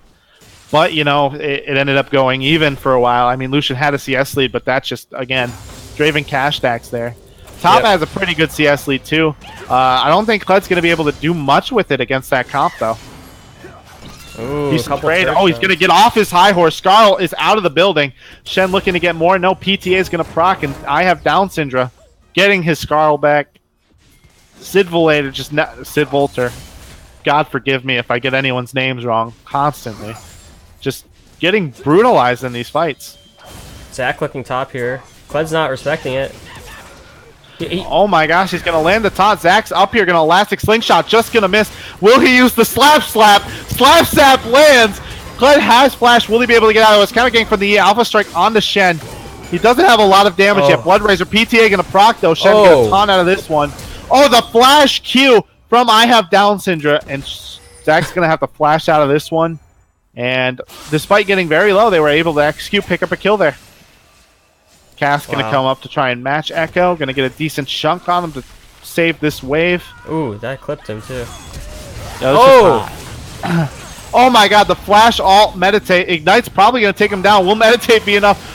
[SPEAKER 3] But, you know, it ended up going even for a while. I mean, Lucian had a CS lead, but that's just, again, Draven cash stacks there. Top has a pretty good CS lead, too. I don't think Kled's going to be able to do much with it against that comp, though.
[SPEAKER 2] Ooh,
[SPEAKER 3] He's
[SPEAKER 2] a couple
[SPEAKER 3] sprayed.
[SPEAKER 2] turret
[SPEAKER 3] Oh, he's
[SPEAKER 2] shots.
[SPEAKER 3] going to get off his high horse. Scarl is out of the building. Shen looking to get more. No, PTA is going to proc, and I have Down Syndra getting his Scarl back. Sid Volter. God forgive me if I get anyone's names wrong constantly. Just getting brutalized in these fights.
[SPEAKER 2] Zach looking top here. Cled's not respecting it.
[SPEAKER 3] Oh my gosh, he's going to land the taunt. Zach's up here, going to elastic slingshot, just going to miss. Will he use the slap slap? Slap slap lands. Cled has flash. Will he be able to get out of it? It's kind of getting from the Alpha Strike on the Shen. He doesn't have a lot of damage yet. Blood Razor, PTA going to proc though. Shen get a taunt out of this one. Oh, the flash Q from I have Down Syndrome. And Zach's going to have to flash out of this one. And despite getting very low, they were able to execute, pick up a kill there. Cass going to come up to try and match Echo. Going to get a decent chunk on him to save this wave.
[SPEAKER 2] Ooh, that clipped him too.
[SPEAKER 3] Oh! Oh my god, the flash alt meditate. Ignite's probably going to take him down. Will meditate be enough?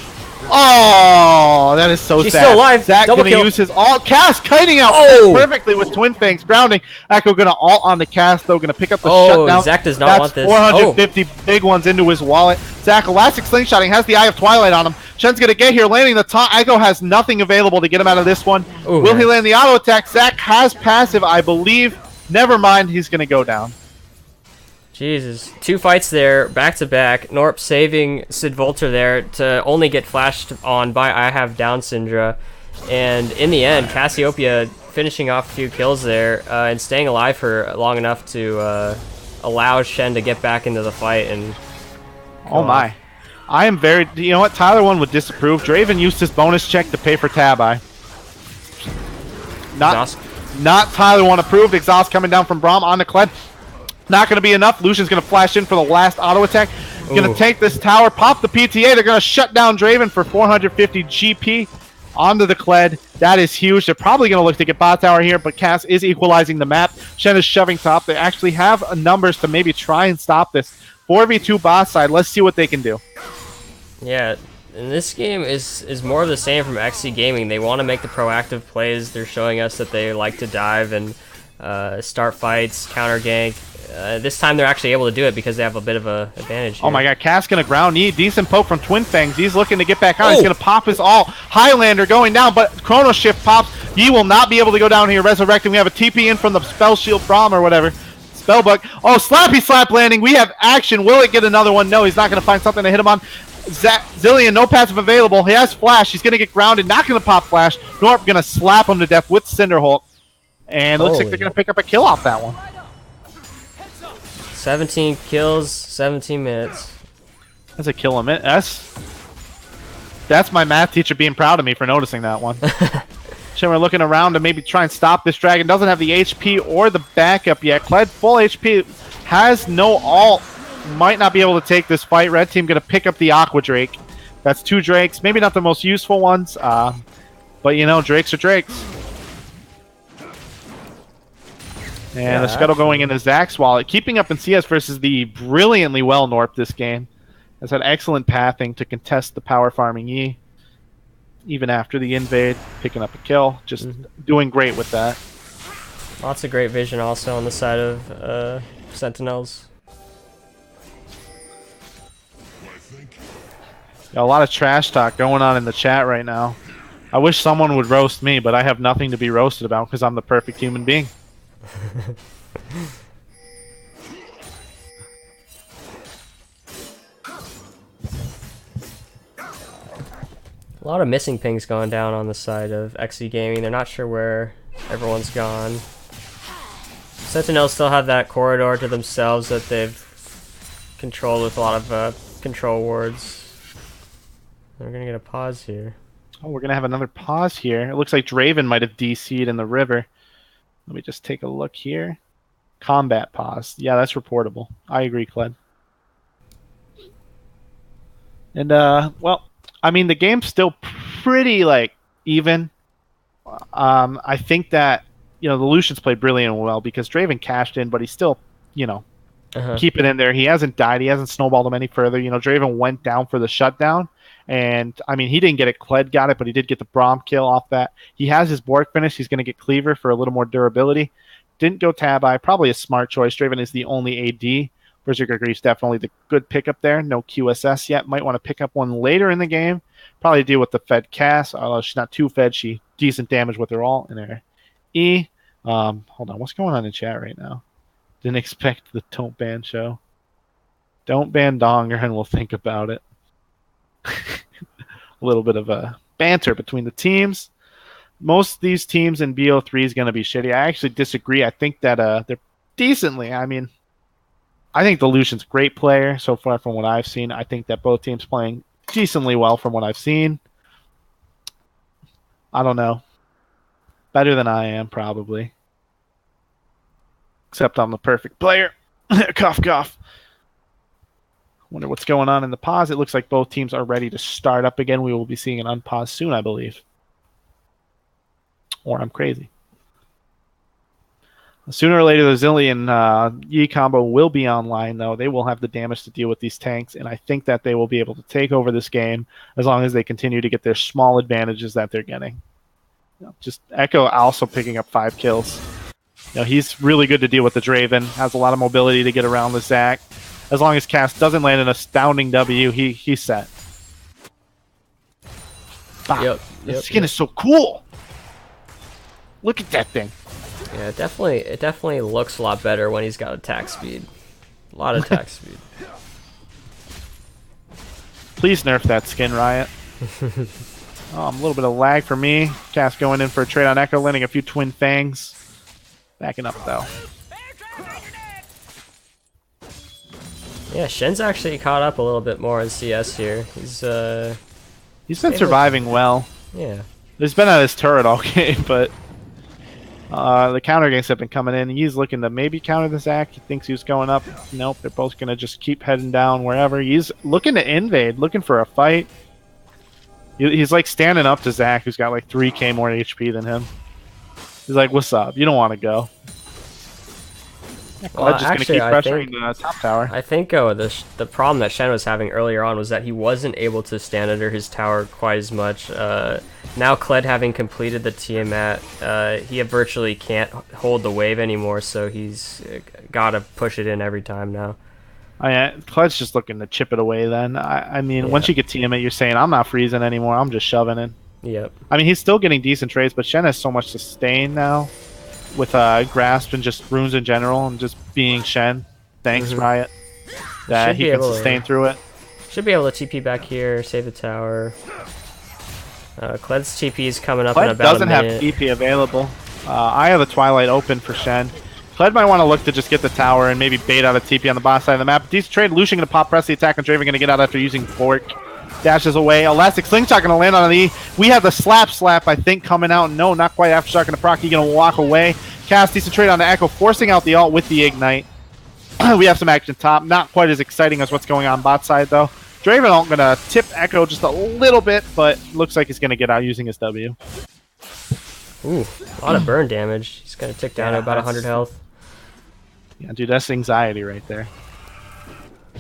[SPEAKER 3] Oh, that is so
[SPEAKER 2] She's
[SPEAKER 3] sad.
[SPEAKER 2] still alive.
[SPEAKER 3] Zach
[SPEAKER 2] Double
[SPEAKER 3] going to
[SPEAKER 2] kill.
[SPEAKER 3] use his alt. Cass kiting out perfectly with Twin Fangs grounding. Echo going to alt on the Cass though. Going to pick up the shutdown.
[SPEAKER 2] Zach does not want this.
[SPEAKER 3] 450 big ones into his wallet. Zach elastic slingshotting, has the Eye of Twilight on him. Shen's going to get here, landing the taunt. Echo has nothing available to get him out of this one.
[SPEAKER 2] Ooh,
[SPEAKER 3] Will he land the auto attack? Zach has passive, I believe. Never mind, he's going to go down.
[SPEAKER 2] Jesus. 2 fights there, back to back. Norp saving Sid Volter there to only get flashed on by I have Down Syndrome. And in the end, Cassiopeia finishing off a few kills there and staying alive for long enough to allow Shen to get back into the fight. And
[SPEAKER 3] oh my. I am very... You know what? Tyler 1 would disapprove. Draven used his bonus check to pay for Tabi. Not Tyler 1 approved. Exhaust coming down from Braum on the Kled. Not going to be enough. Lucian's going to flash in for the last auto attack. Going to take this tower, pop the PTA. They're going to shut down Draven for 450 GP onto the Kled. That is huge. They're probably going to look to get bot tower here, but Cass is equalizing the map. Shen is shoving top. They actually have numbers to maybe try and stop this. 4v2 bot side. Let's see what they can do.
[SPEAKER 2] yeah, and this game is more of the same from XC Gaming. They want to make the proactive plays. They're showing us that they like to dive and start fights, counter gank. This time they're actually able to do it because they have a bit of a advantage here.
[SPEAKER 3] Oh my god, Cass gonna ground knee. Decent poke from Twin Fangs. He's looking to get back on. He's gonna pop his ult. Highlander going down, but Chrono Shift pops. He will not be able to go down here resurrecting. We have a TP in from the Spell Shield Braum or whatever. Spellbook. Oh, Slappy Slap landing. We have action. Will it get another one? No, he's not gonna find something to hit him on. Zillion, no passive available. He has Flash. He's gonna get grounded. Not gonna pop Flash. Norp gonna slap him to death with Cinderhulk. And looks like they're gonna pick up a kill off that one.
[SPEAKER 2] 17 kills, 17 minutes.
[SPEAKER 3] That's a kill a minute. That's my math teacher being proud of me for noticing that one. So we're looking around to maybe try and stop this dragon. Doesn't have the HP or the backup yet. Kled full HP, has no ult. Might not be able to take this fight. Red team going to pick up the Aqua Drake. That's 2 Drakes. Maybe not the most useful ones, but you know, Drakes are Drakes. And the Scuttle going into Zach's wallet. Keeping up in CS versus the brilliantly well Norp this game. Has had excellent pathing to contest the power farming E. Even after the invade, picking up a kill. Just doing great with that.
[SPEAKER 2] Lots of great vision also on the side of Sentinels.
[SPEAKER 3] Got a lot of trash talk going on in the chat right now. I wish someone would roast me, but I have nothing to be roasted about because I'm the perfect human being.
[SPEAKER 2] A lot of missing pings going down on the side of XC Gaming. They're not sure where everyone's gone. Sentinels still have that corridor to themselves that they've controlled with a lot of control wards. We're gonna get a pause here.
[SPEAKER 3] Oh, we're gonna have another pause here. It looks like Draven might have DC'd in the river. Let me just take a look here. Combat pause. Yeah, that's reportable. I agree, Kled. And well, I mean the game's still pretty like even. I think that the Lucian's played brilliantly well because Draven cashed in, but he's still keep it in there. He hasn't died. He hasn't snowballed him any further. Draven went down for the shutdown. And, I mean, he didn't get it. Kled got it, but he did get the Braum kill off that. He has his Bork finish. He's going to get Cleaver for a little more durability. Didn't go Tabi. Probably a smart choice. Draven is the only AD Berserker Grief's definitely the good pickup there. No QSS yet. Might want to pick up one later in the game. Probably deal with the Fed Cass. Although she's not too fed, she decent damage with her ult and her E. Hold on, what's going on in chat right now? Didn't expect the don't ban show. Don't ban Donger and we'll think about it. A little bit of a banter between the teams. Most of these teams in BO3 is going to be shitty. I actually disagree. I think that they're decently. I mean, I think the Lucian's a great player so far from what I've seen. I think that both teams playing decently well from what I've seen. I don't know. Better than I am, probably. Except I'm the perfect player. Cough, cough. Wonder what's going on in the pause. It looks like both teams are ready to start up again. We will be seeing an unpause soon, I believe. Or I'm crazy. Sooner or later, the Zillion Yi combo will be online, though. They will have the damage to deal with these tanks, and I think that they will be able to take over this game as long as they continue to get their small advantages that they're getting. Just Echo also picking up 5 kills. He's really good to deal with the Draven, has a lot of mobility to get around the Zac. As long as Cass doesn't land an astounding W, he's set. Wow. The skin is so cool! Look at that thing.
[SPEAKER 2] Yeah, it definitely looks a lot better when he's got attack speed. A lot of attack speed.
[SPEAKER 3] Please nerf that skin, Riot. A little bit of lag for me. Cass going in for a trade on Echo, landing a few Twin Fangs. Backing up, though.
[SPEAKER 2] Yeah, Shen's actually caught up a little bit more in CS here. He's
[SPEAKER 3] been surviving well.
[SPEAKER 2] Yeah.
[SPEAKER 3] He's been at his turret all game, but the counter games have been coming in. He's looking to maybe counter the Zac. He thinks he was going up. Nope, they're both going to just keep heading down wherever. He's looking to invade, looking for a fight. He's like standing up to Zac, who's got like 3k more HP than him. He's like, what's up? You don't want to go.
[SPEAKER 2] Well,
[SPEAKER 3] just going to keep pressuring the top tower.
[SPEAKER 2] I think the problem that Shen was having earlier on was that he wasn't able to stand under his tower quite as much. Now Kled having completed the Tiamat, he virtually can't hold the wave anymore, so he's got to push it in every time now.
[SPEAKER 3] Kled's just looking to chip it away then. I mean, once you get Tiamat, you're saying, I'm not freezing anymore, I'm just shoving in.
[SPEAKER 2] Yep.
[SPEAKER 3] I mean, he's still getting decent trades, but Shen has so much sustain now with Grasp and just runes in general and just being Shen. Thanks, Riot. That he can sustain through it.
[SPEAKER 2] Should be able to TP back here, save the tower. Kled's TP is coming up
[SPEAKER 3] Kled
[SPEAKER 2] in about
[SPEAKER 3] doesn't
[SPEAKER 2] a minute.
[SPEAKER 3] have TP available. I have the Twilight open for Shen. Kled might want to look to just get the tower and maybe bait out a TP on the bot side of the map. Decent trade. Lucian going to pop press the attack, and Draven going to get out after using Fork. Dashes away. Elastic Slingshot going to land on the E. We have the slap, I think, coming out. No, not quite. Aftershock going to proc. He's going to walk away. Cast decent trade on the Echo, forcing out the ult with the Ignite. We have some action top. Not quite as exciting as what's going on bot side, though. Draven ult going to tip Echo just a little bit, but looks like he's going to get out using his W.
[SPEAKER 2] Ooh, a lot of burn damage. He's going to tick down to about 100 health.
[SPEAKER 3] Yeah, dude, that's anxiety right there.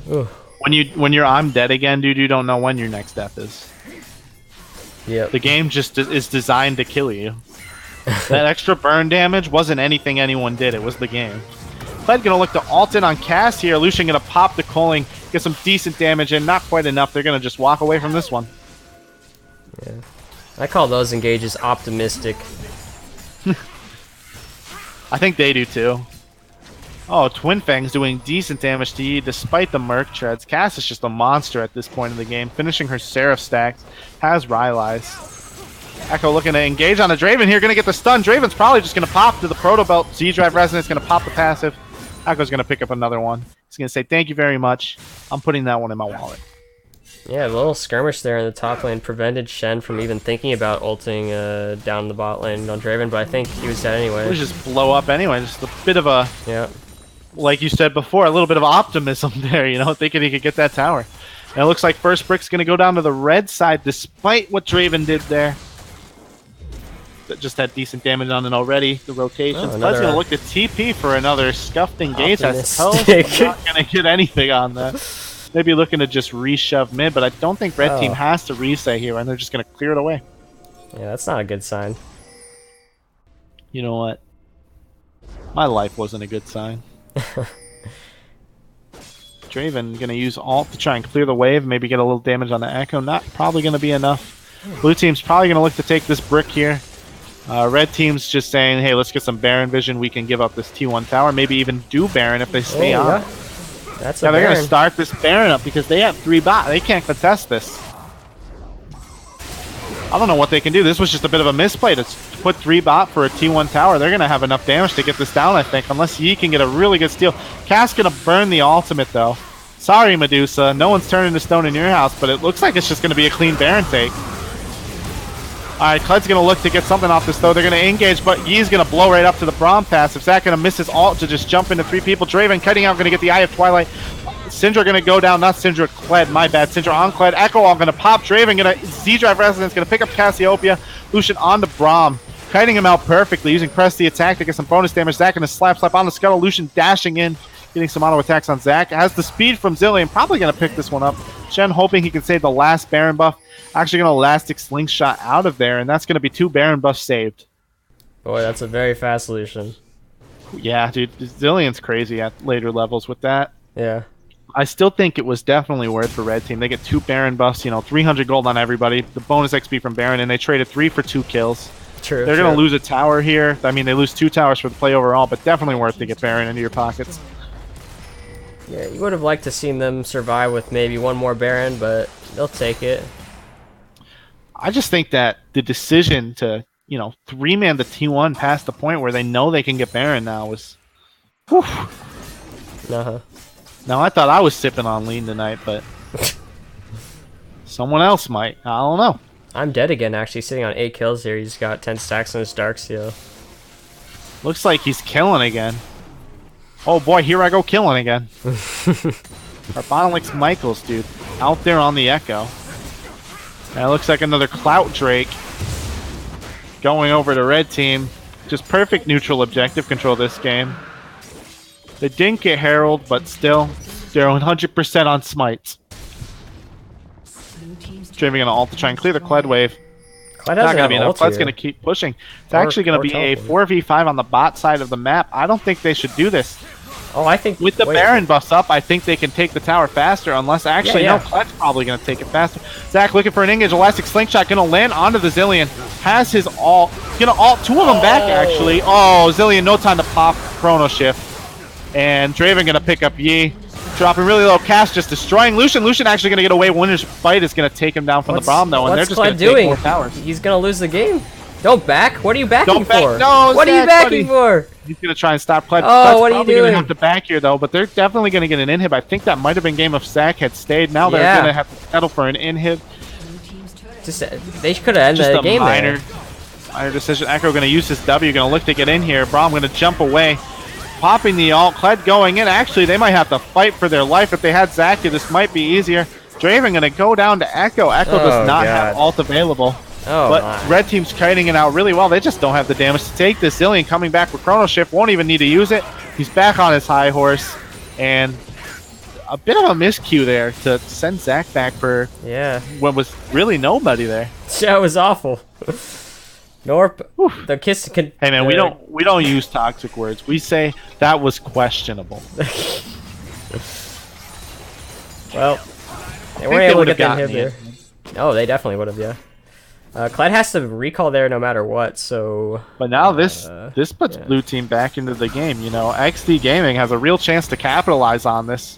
[SPEAKER 2] Ooh.
[SPEAKER 3] When you're I'm dead again, dude, you don't know when your next death is.
[SPEAKER 2] Yep.
[SPEAKER 3] The game just is designed to kill you. That extra burn damage wasn't anything anyone did, it was the game. Kled gonna look to ult in on Cass here. Lucian gonna pop the culling, get some decent damage in, not quite enough. They're gonna just walk away from this one.
[SPEAKER 2] Yeah. I call those engages optimistic.
[SPEAKER 3] I think they do too. Oh, Twin Fang's doing decent damage to Yi despite the Merc treads. Cass is just a monster at this point in the game, finishing her Seraph stacks. Has Rylai's. Echo looking to engage on the Draven here, going to get the stun. Draven's probably just going to pop to the Proto Belt. Z-Drive Resonance going to pop the passive. Echo's going to pick up another one. He's going to say, thank you very much. I'm putting that one in my wallet.
[SPEAKER 2] Yeah, a little skirmish there in the top lane prevented Shen from even thinking about ulting down the bot lane on Draven, but I think he was dead anyway.
[SPEAKER 3] It was just blow up anyway. Just a bit of a...
[SPEAKER 2] Yeah.
[SPEAKER 3] Like you said before, a little bit of optimism there, thinking he could get that tower. And it looks like first brick's going to go down to the red side, despite what Draven did there. That just had decent damage on it already. The rotation. Kled's going to look to TP for another scuffed engage, I suppose. I'm not going to get anything on that. Maybe looking to just reshove mid, but I don't think red team has to reset here, and they're just going to clear it away.
[SPEAKER 2] Yeah, that's not a good sign.
[SPEAKER 3] You know what? My life wasn't a good sign. Draven going to use ult to try and clear the wave, maybe get a little damage on the Echo. Not probably going to be enough. Blue team's probably going to look to take this brick here. Red team's just saying, hey, let's get some Baron vision. We can give up this T1 tower. Maybe even do Baron if they stay on.
[SPEAKER 2] Yeah. That's
[SPEAKER 3] They're going to start this Baron up because they have 3 bot. They can't contest this. I don't know what they can do. This was just a bit of a misplay to put 3 bot for a T1 tower. They're going to have enough damage to get this down, I think, unless Yi can get a really good steal. Cass going to burn the ultimate, though. Sorry, Medusa. No one's turning to stone in your house, but it looks like it's just going to be a clean Baron take. Alright, Cled's going to look to get something off this, though. They're going to engage, but Yi's going to blow right up to the Braum pass. If Zach going to miss his ult to just jump into 3 people, Draven cutting out, going to get the Eye of Twilight. Syndra going to go down, not Syndra, Kled, my bad. Syndra on Kled, Echo all going to pop, Draven going to Z-Drive Resonance, going to pick up Cassiopeia, Lucian on the Braum, kiting him out perfectly, using Press the attack to get some bonus damage. Zach going to slap on the Scuttle, Lucian dashing in, getting some auto attacks on Zach. Has the speed from Zilean, probably going to pick this one up. Shen hoping he can save the last Baron buff. Actually going to Elastic Slingshot out of there, and that's going to be 2 Baron buffs saved.
[SPEAKER 2] Boy, that's a very fast solution.
[SPEAKER 3] Yeah, dude, Zilean's crazy at later levels with that.
[SPEAKER 2] Yeah.
[SPEAKER 3] I still think it was definitely worth for Red Team. They get 2 Baron buffs, 300 gold on everybody, the bonus XP from Baron, and they traded 3 for 2 kills.
[SPEAKER 2] True.
[SPEAKER 3] They're going to lose a tower here. I mean, they lose 2 towers for the play overall, but definitely worth to get Baron into your pockets.
[SPEAKER 2] Yeah, you would have liked to seen them survive with maybe 1 more Baron, but they'll take it.
[SPEAKER 3] I just think that the decision to, 3-man the T1 past the point where they know they can get Baron now was... Whew.
[SPEAKER 2] Uh-huh.
[SPEAKER 3] Now, I thought I was sipping on lean tonight, but someone else might. I don't know.
[SPEAKER 2] I'm dead again, actually, sitting on 8 kills here. He's got 10 stacks on his Dark Seal.
[SPEAKER 3] Looks like he's killing again. Oh boy, here I go killing again. Carbonylix Michaels, dude. Out there on the Echo. And it looks like another Clout Drake going over to Red Team. Just perfect neutral objective control this game. They didn't get Herald, but still, they're 100% on smites. Draven gonna ult to try and clear the Kled wave.
[SPEAKER 2] Kled
[SPEAKER 3] Not gonna be enough.
[SPEAKER 2] Kled's
[SPEAKER 3] Kled's gonna keep pushing. It's actually gonna be a 4v5 on the bot side of the map. I don't think they should do this.
[SPEAKER 2] Oh, I think...
[SPEAKER 3] With the Baron buffs up, I think they can take the tower faster, unless actually, no, Kled's probably gonna take it faster. Zach looking for an engage, Elastic Slingshot, gonna land onto the Zilean. Has his ult, gonna ult 2 of them back actually. Oh, Zilean, no time to pop Chrono Shift. And Draven gonna pick up Yi. Dropping really low, Cass just destroying Lucian. Lucian actually gonna get away. Winner's fight is gonna take him down from the Braum though, and they're just gonna take 4 towers.
[SPEAKER 2] He's gonna lose the game. Don't back. What are you backing for?
[SPEAKER 3] No,
[SPEAKER 2] what are you backing for?
[SPEAKER 3] He's gonna try and stop Kled.
[SPEAKER 2] Oh, what are you doing?
[SPEAKER 3] Gonna have to back here though, but they're definitely gonna get an inhib. I think that might have been game if Zach had stayed. Now they're gonna have to settle for an inhib.
[SPEAKER 2] Just they could have ended the game
[SPEAKER 3] minor decision. Echo gonna use his W. Gonna look to get in here. Braum gonna jump away. Popping the ult, Kled going in. Actually, they might have to fight for their life. If they had Zakia, this might be easier. Draven gonna go down to Echo. Echo does not have ult available. But Red Team's kiting it out really well. They just don't have the damage to take this. Zilean coming back with Chrono Shift. Won't even need to use it. He's back on his high horse. And a bit of a miscue there to send Zach back for what was really nobody there.
[SPEAKER 2] Yeah, it was awful. The kiss can.
[SPEAKER 3] Hey man, we don't use toxic words. We say that was questionable.
[SPEAKER 2] Well, they weren't able to get the inhib there. Oh, they definitely would have. Yeah. Kled has to recall there no matter what. So.
[SPEAKER 3] But now this puts Blue Team back into the game. XD Gaming has a real chance to capitalize on this.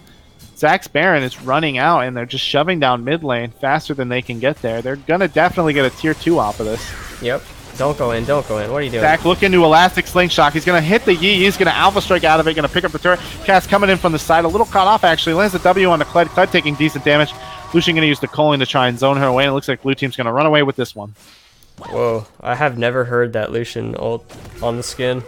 [SPEAKER 3] Zach's Baron is running out, and they're just shoving down mid lane faster than they can get there. They're gonna definitely get a tier 2 off of this.
[SPEAKER 2] Yep. Don't go in. Don't go in. What are you doing?
[SPEAKER 3] Zach looking to Elastic Slingshot. He's going to hit the Yi. He's going to Alpha Strike out of it. Going to pick up the turret. Cass coming in from the side. A little caught off, actually. Lands the W on the Kled. Kled taking decent damage. Lucian going to use the Culling to try and zone her away. And it looks like Blue Team's going to run away with this one.
[SPEAKER 2] Whoa. I have never heard that Lucian ult on the skin.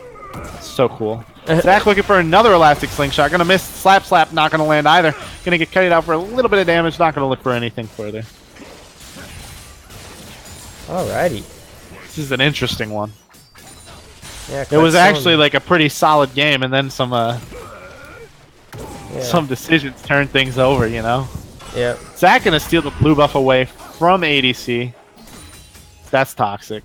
[SPEAKER 3] So cool. Zach looking for another Elastic Slingshot. Going to miss. Slap. Not going to land either. Going to get cut out for a little bit of damage. Not going to look for anything further.
[SPEAKER 2] Alrighty.
[SPEAKER 3] This is an interesting one.
[SPEAKER 2] Yeah,
[SPEAKER 3] it was actually like a pretty solid game, and then some decisions turned things over,
[SPEAKER 2] Yeah.
[SPEAKER 3] Zach gonna steal the blue buff away from ADC. That's toxic.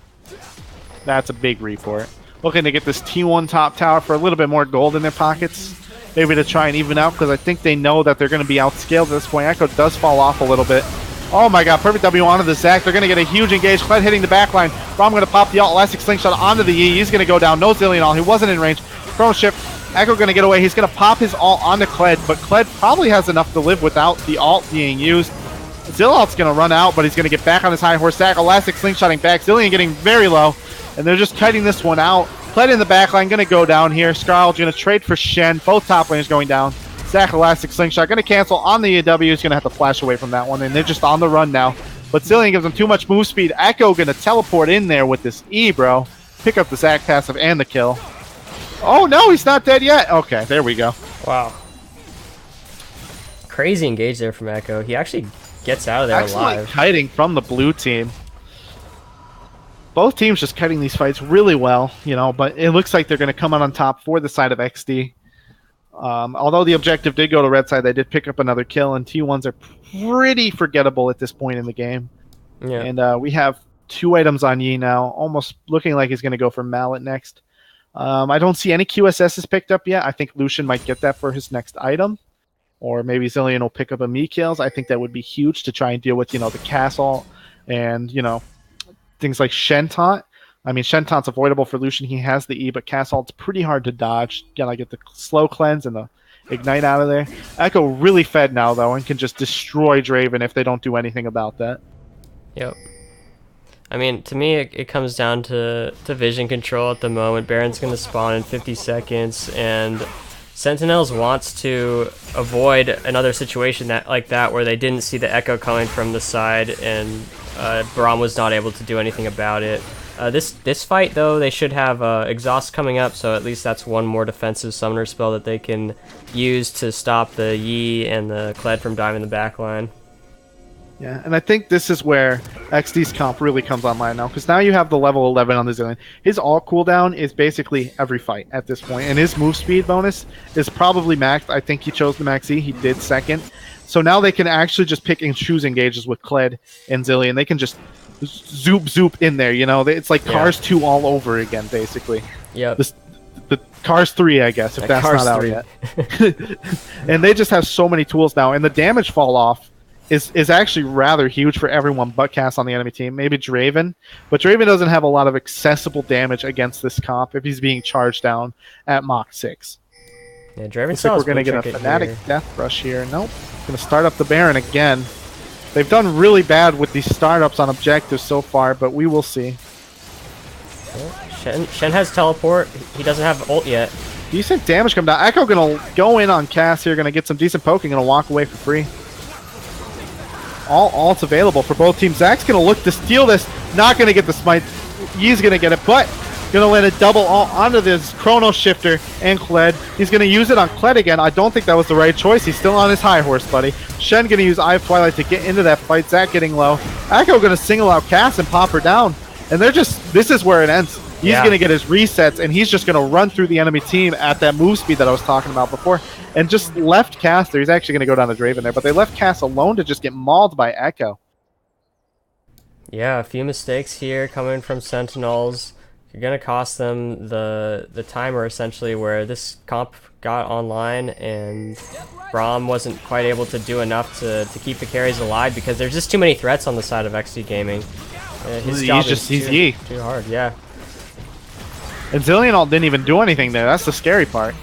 [SPEAKER 3] That's a big report. Looking to get this T1 top tower for a little bit more gold in their pockets. maybe to try and even out, because I think they know that they're going to be outscaled at this point. Echo does fall off a little bit. Oh my god, perfect W onto the Zac. They're going to get a huge engage. Kled hitting the backline. Braum going to pop the alt elastic slingshot onto the Yi. He's going to go down. No Zillion all. He wasn't in range. Chrono shift. Echo going to get away. He's going to pop his alt onto Kled, but Kled probably has enough to live without the alt being used. Zillot's going to run out, but he's going to get back on his high horse. Zac elastic slingshotting back. Zillion getting very low, and they're just kiting this one out. Kled in the backline, going to go down here. Skarl going to trade for Shen. Both top laners going down. Zac elastic slingshot going to cancel on the AW. He's going to have to flash away from that one, and they're just on the run now. But Zillion gives them too much move speed. Echo going to teleport in there with this E, bro. Pick up the Zac passive and the kill. Oh no, he's not dead yet. Okay, there we go.
[SPEAKER 2] Wow. Crazy engage there from Echo. He actually gets out of there alive.
[SPEAKER 3] Kiting from the blue team. Both teams just kiting these fights really well, you know, but it looks like they're going to come out on top for the side of XD. Although the objective did go to red side, they did pick up another kill, and T1s are pretty forgettable at this point in the game.
[SPEAKER 2] Yeah.
[SPEAKER 3] And we have 2 items on Yi now, almost looking like he's going to go for Mallet next. I don't see any QSSs picked up yet. I think Lucian might get that for his next item. Or maybe Zillion will pick up a me kills. I think that would be huge to try and deal with, you know, the castle and, you know, things like Shen Taunt. I mean, Shen Taunt's avoidable for Lucian. He has the E, but Cassalt's pretty hard to dodge. Gotta get the slow cleanse and the ignite out of there. Echo really fed now, though, and can just destroy Draven if they don't do anything about that.
[SPEAKER 2] Yep. I mean, to me, it comes down to vision control at the moment. Baron's going to spawn in 50 seconds, and Sentinels wants to avoid another situation like that where they didn't see the Echo coming from the side, and Braum was not able to do anything about it. This fight, though, they should have Exhaust coming up, so at least that's one more defensive summoner spell that they can use to stop the Yi and the Kled from diving the backline.
[SPEAKER 3] Yeah, and I think this is where XD's comp really comes online now, because now you have the level 11 on the Zillion. His alt cooldown is basically every fight at this point, and his move speed bonus is probably maxed. I think he chose the max E. He did second. So now they can actually just pick and choose engages with Kled and Zillion. They can just zoop in there, you know? It's like Cars 2 all over again, basically.
[SPEAKER 2] Yep.
[SPEAKER 3] The Cars 3, I guess, if that's
[SPEAKER 2] Cars
[SPEAKER 3] not
[SPEAKER 2] 3.
[SPEAKER 3] out yet. And they just have so many tools now, and the damage fall off is actually rather huge for everyone but Cass on the enemy team. Maybe Draven, but Draven doesn't have a lot of accessible damage against this comp if he's being charged down at Mach 6.
[SPEAKER 2] Yeah, Draven
[SPEAKER 3] Looks like we're going to get a Fnatic Death Rush here. Nope. Going to start up the Baron again. They've done really bad with these startups on objectives so far, but we will see.
[SPEAKER 2] Shen has teleport. He doesn't have ult yet.
[SPEAKER 3] Decent damage come down. Echo going to go in on Cass here. Going to get some decent poking. Going to walk away for free. All ults available for both teams. Zac's going to look to steal this. Not going to get the smite. Yi's going to get it, but going to let it double ult onto this Chrono Shifter and Kled. He's going to use it on Kled again. I don't think that was the right choice. He's still on his high horse, buddy. Shen going to use Eye of Twilight to get into that fight. Zac getting low. Echo going to single out Cass and pop her down. And they're just, this is where it ends. He's going to get his resets, and he's just going to run through the enemy team at that move speed that I was talking about before, and just left Cass there. He's actually going to go down to Draven there, but they left Cass alone to just get mauled by Echo.
[SPEAKER 2] Yeah, a few mistakes here coming from Sentinels. You're going to cost them the timer, essentially, where this comp got online, and Braum wasn't quite able to do enough to keep the carries alive because there's just too many threats on the side of XD Gaming. His job is too hard, yeah.
[SPEAKER 3] And Zillion ult didn't even do anything there. That's the scary part.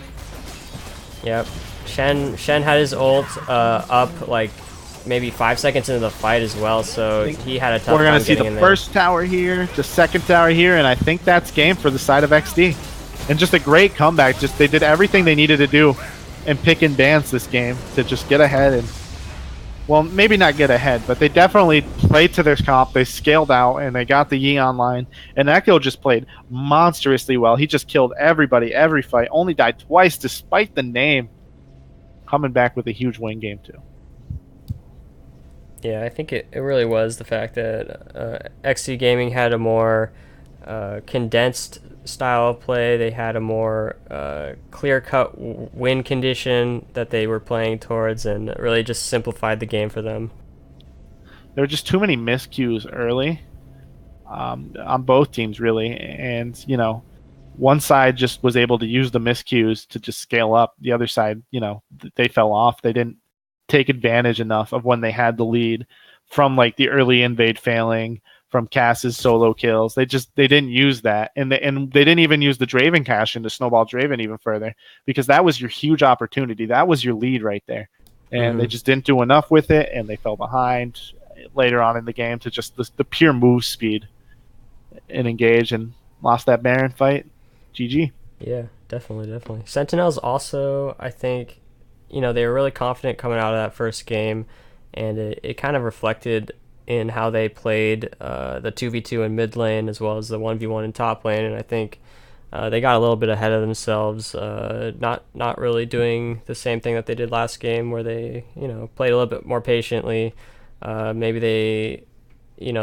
[SPEAKER 2] Yep. Shen had his ult up like maybe 5 seconds into the fight as well, so he had a tough time getting in there.
[SPEAKER 3] We're going to see the first tower here, the second tower here, and I think that's game for the side of XD. And just a great comeback. Just they did everything they needed to do and pick and dance this game to just get ahead and, well, maybe not get ahead, but they definitely played to their comp. They scaled out, and they got the Yi online. And Echo just played monstrously well. He just killed everybody, every fight. Only died twice, despite the name. Coming back with a huge win game, too.
[SPEAKER 2] Yeah, I think it really was the fact that XD Gaming had a more condensed style of play. They had a more clear-cut win condition that they were playing towards, and it really just simplified the game for them.
[SPEAKER 3] There were just too many miscues early on both teams, really. And, you know, one side just was able to use the miscues to just scale up. The other side, they fell off. They didn't take advantage enough of when they had the lead from like the early invade failing, from Cass's solo kills. They didn't use that, and they didn't even use the Draven cash in to snowball Draven even further, because that was your huge opportunity. That was your lead right there, and they just didn't do enough with it, and they fell behind later on in the game to just the pure move speed and engage, and lost that Baron fight. GG.
[SPEAKER 2] Yeah, definitely. Sentinels also, I think, they were really confident coming out of that first game, and it kind of reflected in how they played the 2v2 in mid lane as well as the 1v1 in top lane, and I think they got a little bit ahead of themselves, not really doing the same thing that they did last game, where they played a little bit more patiently. Maybe they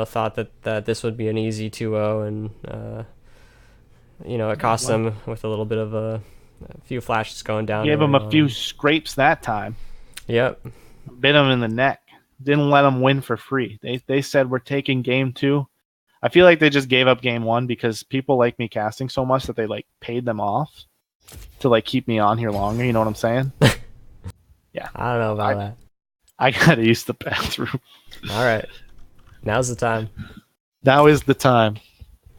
[SPEAKER 2] thought that this would be an easy 2-0, and it cost them with a little bit of a few flashes going down.
[SPEAKER 3] Gave them a few scrapes that time.
[SPEAKER 2] Yep.
[SPEAKER 3] Bit them in the neck. Didn't let them win for free. They said, we're taking game 2. I feel like they just gave up game 1 because people like me casting so much that they like paid them off to like keep me on here longer. You know what I'm saying? Yeah.
[SPEAKER 2] I don't know about that.
[SPEAKER 3] I gotta use the bathroom.
[SPEAKER 2] All right. Now's the time.
[SPEAKER 3] Now is the time.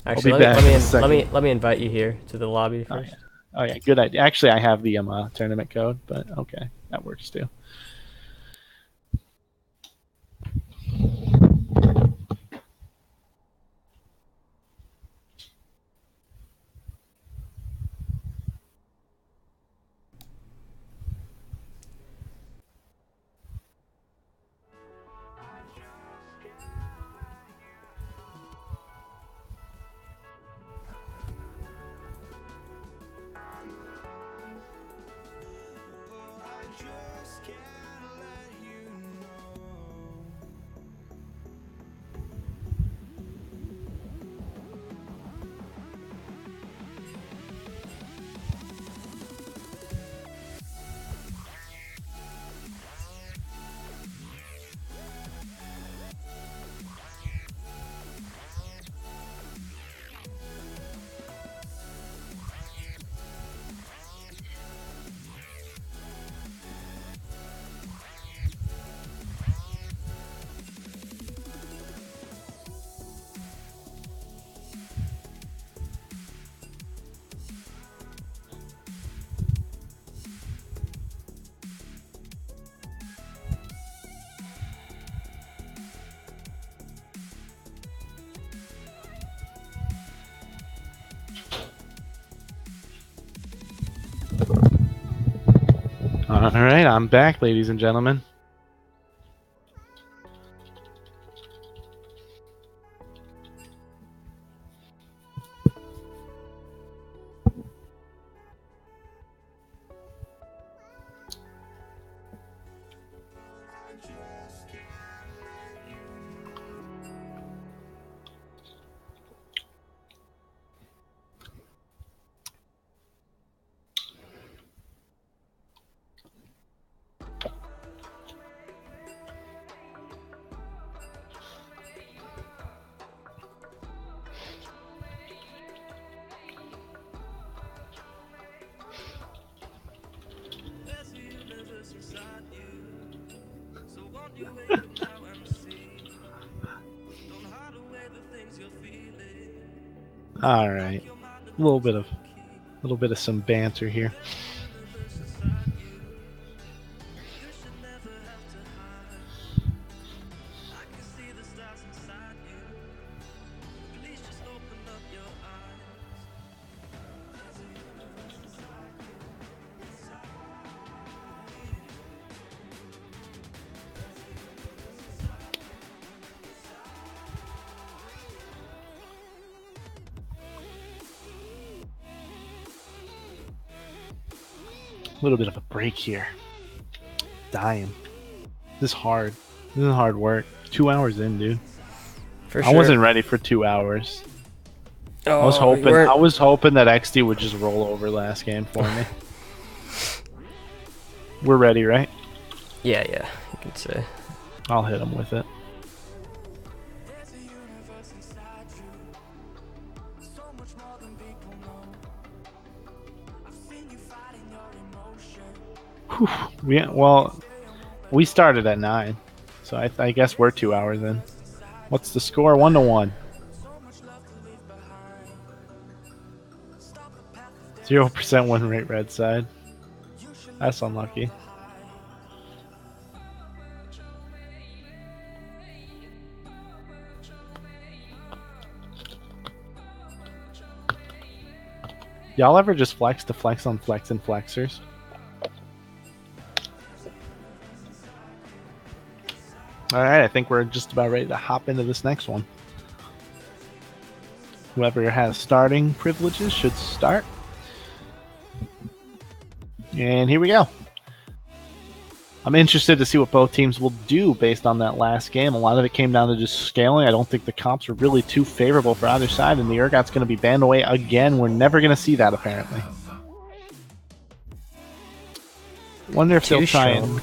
[SPEAKER 2] Actually,
[SPEAKER 3] I'll be back in a second.
[SPEAKER 2] let me invite you here to the lobby first.
[SPEAKER 3] Oh yeah, good idea. Actually, I have the tournament code, but okay, that works too. All right, I'm back, ladies and gentlemen. All right, a little bit of some banter here. A little bit of a break here. Dying. This is hard. This is hard work. 2 hours in, dude.
[SPEAKER 2] For sure.
[SPEAKER 3] I wasn't ready for 2 hours.
[SPEAKER 2] Oh,
[SPEAKER 3] I was hoping that XD would just roll over last game for me. We're ready, right?
[SPEAKER 2] Yeah, you can say.
[SPEAKER 3] I'll hit him with it. Well, we started at 9, so I guess we're 2 hours in. What's the score? 1-1. 0% win rate red side. That's unlucky. Y'all ever just flex to flex on flex and flexers? Alright, I think we're just about ready to hop into this next one. Whoever has starting privileges should start. And here we go. I'm interested to see what both teams will do based on that last game. A lot of it came down to just scaling. I don't think the comps were really too favorable for either side, and the Urgot's going to be banned away again. We're never going to see that, apparently. Wonder if they'll try and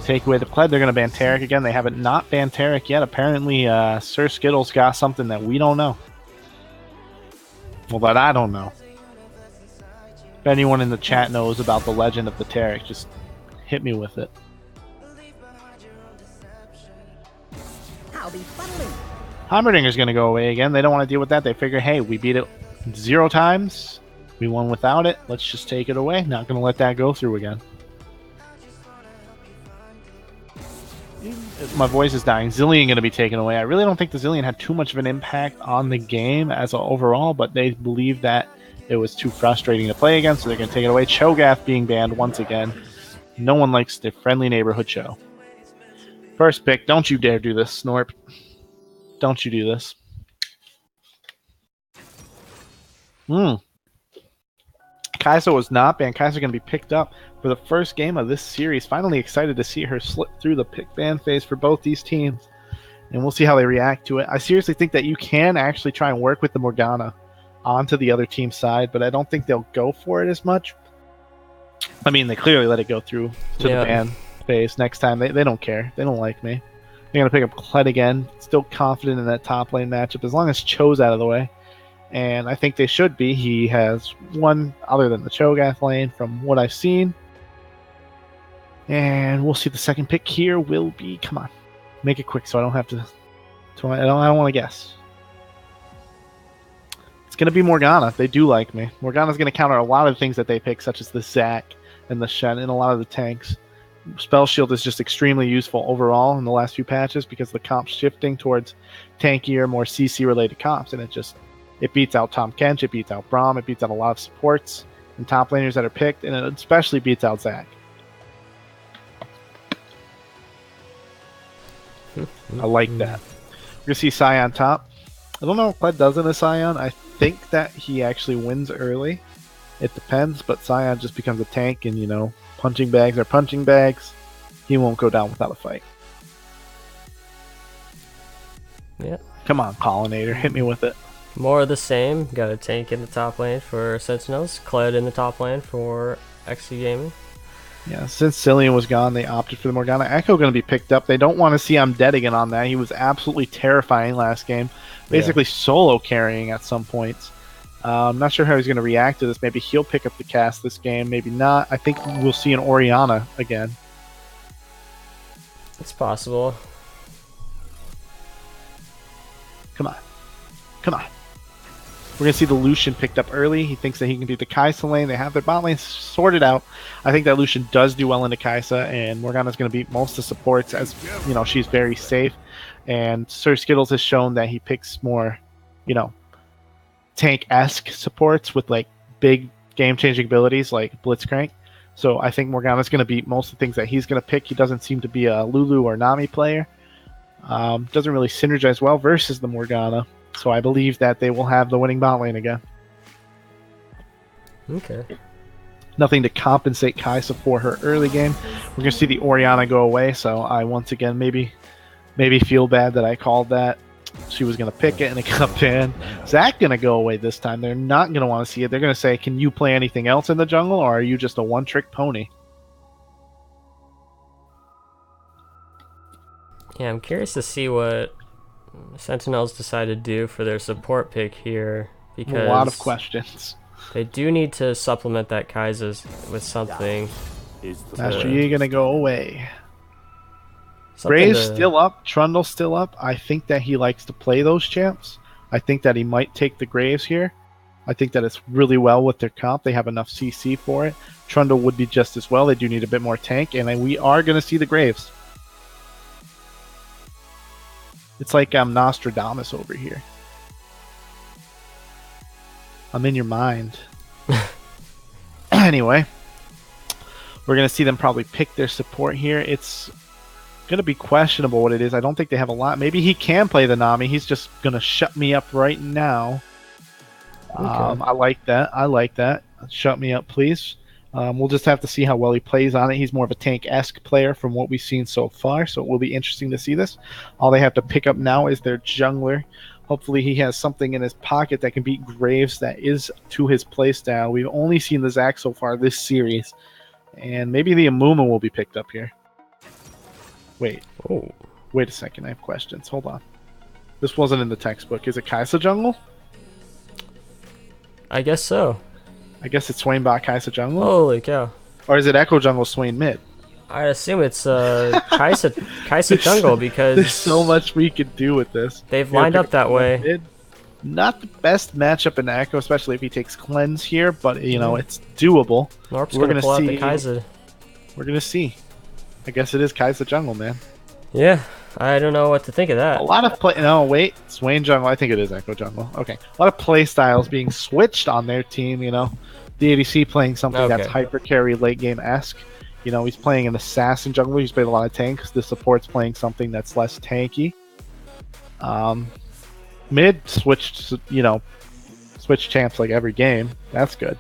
[SPEAKER 3] take away the Pled. They're going to ban Tarek again. They haven't not banned Tarek yet. Apparently, Sir Skittles got something that we don't know. Well, that I don't know. If anyone in the chat knows about the legend of the Tarek, just hit me with it.
[SPEAKER 4] I'll be funneling.
[SPEAKER 3] Heimerdinger's going to go away again. They don't want to deal with that. They figure, hey, we beat it 0 times. We won without it. Let's just take it away. Not going to let that go through again. My voice is dying. Zillion going to be taken away. I really don't think the Zillion had too much of an impact on the game as a overall, but they believe that it was too frustrating to play against, so they're going to take it away. Cho'Gath being banned once again. No one likes the friendly neighborhood show. First pick, don't you dare do this, Snorp. Don't you do this. Kaisa was not banned. Kaisa going to be picked up for the first game of this series. Finally excited to see her slip through the pick ban phase for both these teams. And we'll see how they react to it. I seriously think that you can actually try and work with the Morgana onto the other team's side, but I don't think they'll go for it as much. I mean, they clearly let it go through to the ban phase next time. They don't care. They don't like me. They're going to pick up Kled again. Still confident in that top lane matchup as long as Cho's out of the way. And I think they should be. He has one other than the Cho'Gath lane from what I've seen. And we'll see the second pick here will be... Come on. Make it quick so I don't have to... I don't want to guess. It's going to be Morgana. They do like me. Morgana's going to counter a lot of things that they pick, such as the Zac and the Shen and a lot of the tanks. Spell Shield is just extremely useful overall in the last few patches because the comp's shifting towards tankier, more CC-related comps, and it beats out Tahm Kench, it beats out Braum, it beats out a lot of supports and top laners that are picked, and it especially beats out Zac. I like that. We're going to see Sion top. I don't know if Kled does in a Sion. I think that he actually wins early. It depends, but Sion just becomes a tank, and, you know, punching bags are punching bags. He won't go down without a fight.
[SPEAKER 2] Yeah.
[SPEAKER 3] Come on, Pollinator. Hit me with it.
[SPEAKER 2] More of the same. Got a tank in the top lane for Sentinels. Kled in the top lane for XD Gaming.
[SPEAKER 3] Yeah, since Cillian was gone, they opted for the Morgana. Echo going to be picked up. They don't want to see I'm dead again on that. He was absolutely terrifying last game. Basically solo carrying at some points. I'm not sure how he's going to react to this. Maybe he'll pick up the cast this game. Maybe not. I think we'll see an Orianna again.
[SPEAKER 2] It's possible.
[SPEAKER 3] Come on. Come on. We're going to see the Lucian picked up early. He thinks that he can do the Kaisa lane. They have their bot lane sorted out. I think that Lucian does do well into Kaisa, and Morgana's going to beat most of the supports as, you know, she's very safe. And Sir Skittles has shown that he picks more, you know, tank-esque supports with, like, big game-changing abilities like Blitzcrank. So I think Morgana's going to beat most of the things that he's going to pick. He doesn't seem to be a Lulu or Nami player. Doesn't really synergize well versus the Morgana. So I believe that they will have the winning bot lane again.
[SPEAKER 2] Okay.
[SPEAKER 3] Nothing to compensate Kaisa for her early game. We're going to see the Orianna go away, so I once again maybe feel bad that I called that. She was going to pick it and it got banned. Zac going to go away this time. They're not going to want to see it. They're going to say, can you play anything else in the jungle, or are you just a one-trick pony?
[SPEAKER 2] Yeah, I'm curious to see what Sentinels decide to do for their support pick here, because
[SPEAKER 3] A lot of questions.
[SPEAKER 2] they do need to supplement that Kai'Sa with something.
[SPEAKER 3] Master Yi gonna go away.
[SPEAKER 2] Something
[SPEAKER 3] Graves
[SPEAKER 2] to-
[SPEAKER 3] still up. Trundle still up. I think that he likes to play those champs. I think that he might take the Graves here. I think that it's really well with their comp. They have enough CC for it. Trundle would be just as well. They do need a bit more tank, and then we are going to see the Graves. It's like I'm Nostradamus over here. I'm in your mind. Anyway, we're going to see them probably pick their support here. It's going to be questionable what it is. I don't think they have a lot. Maybe he can play the Nami. He's just going to shut me up right now.
[SPEAKER 2] Okay.
[SPEAKER 3] I like that. I like that. Shut me up, please. We'll just have to see how well he plays on it. He's more of a tank-esque player from what we've seen so far, so it will be interesting to see this. All they have to pick up now is their jungler. Hopefully he has something in his pocket that can beat Graves that is to his playstyle. We've only seen the Zac so far this series, and maybe the Amuma will be picked up here. Wait a second. I have questions. Hold on. This wasn't in the textbook. Is it Kai'Sa jungle?
[SPEAKER 2] I guess so.
[SPEAKER 3] I guess it's Swain bot Kai'Sa jungle?
[SPEAKER 2] Holy cow.
[SPEAKER 3] Or is it Echo jungle Swain mid?
[SPEAKER 2] I assume it's Kai'Sa jungle because
[SPEAKER 3] There's so much we could do with this.
[SPEAKER 2] they've lined up that way.
[SPEAKER 3] Mid. Not the best matchup in Echo, especially if he takes Cleanse here, but you know, it's doable.
[SPEAKER 2] Norp's
[SPEAKER 3] We're
[SPEAKER 2] gonna
[SPEAKER 3] gonna
[SPEAKER 2] pull out the
[SPEAKER 3] see-
[SPEAKER 2] Kai'Sa.
[SPEAKER 3] We're going to see. I guess it is Kai'Sa jungle, man.
[SPEAKER 2] Yeah, I don't know what to think of that.
[SPEAKER 3] A lot of play. No, wait. Swain jungle. I think it is Echo jungle. Okay. A lot of play styles being switched on their team, you know. The ADC playing something that's
[SPEAKER 2] Okay.
[SPEAKER 3] hyper carry late game esque. You know, he's playing an assassin jungle. He's played a lot of tanks. The support's playing something that's less tanky. Mid switched, you know, switch champs like every game. That's good.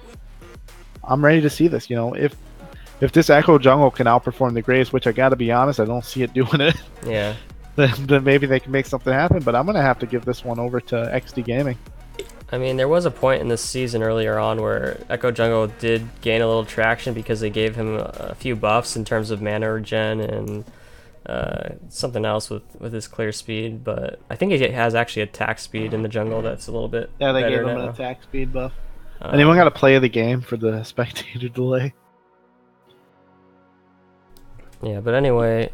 [SPEAKER 3] I'm ready to see this. You know, if this Echo jungle can outperform the Graves, which I got to be honest, I don't see it doing it.
[SPEAKER 2] Yeah.
[SPEAKER 3] then maybe they can make something happen. But I'm gonna have to give this one over to XD Gaming.
[SPEAKER 2] I mean, there was a point in this season earlier on where Echo Jungle did gain a little traction because they gave him a few buffs in terms of mana regen and something else with his clear speed. But I think it has actually attack speed in the jungle that's a little bit
[SPEAKER 3] Yeah, they
[SPEAKER 2] better
[SPEAKER 3] gave him
[SPEAKER 2] now.
[SPEAKER 3] an attack speed buff. Anyone got to play of the game for the spectator delay?
[SPEAKER 2] Yeah, but anyway,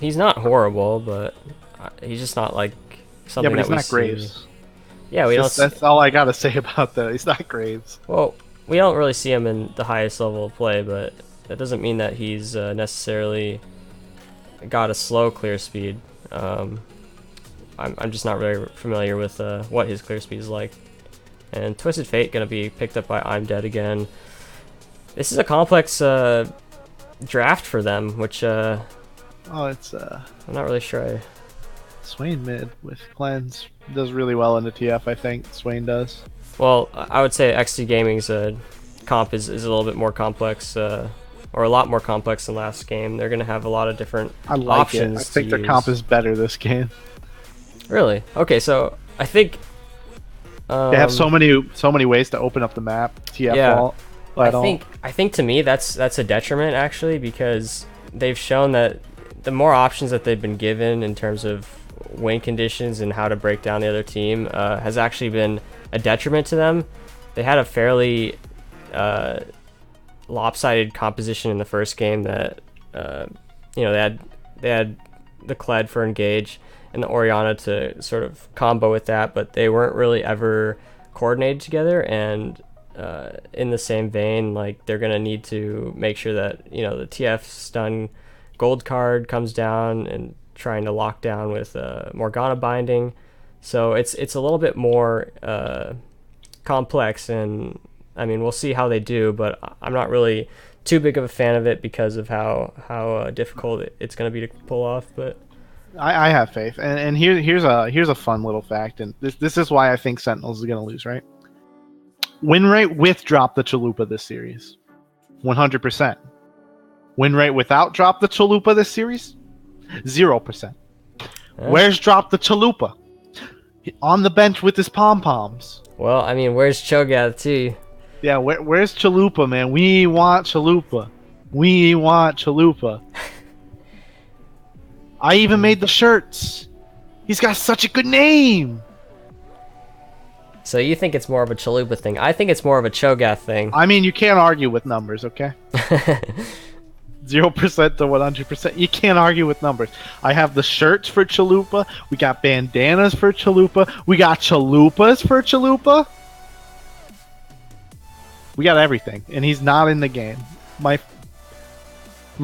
[SPEAKER 2] he's not horrible, but he's just not like something
[SPEAKER 3] Yeah, but he's
[SPEAKER 2] that we
[SPEAKER 3] not
[SPEAKER 2] see.
[SPEAKER 3] Graves.
[SPEAKER 2] Yeah, we don't.
[SPEAKER 3] That's all I got to say about that. He's not Graves.
[SPEAKER 2] Well, we don't really see him in the highest level of play, but that doesn't mean that he's necessarily got a slow clear speed. I'm just not very familiar with what his clear speed is like. And Twisted Fate gonna be picked up by I'm Dead again. This is a complex draft for them, which
[SPEAKER 3] Oh, it's
[SPEAKER 2] I'm not really sure.
[SPEAKER 3] Swain mid with Cleanse. Does really well in the TF, I think. Swain does.
[SPEAKER 2] Well, I would say XD Gaming's comp is a little bit more complex, or a lot more complex than last game. They're gonna have a lot of different
[SPEAKER 3] I like
[SPEAKER 2] options.
[SPEAKER 3] it. I think
[SPEAKER 2] to
[SPEAKER 3] their comp
[SPEAKER 2] use.
[SPEAKER 3] is better this game.
[SPEAKER 2] Really? Okay, so I think
[SPEAKER 3] They have so many ways to open up the map. TF
[SPEAKER 2] yeah.
[SPEAKER 3] vault.
[SPEAKER 2] I think to me that's a detriment actually, because they've shown that the more options that they've been given in terms of win conditions and how to break down the other team has actually been a detriment to them. They had a fairly lopsided composition in the first game that you know, they had the Kled for engage and the Orianna to sort of combo with that, but they weren't really ever coordinated together. And in the same vein, like, they're gonna need to make sure that, you know, the TF stun gold card comes down and trying to lock down with Morgana binding. So it's a little bit more complex, and I mean, we'll see how they do, but I'm not really too big of a fan of it because of how difficult it's going to be to pull off. But
[SPEAKER 3] I have faith, and here's a fun little fact, and this is why I think Sentinels is going to lose. Right, win rate with drop the Chalupa this series, 100%. Win rate without drop the Chalupa this series, 0%. Where's drop the Chalupa? On the bench with his pom poms.
[SPEAKER 2] well, I mean, where's Cho'Gath too?
[SPEAKER 3] Yeah, where's Chalupa, man? We want Chalupa. We want Chalupa. I even made the shirts. He's got such a good name.
[SPEAKER 2] So you think it's more of a Chalupa thing? I think it's more of a Cho'Gath thing.
[SPEAKER 3] I mean, you can't argue with numbers, okay? 0% to 100%. You can't argue with numbers. I have the shirts for Chalupa. We got bandanas for Chalupa. We got Chalupas for Chalupa. We got everything, and he's not in the game. My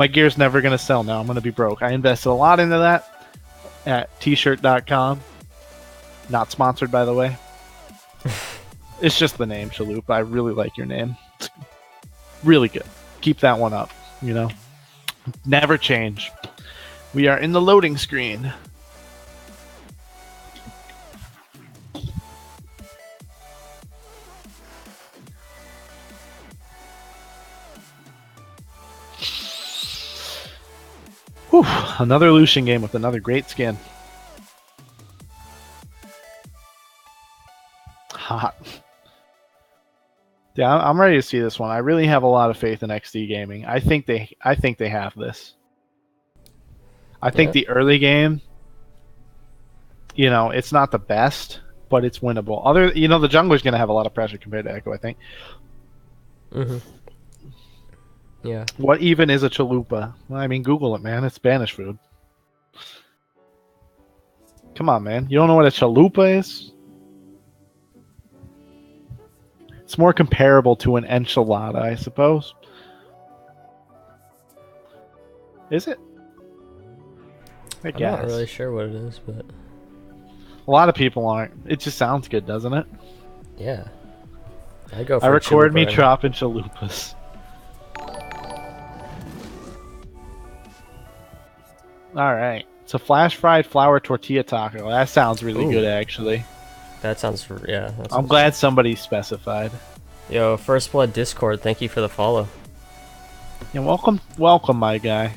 [SPEAKER 3] gear's never going to sell now. I'm going to be broke. I invested a lot into that at tshirt.com. Not sponsored, by the way. It's just the name, Chalupa. I really like your name. It's really good. Keep that one up, you know? Never change. We are in the loading screen. Whew, another Lucian game with another great skin. Hot. Yeah, I'm ready to see this one. I really have a lot of faith in XD Gaming. I think they have this. I think the early game, you know, it's not the best, but it's winnable. The jungler's going to have a lot of pressure compared to Echo, I think.
[SPEAKER 2] Yeah.
[SPEAKER 3] What even is a chalupa? Well, I mean, Google it, man. It's Spanish food. Come on, man. You don't know what a chalupa is? It's more comparable to an enchilada, I suppose. Is it? I guess.
[SPEAKER 2] I'm not really sure what it is, but
[SPEAKER 3] a lot of people aren't. It just sounds good, doesn't it?
[SPEAKER 2] Yeah. I go for
[SPEAKER 3] I record me
[SPEAKER 2] chalupa.
[SPEAKER 3] chopping chalupas. All right. It's a flash fried flour tortilla taco. That sounds really good, actually.
[SPEAKER 2] That sounds, yeah.
[SPEAKER 3] I'm glad somebody specified.
[SPEAKER 2] Yo, First Blood Discord, thank you for the follow.
[SPEAKER 3] Yeah, welcome, my guy.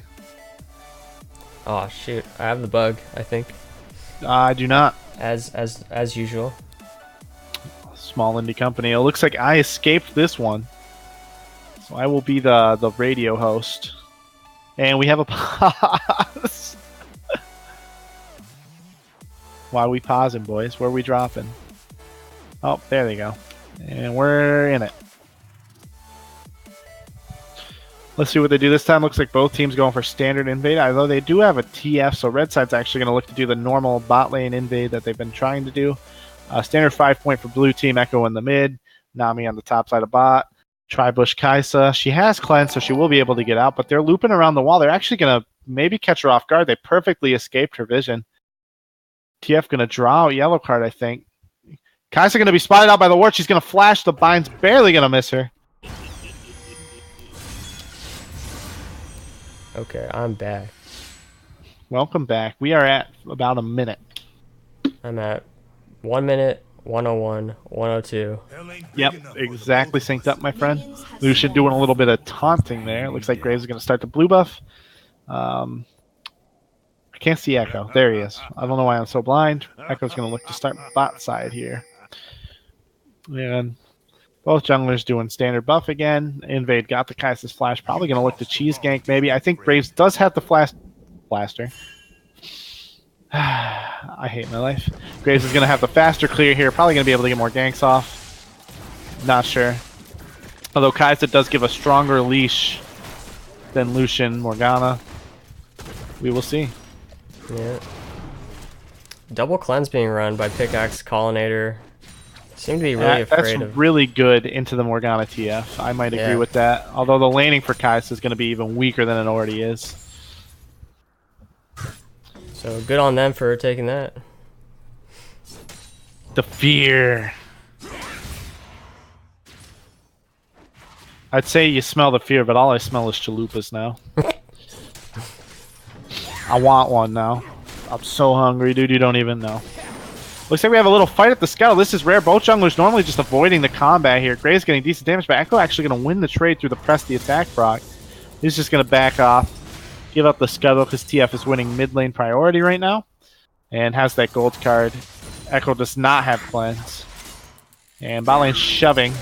[SPEAKER 2] Oh shoot, I have the bug. I think.
[SPEAKER 3] I do not.
[SPEAKER 2] As usual.
[SPEAKER 3] Small indie company. It looks like I escaped this one, so I will be the radio host. And we have a pause. Why are we pausing, boys? Where are we dropping? Oh, there they go. And we're in it. Let's see what they do this time. Looks like both teams going for standard invade, although they do have a TF, so red side's actually going to look to do the normal bot lane invade that they've been trying to do. Standard 5-point for blue team, Echo in the mid, Nami on the top side of bot. Tribush Kaisa. She has cleanse, so she will be able to get out, but they're looping around the wall. They're actually going to maybe catch her off guard. They perfectly escaped her vision. TF going to draw a yellow card, I think. Kaisa going to be spotted out by the ward. She's going to flash. The bind's barely going to miss her.
[SPEAKER 2] Okay, I'm back.
[SPEAKER 3] Welcome back. We are at about a minute.
[SPEAKER 2] I'm at 1 minute, 101, 102.
[SPEAKER 3] Yep, exactly synced up, my friend. Lucian doing a little bit of taunting there. Looks like Graves is going to start the blue buff. I can't see Echo. There he is. I don't know why I'm so blind. Echo's going to look to start bot side here. And both junglers doing standard buff again. Invade got the Kai'Sa's flash. Probably going to look to cheese gank maybe. I think Graves does have the blaster. I hate my life. Graves is going to have the faster clear here. Probably going to be able to get more ganks off. Not sure. Although Kaisa does give a stronger leash than Lucian Morgana. We will see.
[SPEAKER 2] Yeah. Double cleanse being run by Pickaxe Collinator. Seem to be really afraid
[SPEAKER 3] that's
[SPEAKER 2] of.
[SPEAKER 3] really good into the Morgana TF. I might agree with that. Although the laning for Kaisa is going to be even weaker than it already is.
[SPEAKER 2] So good on them for taking that.
[SPEAKER 3] The fear. I'd say you smell the fear, but all I smell is chalupas now. I want one now. I'm so hungry, dude. You don't even know. Looks like we have a little fight at the scuttle. This is rare. Both junglers normally just avoiding the combat here. Gray's getting decent damage, but Echo actually going to win the trade through the press the attack proc. He's just going to back off, give up the scuttle because TF is winning mid lane priority right now and has that gold card. Echo does not have cleanse. And bot lane shoving.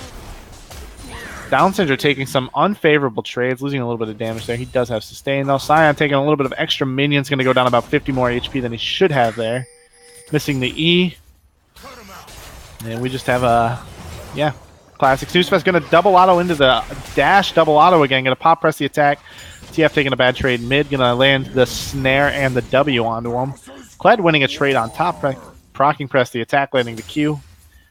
[SPEAKER 3] Downsinger taking some unfavorable trades, losing a little bit of damage there. He does have sustain though. Sion taking a little bit of extra minions, going to go down about 50 more HP than he should have there. Missing the E. And we just have a, yeah, classic. Snoozefest going to double auto into the dash, double auto again. Going to pop press the attack. TF taking a bad trade mid. Going to land the snare and the W onto him. Kled winning a trade on top, procking press the attack, landing the Q.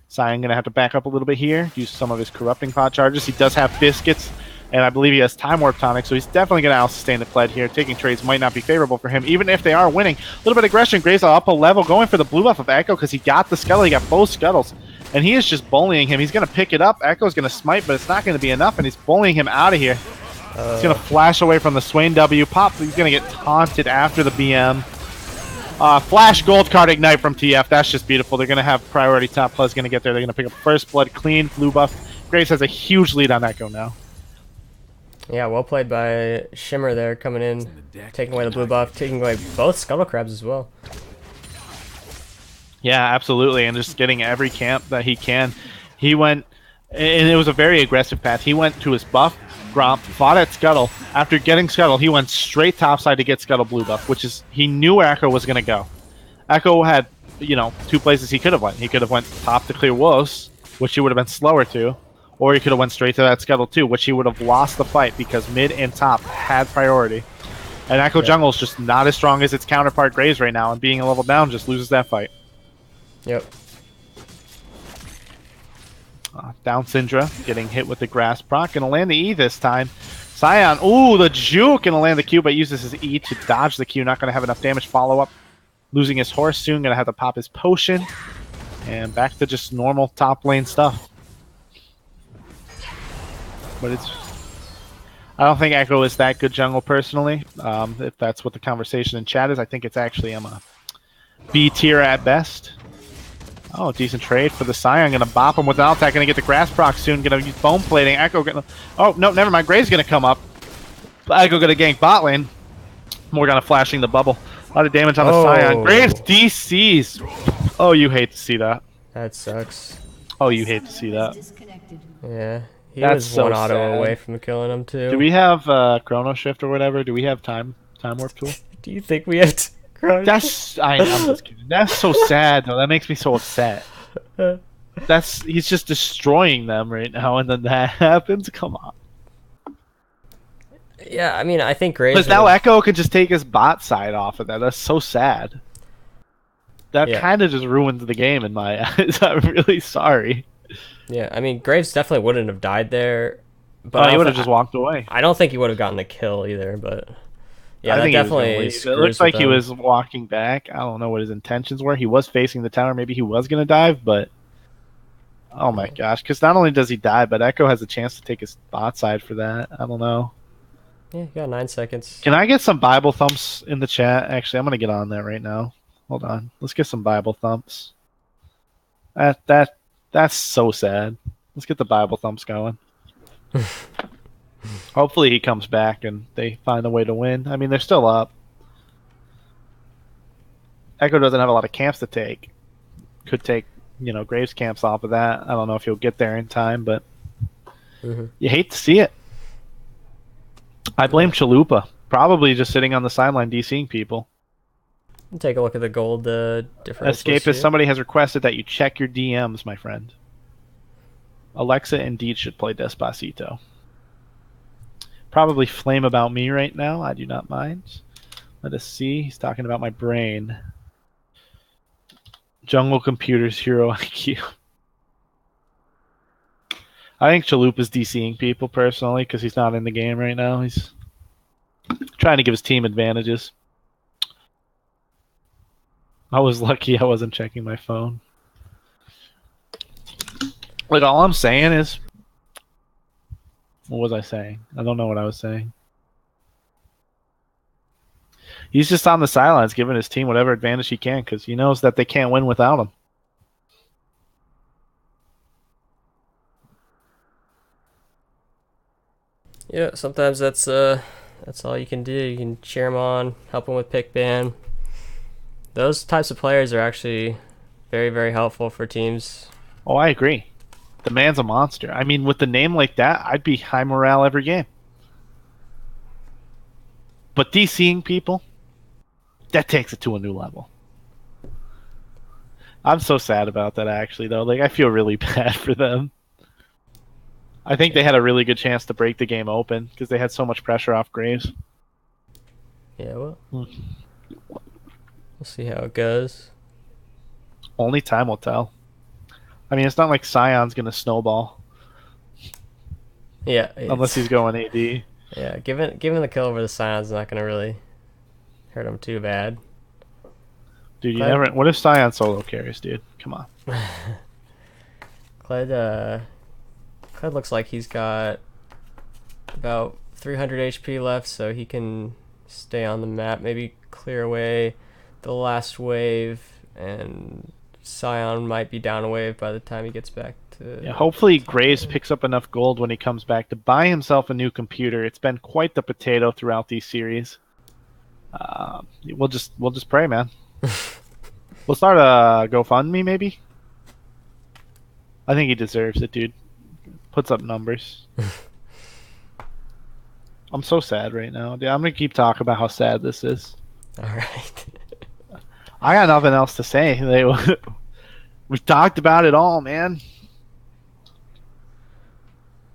[SPEAKER 3] Cyan going to have to back up a little bit here, use some of his corrupting pot charges. He does have biscuits, and I believe he has time warp tonic, so he's definitely going to out-sustain the Kled here. Taking trades might not be favorable for him, even if they are winning. A little bit of aggression. Graves up a level, going for the blue buff of Echo because he got the Scuttle. He got both Scuttles, and he is just bullying him. He's going to pick it up. Echo's going to smite, but it's not going to be enough, and he's bullying him out of here. He's going to flash away from the Swain W. Pop, he's going to get taunted after the BM. Flash gold card ignite from TF. That's just beautiful. They're going to have priority top. Plus going to get there. They're going to pick up first blood clean. Blue buff. Graves has a huge lead on Echo now.
[SPEAKER 2] Yeah, well played by Shimmer there, coming in, taking away the blue buff, taking away both Scuttle Crabs as well.
[SPEAKER 3] Yeah, absolutely. And just getting every camp that he can. He went, and it was a very aggressive path. He went to his buff. Gromp fought at Scuttle. After getting Scuttle, he went straight topside to get Scuttle blue buff, which is, he knew where Echo was going to go. Echo had, you know, two places he could have went. He could have went top to clear Wolves, which he would have been slower to, or he could have went straight to that Scuttle too, which he would have lost the fight because mid and top had priority. And Echo Jungle is just not as strong as its counterpart Graves right now, and being a level down just loses that fight.
[SPEAKER 2] Yep.
[SPEAKER 3] Down Syndra, getting hit with the grass proc. Gonna land the E this time. Cyan, ooh, the juke. Gonna land the Q, but uses his E to dodge the Q. Not gonna have enough damage follow-up. Losing his horse soon. Gonna have to pop his potion. And back to just normal top lane stuff. But it's... I don't think Echo is that good jungle, personally. If that's what the conversation in chat is, I think it's actually a B tier at best. Oh, decent trade for the Cyan. Gonna bop him with an attack. Gonna get the grass proc soon. Gonna use bone plating. Echo gonna... Oh, no, never mind. Graves gonna come up. Echo gonna gank bot lane. Morgana flashing the bubble. A lot of damage on the Cyan. Graves DCs. Oh, you hate to see that.
[SPEAKER 2] That sucks.
[SPEAKER 3] Oh, you hate to see that.
[SPEAKER 2] Yeah. He
[SPEAKER 3] That's
[SPEAKER 2] was
[SPEAKER 3] so
[SPEAKER 2] one auto
[SPEAKER 3] sad.
[SPEAKER 2] away from killing him, too.
[SPEAKER 3] Do we have Chrono Shift or whatever? Do we have time warp tool?
[SPEAKER 2] Do you think we have to...
[SPEAKER 3] I'm just kidding. That's so sad, though. That makes me so upset. He's just destroying them right now, and then that happens. Come on.
[SPEAKER 2] Yeah, I mean, I think Graves...
[SPEAKER 3] Because now Echo can just take his bot side off of that. That's so sad. That kind of just ruins the game in my eyes. I'm really sorry.
[SPEAKER 2] Yeah, I mean, Graves definitely wouldn't have died there. But
[SPEAKER 3] he would have just walked away.
[SPEAKER 2] I don't think he would have gotten the kill either, but... Yeah,
[SPEAKER 3] I think
[SPEAKER 2] definitely.
[SPEAKER 3] it looks like he was walking back. I don't know what his intentions were. He was facing the tower. Maybe he was going to dive, but oh my gosh! Because not only does he die, but Echo has a chance to take his bot side for that. I don't know.
[SPEAKER 2] Yeah, you got 9 seconds.
[SPEAKER 3] Can I get some Bible thumps in the chat? Actually, I'm going to get on that right now. Hold on. Let's get some Bible thumps. That's so sad. Let's get the Bible thumps going. Hopefully he comes back and they find a way to win. I mean, they're still up. Echo doesn't have a lot of camps to take. Could take, Graves camps off of that. I don't know if he'll get there in time, but you hate to see it. I blame Chalupa. Probably just sitting on the sideline DCing people.
[SPEAKER 2] Take a look at the gold difference.
[SPEAKER 3] Escapist, somebody has requested that you check your DMs, my friend. Alexa indeed should play Despacito. Probably flame about me right now. I do not mind. Let us see. He's talking about my brain. Jungle Computers Hero IQ. I think Chalupa's DCing people personally because he's not in the game right now. He's trying to give his team advantages. I was lucky I wasn't checking my phone. Like, all I'm saying is... What was I saying? I don't know what I was saying. He's just on the sidelines giving his team whatever advantage he can because he knows that they can't win without him.
[SPEAKER 2] Yeah, sometimes that's all you can do. You can cheer him on, help him with pick ban. Those types of players are actually very, very helpful for teams.
[SPEAKER 3] Oh, I agree. The man's a monster. I mean, with the name like that, I'd be high morale every game. But DCing people, that takes it to a new level. I'm so sad about that, actually, though. Like, I feel really bad for them. I think they had a really good chance to break the game open because they had so much pressure off Graves.
[SPEAKER 2] Yeah, well, we'll see how it goes.
[SPEAKER 3] Only time will tell. I mean, it's not like Scion's going to snowball
[SPEAKER 2] Yeah,
[SPEAKER 3] unless he's going AD.
[SPEAKER 2] Yeah, giving the kill over the Scion's not gonna really hurt him too bad.
[SPEAKER 3] Dude, you never. What if Scion solo carries, dude? Come on.
[SPEAKER 2] Kled looks like he's got about 300 HP left, so he can stay on the map, maybe clear away the last wave, and Scion might be down a wave by the time he gets back to...
[SPEAKER 3] Yeah, hopefully Graves picks up enough gold when he comes back to buy himself a new computer. It's been quite the potato throughout these series. We'll just pray, man. We'll start a GoFundMe, maybe? I think he deserves it, dude. Puts up numbers. I'm so sad right now. Dude, I'm going to keep talking about how sad this is.
[SPEAKER 2] Alright.
[SPEAKER 3] I got nothing else to say. We've talked about it all, man.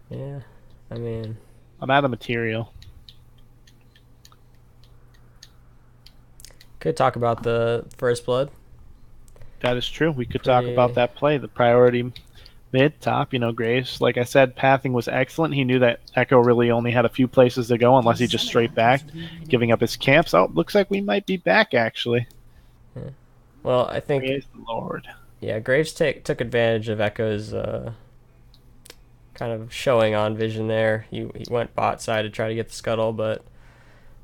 [SPEAKER 2] Yeah, I mean...
[SPEAKER 3] I'm out of material.
[SPEAKER 2] Could talk about the First Blood.
[SPEAKER 3] That is true. We could talk about that play. The priority mid, top, Graves. Like I said, pathing was excellent. He knew that Echo really only had a few places to go unless he just straight backed, giving up his camps. Oh, looks like we might be back, actually.
[SPEAKER 2] Yeah. Well, I think...
[SPEAKER 3] Praise the Lord.
[SPEAKER 2] Yeah, Graves took advantage of Echo's kind of showing on vision there. He went bot side to try to get the scuttle, but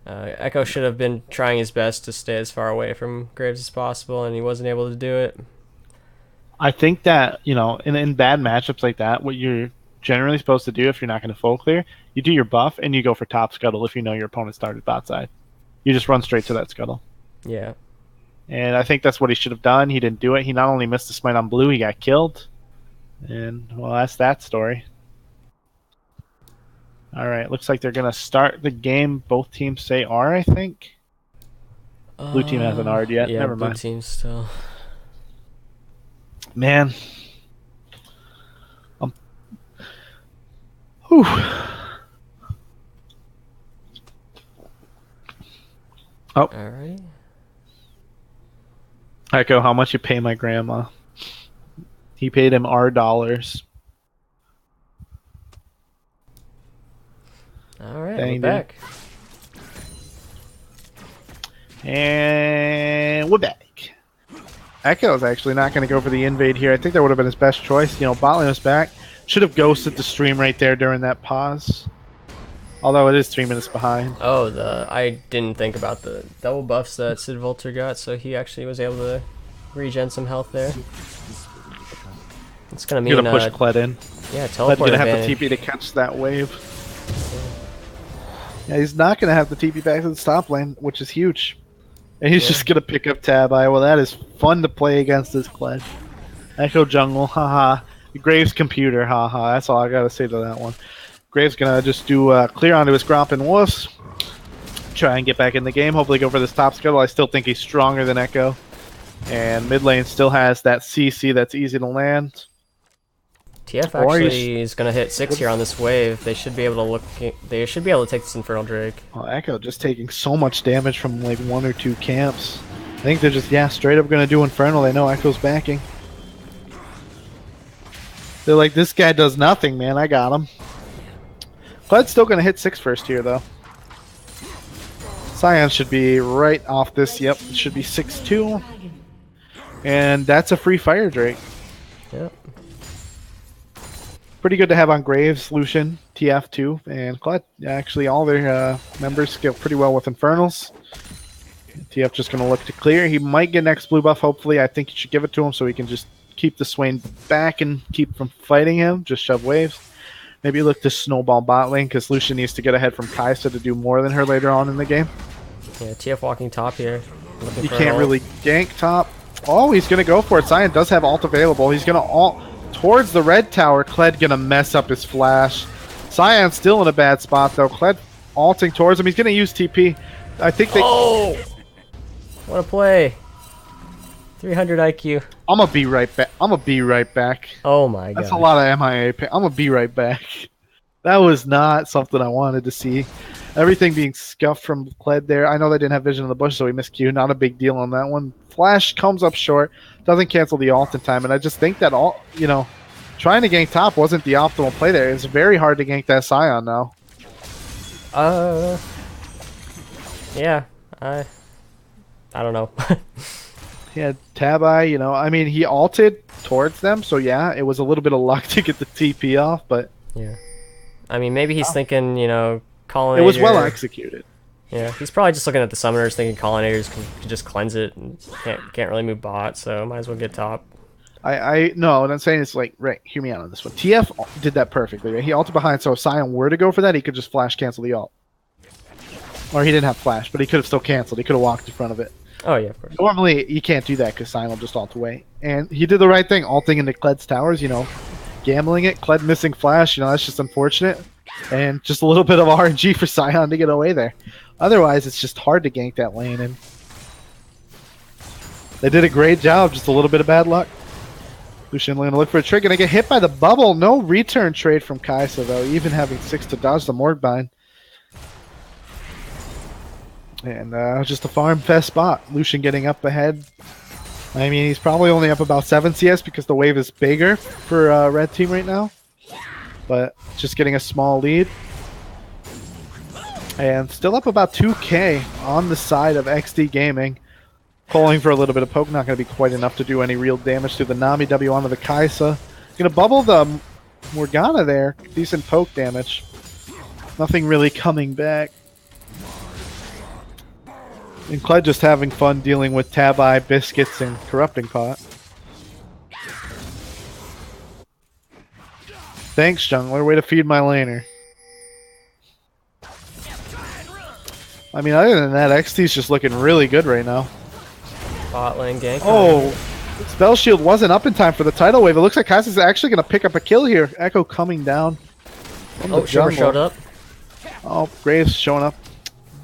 [SPEAKER 2] Echo should have been trying his best to stay as far away from Graves as possible, and he wasn't able to do it.
[SPEAKER 3] I think that, in bad matchups like that, what you're generally supposed to do if you're not going to full clear, you do your buff and you go for top scuttle if you know your opponent started bot side. You just run straight to that scuttle.
[SPEAKER 2] Yeah.
[SPEAKER 3] And I think that's what he should have done. He didn't do it. He not only missed the smite on blue, he got killed. And, well, that's that story. All right, looks like they're going to start the game. Both teams say R, I think. Blue team hasn't R'd yet.
[SPEAKER 2] Yeah,
[SPEAKER 3] Never
[SPEAKER 2] blue
[SPEAKER 3] mind.
[SPEAKER 2] team still.
[SPEAKER 3] Man. Whew. Oh.
[SPEAKER 2] All right.
[SPEAKER 3] Echo, how much you pay my grandma? He paid him R dollars.
[SPEAKER 2] All right,
[SPEAKER 3] Dang,
[SPEAKER 2] we're back.
[SPEAKER 3] And we're back. Echo's actually not going to go for the invade here. I think that would have been his best choice. Bot lane was back. Should have ghosted the stream right there during that pause. Although it is 3 minutes behind.
[SPEAKER 2] Oh, I didn't think about the double buffs that Sid Volter got, so he actually was able to regen some health there. It's gonna mean
[SPEAKER 3] He's going to push Kled in.
[SPEAKER 2] Yeah,
[SPEAKER 3] Kled's
[SPEAKER 2] teleport
[SPEAKER 3] going to have
[SPEAKER 2] advantage.
[SPEAKER 3] the TP to catch that wave. Yeah, he's not going to have the TP back to the top lane, which is huge. And he's just going to pick up Tab Eye. Well, that is fun to play against this Kled. Echo jungle, haha. Graves computer, haha. That's all I got to say to that one. Graves going to just do clear onto his Gromp and Wolves. Try and get back in the game. Hopefully go for this top scuttle. I still think he's stronger than Echo. And mid lane still has that CC that's easy to land.
[SPEAKER 2] TF actually is going to hit 6 here on this wave. They should be able to They should be able to take this Infernal Drake.
[SPEAKER 3] Well, Echo just taking so much damage from like 1 or 2 camps. I think they're just straight up going to do Infernal. They know Echo's backing. They're like, this guy does nothing, man. I got him. Kled's still going to hit 6 first here, though. Scion should be right off this. Yep, it should be 6-2. And that's a free Fire Drake.
[SPEAKER 2] Yep.
[SPEAKER 3] Pretty good to have on Graves, Lucian, TF2, and Kled. Actually, all their members scale pretty well with Infernals. TF just going to look to clear. He might get next blue buff, hopefully. I think you should give it to him so he can just keep the Swain back and keep from fighting him. Just shove waves. Maybe look to snowball bot lane because Lucian needs to get ahead from Kaisa to do more than her later on in the game.
[SPEAKER 2] Yeah, TF walking top here.
[SPEAKER 3] You can't really gank top. Oh, he's going to go for it. Scion does have ult available. He's going to ult towards the red tower. Kled going to mess up his flash. Scion's still in a bad spot, though. Kled ulting towards him. He's going to use TP. I think they...
[SPEAKER 2] Oh! What a play. 300 IQ.
[SPEAKER 3] I'm gonna be right back. I'm gonna be right back.
[SPEAKER 2] Oh my god.
[SPEAKER 3] That's a lot of MIA. I'm gonna be right back. That was not something I wanted to see. Everything being scuffed from Kled there. I know they didn't have vision in the bush, so he missed Q. Not a big deal on that one. Flash comes up short. Doesn't cancel the ult in time. And I just think that trying to gank top wasn't the optimal play there. It's very hard to gank that Scion now.
[SPEAKER 2] Yeah. I don't know.
[SPEAKER 3] He had Tabi, I mean, he ulted towards them, so yeah, it was a little bit of luck to get the TP off, but
[SPEAKER 2] yeah. I mean, maybe he's thinking, Collinator.
[SPEAKER 3] it was well executed.
[SPEAKER 2] Yeah, he's probably just looking at the summoners, thinking Collinators can just cleanse it and can't really move bot, so might as well get top.
[SPEAKER 3] No, what I'm saying is, like, right, hear me out on this one. TF did that perfectly, right? He ulted behind, so if Scion were to go for that, he could just flash cancel the ult. Or he didn't have flash, but he could have still canceled. He could have walked in front of it.
[SPEAKER 2] Oh, yeah, of course.
[SPEAKER 3] Normally, you can't do that because Scion will just ult away. And he did the right thing, ulting into Kled's towers, gambling it. Kled missing flash, that's just unfortunate. And just a little bit of RNG for Scion to get away there. Otherwise, it's just hard to gank that lane. And they did a great job, just a little bit of bad luck. Lucian going to look for a trick, and they get hit by the bubble. No return trade from Kaisa, though, even having 6 to dodge the Morgbind. And just a farm fest spot. Lucian getting up ahead. I mean, he's probably only up about 7 CS because the wave is bigger for red team right now. But just getting a small lead. And still up about 2k on the side of XD Gaming. Pulling for a little bit of poke. Not going to be quite enough to do any real damage to the Nami W onto the Kaisa. Going to bubble the Morgana there. Decent poke damage. Nothing really coming back. And Kled just having fun dealing with Tabi, Biscuits, and Corrupting Pot. Thanks, jungler. Way to feed my laner. I mean, other than that, XT's just looking really good right now.
[SPEAKER 2] Bot lane gank.
[SPEAKER 3] Oh, Spell Shield wasn't up in time for the tidal wave. It looks like Kaisa's actually going to pick up a kill here. Echo coming down.
[SPEAKER 2] Oh, Shimmer showed up.
[SPEAKER 3] Oh, Graves showing up.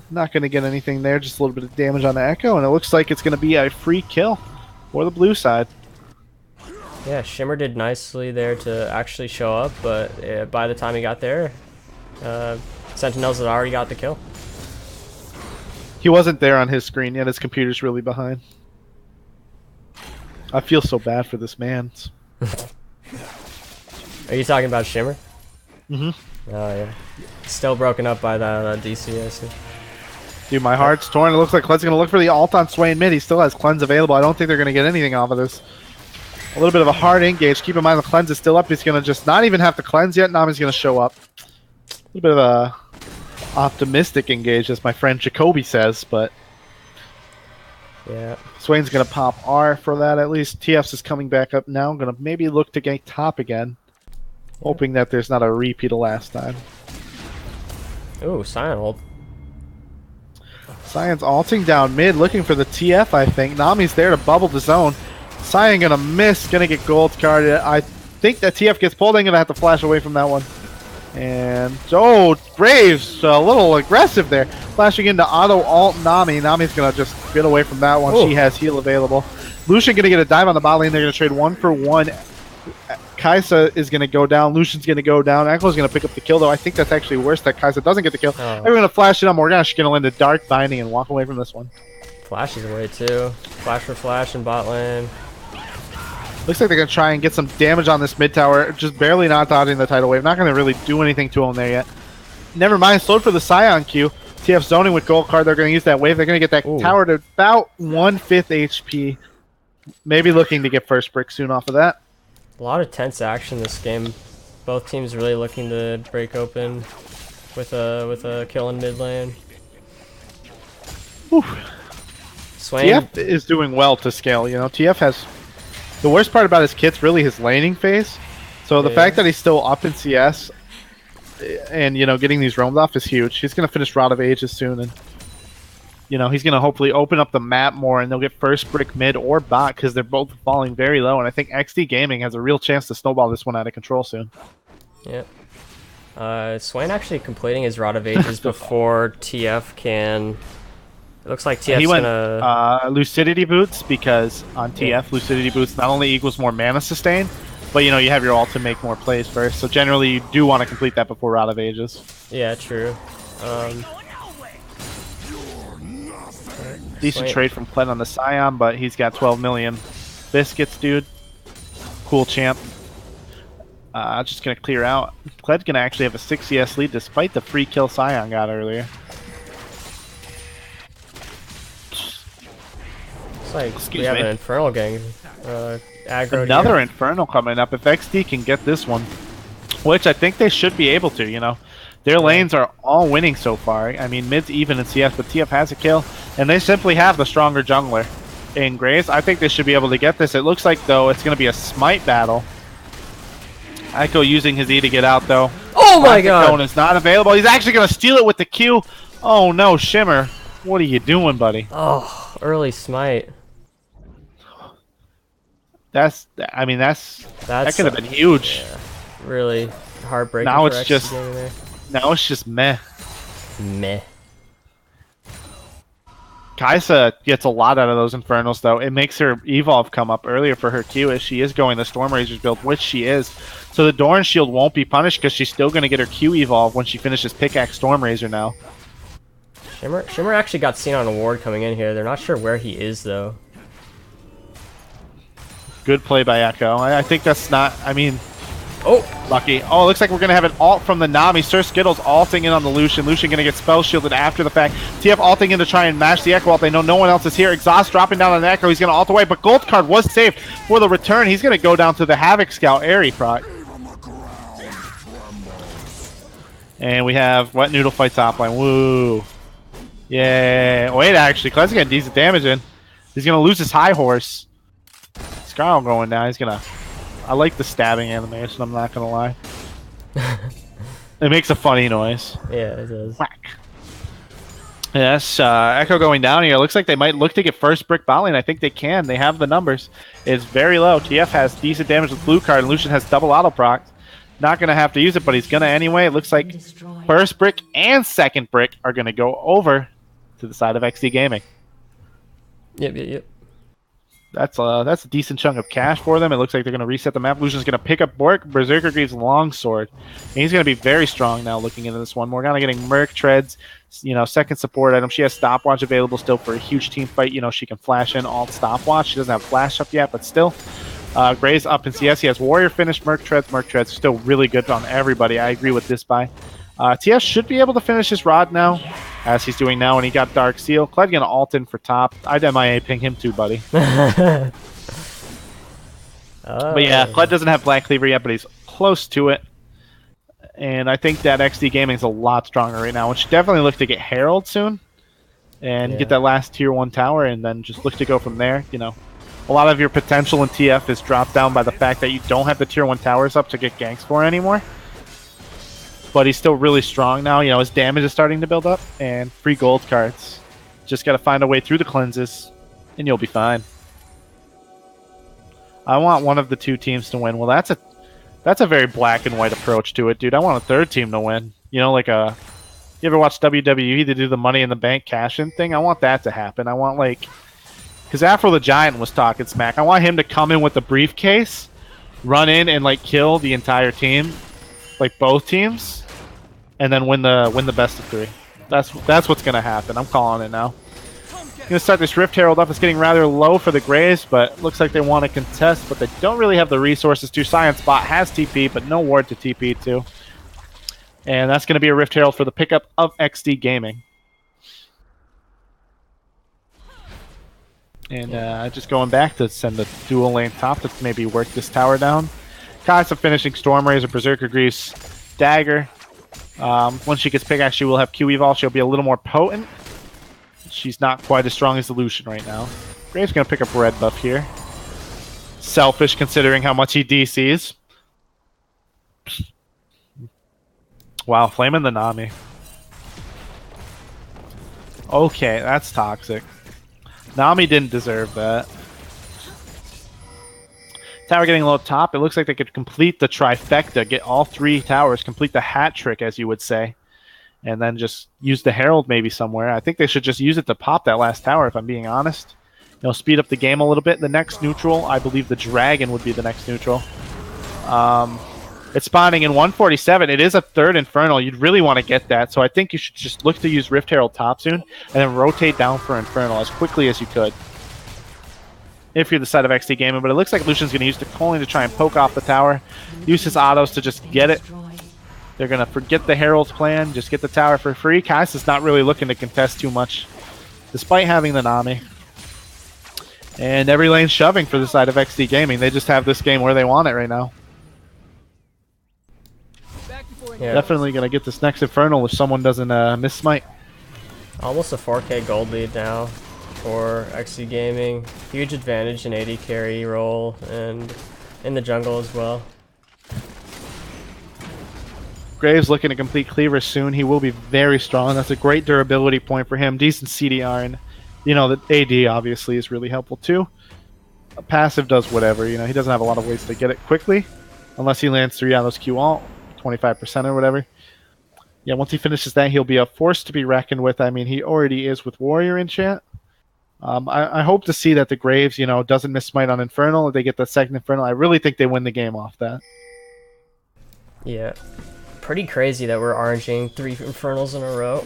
[SPEAKER 3] Not going to get anything there. Just a little bit of damage on the Echo, and it looks like it's going to be a free kill for the blue side.
[SPEAKER 2] Yeah, Shimmer did nicely there to actually show up, but by the time he got there, Sentinels had already got the kill.
[SPEAKER 3] He wasn't there on his screen yet. His computer's really behind. I feel so bad for this man.
[SPEAKER 2] Are you talking about Shimmer?
[SPEAKER 3] Mm-hmm.
[SPEAKER 2] Oh, yeah. Still broken up by that DC, I see.
[SPEAKER 3] Dude, my heart's torn. It looks like Kled's going to look for the ult on Sway in mid. He still has Cleanse available. I don't think they're going to get anything off of this. A little bit of a hard engage. Keep in mind the Cleanse is still up. He's going to just not even have to cleanse yet. Nami's going to show up. A little bit of a optimistic engage, as my friend Jacoby says, but
[SPEAKER 2] yeah,
[SPEAKER 3] Swain's going to pop R for that at least. TF's is coming back up now. Going to maybe look to gank top again. Hoping that there's not a repeat of last time.
[SPEAKER 2] Ooh, Scion ult.
[SPEAKER 3] Scion's ulting down mid, looking for the TF, I think. Nami's there to bubble the zone. Scion gonna miss, gonna get gold carded. I think that TF gets pulled. I'm gonna have to flash away from that one. And, oh, Braves, a little aggressive there. Flashing into auto alt Nami. Nami's gonna just get away from that one. Ooh. She has heal available. Lucian gonna get a dive on the bot lane. They're gonna trade 1-for-1. Kaisa is going to go down. Lucian's going to go down. Echo's going to pick up the kill, though. I think that's actually worse that Kaisa doesn't get the kill.
[SPEAKER 2] Oh.
[SPEAKER 3] They're going to flash it on Morgana. She's going to land a dark binding and walk away from this one.
[SPEAKER 2] Flash is away, too. Flash for flash in bot lane.
[SPEAKER 3] Looks like they're going to try and get some damage on this mid tower. Just barely not dodging the tidal wave. Not going to really do anything to him there yet. Never mind. Slowed for the Scion Q. TF zoning with gold card. They're going to use that wave. They're going to get that tower to about 1/5 HP. Maybe looking to get first brick soon off of that.
[SPEAKER 2] A lot of tense action this game. Both teams really looking to break open with a kill in mid lane. Swain.
[SPEAKER 3] TF is doing well to scale. TF has the worst part about his kit's really his laning phase. So the fact that he's still up in CS and getting these roams off is huge. He's gonna finish Rod of Ages soon, and he's going to hopefully open up the map more, and they'll get first brick mid or bot because they're both falling very low, and I think XD Gaming has a real chance to snowball this one out of control soon.
[SPEAKER 2] Yep. Swain actually completing his Rod of Ages before TF can It looks like TF's
[SPEAKER 3] He went
[SPEAKER 2] gonna...
[SPEAKER 3] Lucidity Boots because on TF, Lucidity Boots not only equals more mana sustain, but you know, you have your ult to make more plays first. So generally, you do want to complete that before Rod of Ages.
[SPEAKER 2] Yeah, true.
[SPEAKER 3] Decent trade from Kled on the Scion, but he's got 12 million biscuits, dude. Cool champ. Just gonna clear out. Kled's gonna actually have a 6 CS lead despite the free kill Scion got earlier.
[SPEAKER 2] It's like we have an Infernal gang aggro.
[SPEAKER 3] Another
[SPEAKER 2] here.
[SPEAKER 3] Infernal coming up if XD can get this one, which I think they should be able to, you know. Their lanes are all winning so far. I mean, mid's even in CS, but TF has a kill, and they simply have the stronger jungler in Graves. I think they should be able to get this. It looks like, though, it's going to be a smite battle. Echo using his E to get out, though.
[SPEAKER 2] Oh my god!
[SPEAKER 3] Cone is not available. He's actually going to steal it with the Q. Oh no, Shimmer. What are you doing, buddy?
[SPEAKER 2] Oh, early smite.
[SPEAKER 3] That could have been huge.
[SPEAKER 2] Yeah, really heartbreaking.
[SPEAKER 3] Now
[SPEAKER 2] for
[SPEAKER 3] it's just
[SPEAKER 2] XDG there.
[SPEAKER 3] Now it's just meh.
[SPEAKER 2] Meh.
[SPEAKER 3] Kaisa gets a lot out of those Infernals, though. It makes her Evolve come up earlier for her Q as she is going the Stormrazor's build, which she is. So the Doran Shield won't be punished because she's still going to get her Q Evolve when she finishes Pickaxe Stormrazor now.
[SPEAKER 2] Shimmer actually got seen on a ward coming in here. They're not sure where he is, though.
[SPEAKER 3] Good play by Echo. I think that's not... I mean...
[SPEAKER 2] Oh!
[SPEAKER 3] Lucky. Oh, it looks like we're going to have an ult from the Nami. Sir Skittles ulting in on the Lucian. Lucian going to get spell shielded after the fact. TF ulting in to try and match the Echo ult. They know no one else is here. Exhaust dropping down on the Echo. He's going to ult away, but Gold Card was saved for the return. He's going to go down to the Havoc Scout Airy proc. And we have Wet Noodle fight top line. Woo. Yeah. Wait, actually. Kled's getting decent damage in. He's going to lose his high horse. Scarl going down. He's going to... I like the stabbing animation, I'm not gonna lie. It makes a funny noise.
[SPEAKER 2] Yeah, it does.
[SPEAKER 3] Whack. Yes, Echo going down here. Looks like they might look to get first brick bot lane. I think they can. They have the numbers. It's very low. TF has decent damage with blue card, and Lucian has double auto proc. Not gonna have to use it, but he's gonna anyway. It looks like first brick and second brick are gonna go over to the side of XD Gaming.
[SPEAKER 2] Yep.
[SPEAKER 3] That's a decent chunk of cash for them. It looks like they're going to reset the map. Lucian's going to pick up Berserker Greaves Longsword. And he's going to be very strong now looking into this one. Morgana getting Merc Treads, you know, second support item. She has Stopwatch available still for a huge team fight. You know, she can flash in alt Stopwatch. She doesn't have Flash up yet, but still. Gray's up in CS. He has Warrior finish, Merc Treads. Merc Treads still really good on everybody. I agree with this buy. TS should be able to finish his Rod now, as he's doing now, and he got Dark Seal. Kled gonna ult in for top. I'd MIA ping him too, buddy. But yeah, Kled doesn't have Black Cleaver yet, but he's close to it. And I think that XD Gaming's a lot stronger right now. We should definitely look to get Herald soon, and get that last tier 1 tower, and then just look to go from there. You know, a lot of your potential in TF is dropped down by the fact that you don't have the tier 1 towers up to get ganks for anymore. But he's still really strong now. You know, his damage is starting to build up, and free gold cards. Just got to find a way through the cleanses, and you'll be fine. I want one of the two teams to win. Well, that's a very black and white approach to it, dude. I want a third team to win. You know, like you ever watch WWE? They do the Money in the Bank cash-in thing. I want that to happen. I want, like, because Afro the Giant was talking smack. I want him to come in with the briefcase, run in and like kill the entire team, like both teams, and then win the best of 3. That's what's gonna happen. I'm calling it now. Gonna start this Rift Herald up. It's getting rather low for the Grays, but looks like they want to contest, but they don't really have the resources to. Science Bot has TP, but no ward to TP to. And that's gonna be a Rift Herald for the pickup of XD Gaming. And just going back to send the dual lane top to maybe work this tower down. Kaisa finishing Stormrazor, Berserker Greaves, Dagger. Once she gets Pickaxe, she will have Q Evolve. She'll be a little more potent. She's not quite as strong as the Lucian right now. Graves going to pick up red buff here. Selfish considering how much he DCs. Wow, flaming the Nami. Okay, that's toxic. Nami didn't deserve that. Tower getting low top. It looks like they could complete the trifecta, get all 3 towers, complete the hat trick, as you would say. and then just use the Herald maybe somewhere. I think they should just use it to pop that last tower, if I'm being honest. Speed up the game a little bit. The next neutral, I believe the Dragon would be the next neutral. It's spawning in 147. It is a third Infernal. You'd really want to get that. So I think you should just look to use Rift Herald top soon and then rotate down for Infernal as quickly as you could. If you're the side of XD Gaming. But it looks like Lucian's going to use the Calling to try and poke off the tower. Use his autos to just get it. They're going to forget the Herald's plan. Just get the tower for free. Kai'Sa's not really looking to contest too much, despite having the Nami. And every lane's shoving for the side of XD Gaming. They just have this game where they want it right now.
[SPEAKER 2] Yeah.
[SPEAKER 3] Definitely going to get this next Infernal if someone doesn't miss smite.
[SPEAKER 2] Almost a 4K gold lead now for XC Gaming. Huge advantage in AD carry role and in the jungle as well.
[SPEAKER 3] Graves looking to complete Cleaver soon. He will be very strong. That's a great durability point for him. Decent CDR, and the AD obviously is really helpful too. A passive does whatever. He doesn't have a lot of ways to get it quickly, unless he lands 3 on those Q ult, 25% or whatever. Yeah, once he finishes that, he'll be a force to be reckoned with. I mean, he already is with Warrior in chat. I hope to see that the Graves, doesn't miss smite on Infernal. If they get the second Infernal, I really think they win the game off that.
[SPEAKER 2] Yeah. Pretty crazy that we're RNGing 3 Infernals in a row.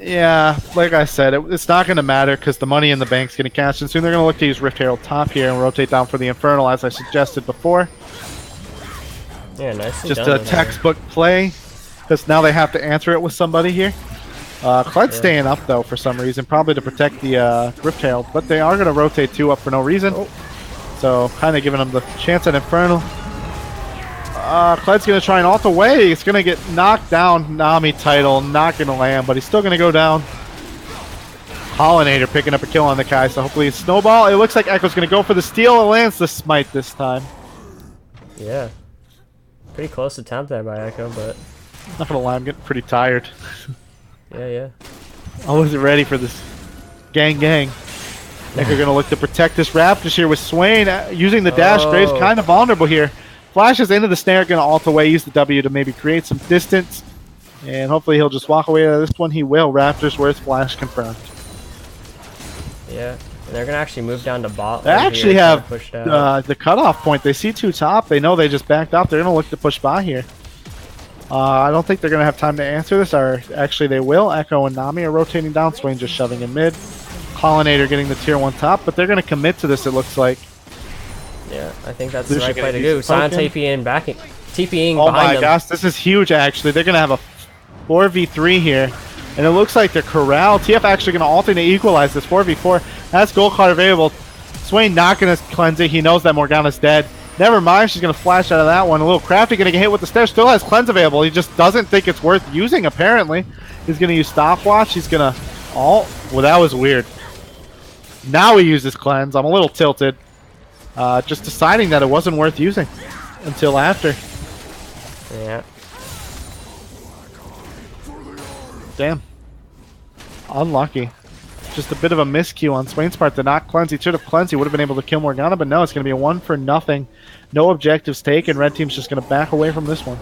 [SPEAKER 3] Yeah, like I said, it's not going to matter because the money in the bank's going to cash in soon. They're going to look to use Rift Herald top here and rotate down for the Infernal, as I suggested before.
[SPEAKER 2] Yeah, nicely
[SPEAKER 3] Just
[SPEAKER 2] done
[SPEAKER 3] a textbook play, because now they have to answer it with somebody here. Cled's staying up, though, for some reason, probably to protect the Rift Herald, but they are going to rotate 2 up for no reason. So, kind of giving them the chance at Infernal. Cled's going to try and ult away. He's going to get knocked down. Nami title, not going to land, but he's still going to go down. Pollinator picking up a kill on the Kai, so hopefully it's Snowball. It looks like Echo's going to go for the steal. It lands the smite this time.
[SPEAKER 2] Yeah. Pretty close attempt there by Echo, but...
[SPEAKER 3] Not going to lie, I'm getting pretty tired.
[SPEAKER 2] Yeah.
[SPEAKER 3] I wasn't ready for this. Gang. Echo going to look to protect this Raptors here with Swain. Using the dash, Graves kind of vulnerable here. Flashes into the snare, going to ult away, use the W to maybe create some distance. And hopefully he'll just walk away out of this one. He will. Raptors worth flash confirmed.
[SPEAKER 2] Yeah, and they're going to actually move down to bot.
[SPEAKER 3] They actually have the cutoff point. They see 2 top. They know they just backed off. They're going to look to push bot here. I don't think they're going to have time to answer this. Or actually, they will. Echo and Nami are rotating down. Swain just shoving in mid. Pollinator getting the tier 1 top. But they're going to commit to this, it looks like.
[SPEAKER 2] Yeah, I think that's the right play to do. Sion TPing backing. TPing
[SPEAKER 3] oh
[SPEAKER 2] behind
[SPEAKER 3] my
[SPEAKER 2] them.
[SPEAKER 3] gosh, this is huge actually. They're going to have a 4v3 here. And it looks like they're corralled. TF actually going to alternate equalize this 4v4. That's gold card available. Swain not going to cleanse it. He knows that Morgana's dead. Never mind, she's going to flash out of that one. A little crafty going to get hit with the stairs. Still has cleanse available. He just doesn't think it's worth using apparently. He's going to use stopwatch. He's going to alt. Well, that was weird. Now he uses cleanse. I'm a little tilted. Just deciding that it wasn't worth using until after.
[SPEAKER 2] Yeah.
[SPEAKER 3] Damn. Unlucky. Just a bit of a miscue on Swain's part to not cleanse. He should have cleansed. He would have been able to kill Morgana, but no, it's going to be a 1 for nothing. No objectives taken. Red team's just going to back away from this one.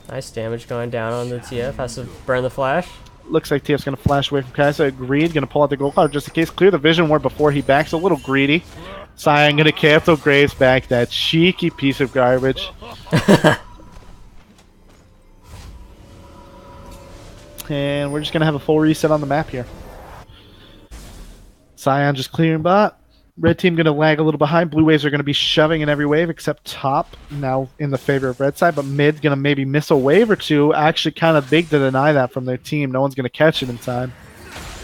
[SPEAKER 2] Nice damage going down on the TF. Has to burn the flash.
[SPEAKER 3] Looks like TF's going to flash away from Kai'Sa. Agreed. Going to pull out the gold card just in case. Clear the vision ward before he backs. A little greedy. Sion going to cancel Graves back. That cheeky piece of garbage. And we're just going to have a full reset on the map here. Sion just clearing bot. Red team going to lag a little behind. Blue waves are going to be shoving in every wave except top, now in the favor of red side. But mid going to maybe miss a wave or two. Actually kind of big to deny that from their team. No one's going to catch it in time.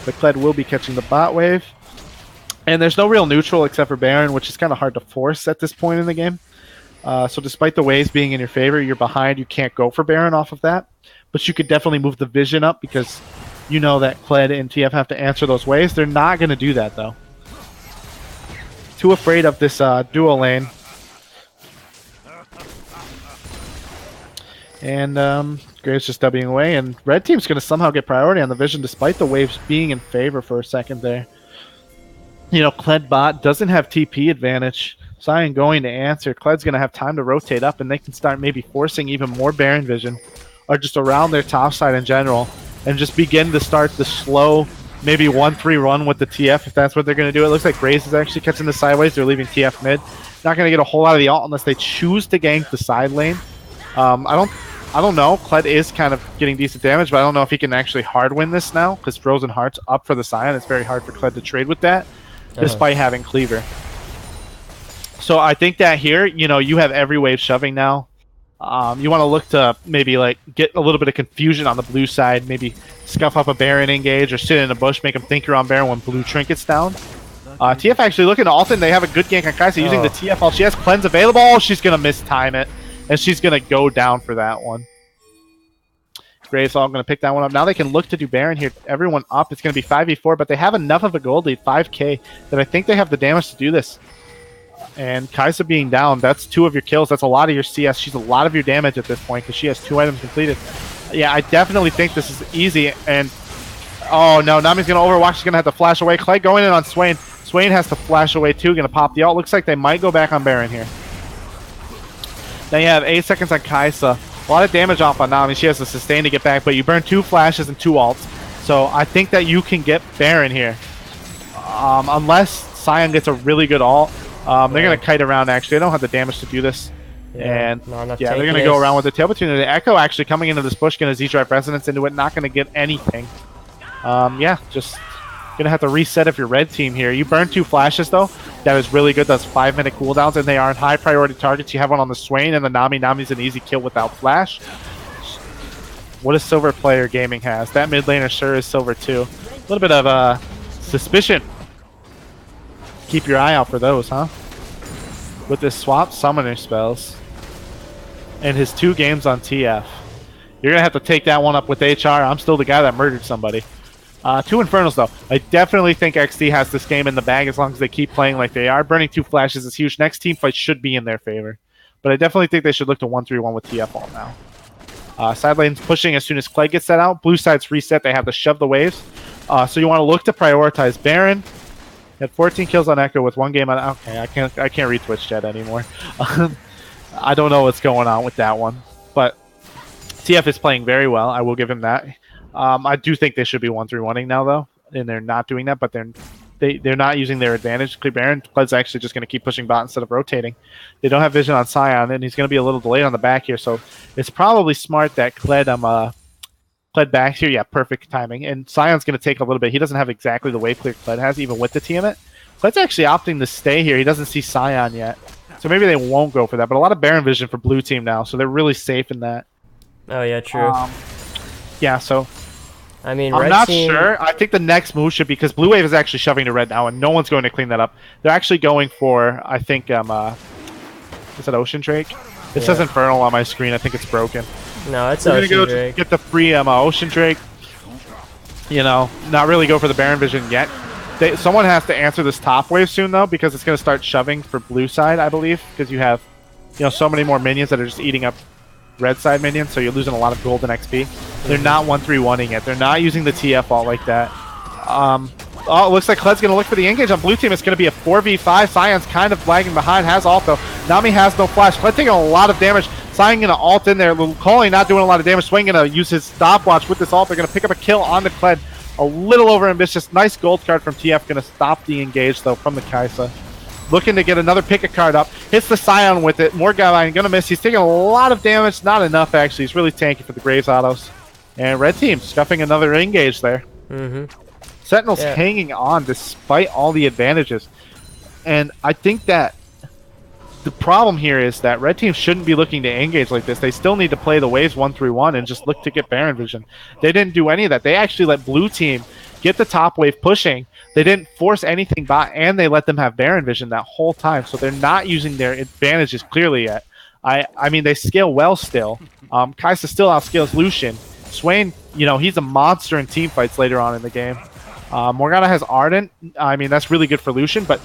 [SPEAKER 3] But Kled will be catching the bot wave. And there's no real neutral except for Baron, which is kind of hard to force at this point in the game. So despite the waves being in your favor, you're behind. You can't go for Baron off of that. But you could definitely move the vision up because you know that Kled and TF have to answer those waves. They're not going to do that, though. Too afraid of this duo lane. And Graves just Wing away. And red team's going to somehow get priority on the vision despite the waves being in favor for a second there. You know, Kled bot doesn't have TP advantage. Cyan going to answer. Cled's going to have time to rotate up, and they can start maybe forcing even more Baron vision, or just around their top side in general, and just begin to start the slow, maybe 1-3 run with the TF if that's what they're going to do. It looks like Grace is actually catching the sideways. They're leaving TF mid. Not going to get a whole lot of the ult unless they choose to gank the side lane. I don't know. Kled is kind of getting decent damage, but I don't know if he can actually hard win this now because Frozen Heart's up for the Scion. It's very hard for Kled to trade with that, despite having Cleaver. So I think that here, you know, you have every wave shoving now. You want to look to maybe like get a little bit of confusion on the blue side, maybe scuff up a Baron engage or sit in a bush, make them think you're on Baron when blue trinkets down. TF actually looking to ult in. They have a good gank on Kaisa using the TF ult. She has Cleanse available. Oh, she's going to mistime it, and she's going to go down for that one. Graves all going to pick that one up. Now they can look to do Baron here. Everyone up. It's going to be 5v4, but they have enough of a gold lead, 5k, that I think they have the damage to do this. And Kaisa being down, that's 2 of your kills. That's a lot of your CS. She's a lot of your damage at this point because she has 2 items completed. Yeah, I definitely think this is easy. And oh no, Nami's going to overwatch. She's going to have to flash away. Clay going in on Swain. Swain has to flash away too. Going to pop the ult. Looks like they might go back on Baron here. Now you have 8 seconds on Kaisa. A lot of damage off on Nami. She has to sustain to get back, but you burn 2 flashes and 2 ults. So I think that you can get Baron here. Unless Scion gets a really good ult. They're going to kite around, actually. They don't have the damage to do this.
[SPEAKER 2] Yeah,
[SPEAKER 3] And yeah, they're going to go around with the tail between the Echo actually coming into this bush, going to Z-Drive Resonance into it, not going to get anything. Yeah, just going to have to reset if you're red team here. You burn 2 flashes, though. That is really good. That's 5-minute cooldowns, and they aren't high priority targets. You have one on the Swain and the Nami. Nami's an easy kill without flash. What a Silver player Gaming has. That mid laner sure is Silver, too. A little bit of suspicion. Keep your eye out for those, huh? With this swap summoner spells and his 2 games on TF. You're going to have to take that one up with HR. I'm still the guy that murdered somebody. 2 Infernals, though. I definitely think XD has this game in the bag as long as they keep playing like they are. Burning 2 flashes is huge. Next team fight should be in their favor. But I definitely think they should look to 1-3-1 with TF all now. Side lane's pushing as soon as Clay gets that out. Blue side's reset. They have to shove the waves. So you want to look to prioritize Baron. Had 14 kills on Echo with 1 game on. Okay, I can't read Twitch chat anymore. I don't know what's going on with that one, but TF is playing very well. I will give him that. I do think they should be 1-3-1ing now, though, and they're not doing that. But they're not using their advantage to clear Baron. Cled's actually just going to keep pushing bot instead of rotating. They don't have vision on Scion, and he's going to be a little delayed on the back here. So it's probably smart that Kled Kled back here, yeah, perfect timing. And Scion's going to take a little bit. He doesn't have exactly the wave clear Kled has, even with the TMit. Kled's actually opting to stay here. He doesn't see Scion yet. So maybe they won't go for that. But a lot of Baron vision for blue team now, so they're really safe in that.
[SPEAKER 2] Oh, yeah, true.
[SPEAKER 3] Yeah, so
[SPEAKER 2] I mean,
[SPEAKER 3] I'm
[SPEAKER 2] red
[SPEAKER 3] not
[SPEAKER 2] team...
[SPEAKER 3] sure. I think the next move should be, because blue wave is actually shoving to red now, and no one's going to clean that up. They're actually going for, I think, is it Ocean Drake? It says Infernal on my screen. I think it's broken.
[SPEAKER 2] No, it's
[SPEAKER 3] We're
[SPEAKER 2] Ocean
[SPEAKER 3] gonna go
[SPEAKER 2] Drake.
[SPEAKER 3] get the free Ocean Drake. You know, not really go for the Baron vision yet. Someone has to answer this top wave soon, though, because it's going to start shoving for blue side, I believe, because you have, you know, so many more minions that are just eating up red side minions, so you're losing a lot of golden XP. They're not 1-3-1ing it. They're not using the TF ult like that. Oh, it looks like Kled's going to look for the engage on blue team. It's going to be a 4v5. Scion's kind of lagging behind. Has ult, though. Nami has no flash. Kled taking a lot of damage. Scion going to ult in there. Coley not doing a lot of damage. Swain going to use his stopwatch with this ult. They're going to pick up a kill on the Kled. A little over ambitious. Nice gold card from TF. Going to stop the engage, though, from the Kaisa. Looking to get another pick a card up. Hits the Scion with it. More guy going to miss. He's taking a lot of damage. Not enough, actually. He's really tanky for the Graves autos. And red team scuffing another engage there. Sentinels hanging on despite all the advantages. And I think that the problem here is that red team shouldn't be looking to engage like this. They still need to play the waves 1-3-1 and just look to get Baron vision. They didn't do any of that. They actually let blue team get the top wave pushing. They didn't force anything bot, and they let them have Baron vision that whole time. So they're not using their advantages clearly yet. I mean, they scale well still. Kaisa still outscales Lucian. Swain, you know, he's a monster in team fights later on in the game. Morgana has Ardent. I mean, that's really good for Lucian, but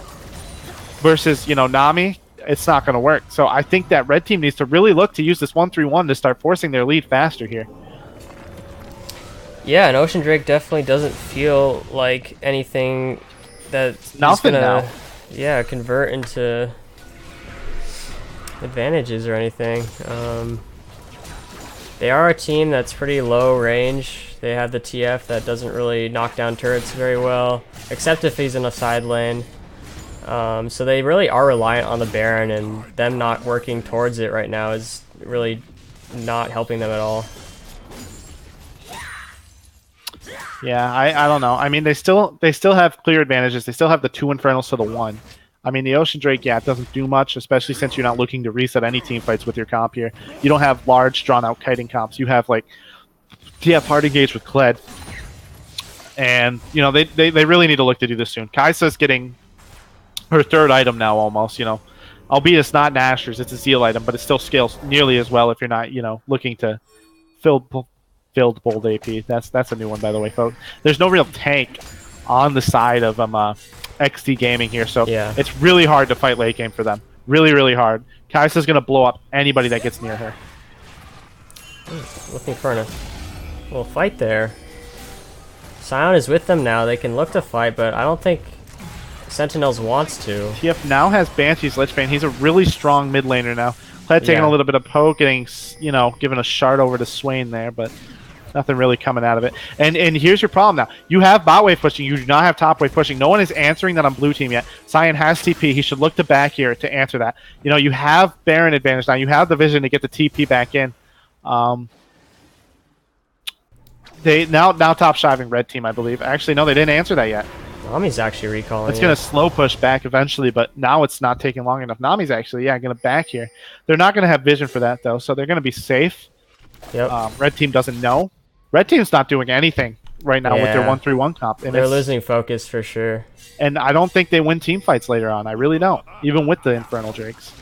[SPEAKER 3] versus, you know, Nami, it's not going to work. So I think that red team needs to really look to use this 1-3-1 to start forcing their lead faster here.
[SPEAKER 2] Yeah, and Ocean Drake definitely doesn't feel like anything that's
[SPEAKER 3] Nothing
[SPEAKER 2] gonna,
[SPEAKER 3] now.
[SPEAKER 2] yeah, convert into advantages or anything. They are a team that's pretty low range. They have the TF that doesn't really knock down turrets very well, except if he's in a side lane. So they really are reliant on the Baron, and them not working towards it right now is really not helping them at all.
[SPEAKER 3] Yeah, I don't know. I mean, they still have clear advantages. They still have the 2 Infernals to the 1. I mean, the Ocean Drake, yeah, it doesn't do much, especially since you're not looking to reset any team fights with your comp here. You don't have large, drawn-out kiting comps. You have, like, TF hard engaged with Kled. And, you know, they really need to look to do this soon. Kai'Sa's getting her 3rd item now, almost, you know. Albeit it's not Nashor's, it's a Zeal item, but it still scales nearly as well if you're not, you know, looking to filled bold AP. That's a new one, by the way, folks. There's no real tank on the side of XD Gaming here, so
[SPEAKER 2] yeah,
[SPEAKER 3] it's really hard to fight late game for them. Really, really hard. Kai'Sa's going to blow up anybody that gets near her.
[SPEAKER 2] Looking for a little fight there. Sion is with them now. They can look to fight, but I don't think Sentinels wants to.
[SPEAKER 3] TF now has Banshee's Lichbane. He's a really strong mid laner now. Kled taking a little bit of poke, getting, you know, giving a shard over to Swain there, but nothing really coming out of it. And here's your problem now. You have bot wave pushing. You do not have top wave pushing. No one is answering that on blue team yet. Sion has TP. He should look to back here to answer that. You know, you have Baron advantage now. You have the vision to get the TP back in. They now top shiving red team, I believe. Actually, no, they didn't answer that yet.
[SPEAKER 2] Nami's actually recalling.
[SPEAKER 3] It's going to slow push back eventually, but now it's not taking long enough. Nami's actually, going to back here. They're not going to have vision for that, though, so they're going to be safe.
[SPEAKER 2] Yep.
[SPEAKER 3] Red team doesn't know. Red team's not doing anything right now with their 1-3-1 comp. And
[SPEAKER 2] they're losing focus for sure.
[SPEAKER 3] And I don't think they win team fights later on. I really don't, even with the Infernal Drakes.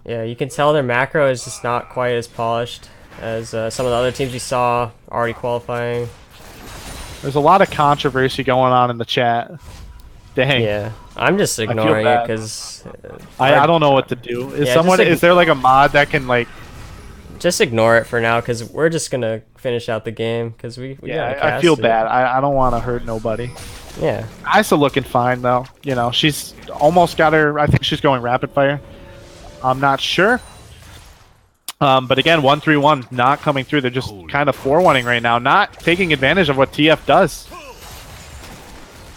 [SPEAKER 2] Yeah, you can tell their macro is just not quite as polished as some of the other teams we saw already qualifying.
[SPEAKER 3] There's a lot of controversy going on in the chat. Dang.
[SPEAKER 2] Yeah, I'm just ignoring it because
[SPEAKER 3] I don't know what to do. Is there like a mod that can like?
[SPEAKER 2] Just ignore it for now because we're just gonna finish out the game because we
[SPEAKER 3] I feel bad. I don't want to hurt nobody.
[SPEAKER 2] Yeah.
[SPEAKER 3] Isa looking fine though. You know, she's almost got her. I think she's going rapid fire. I'm not sure. But again, 1-3-1 not coming through. They're just kind of 4-1ing right now, not taking advantage of what TF does.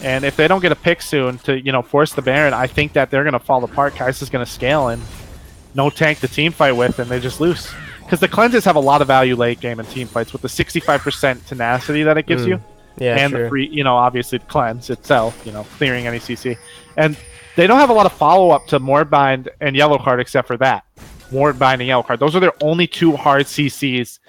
[SPEAKER 3] And if they don't get a pick soon to, you know, force the Baron, I think that they're going to fall apart. Kai'Sa's going to scale in. No tank to team fight with, and they just lose. Because the cleanses have a lot of value late game in team fights with the 65% tenacity that it gives you.
[SPEAKER 2] Yeah,
[SPEAKER 3] and the free, you know, obviously the cleanse itself, you know, clearing any CC. And they don't have a lot of follow-up to Mordbind and Yellow Card except for that. Mordbind and Yellow Card. Those are their only 2 hard CCs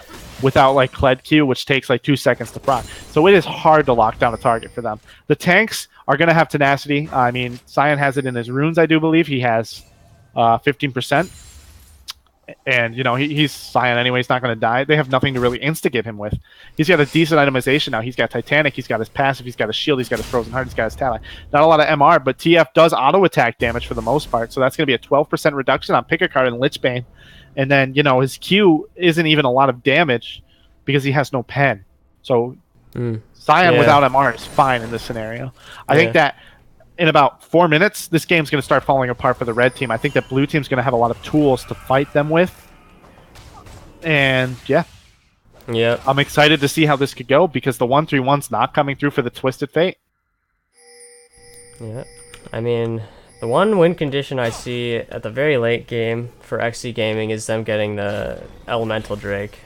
[SPEAKER 3] without like Kled Q, which takes like 2 seconds to proc. So it is hard to lock down a target for them. The tanks are going to have tenacity. I mean, Sion has it in his runes, I do believe. He has 15%. And, you know, he's Sion anyway. He's not going to die. They have nothing to really instigate him with. He's got a decent itemization now. He's got Titanic. He's got his passive. He's got his shield. He's got his Frozen Heart. He's got his Tally. Not a lot of MR, but TF does auto-attack damage for the most part. So that's going to be a 12% reduction on Pick a Card and Lichbane. And then, you know, his Q isn't even a lot of damage because he has no pen. So Sion without MR is fine in this scenario. I think that in about 4 minutes, this game's going to start falling apart for the red team. I think that blue team's going to have a lot of tools to fight them with. And, yeah. I'm excited to see how this could go because the 1-3-1's not coming through for the Twisted Fate.
[SPEAKER 2] Yeah. I mean, the one win condition I see at the very late game for XD Gaming is them getting the Elemental Drake.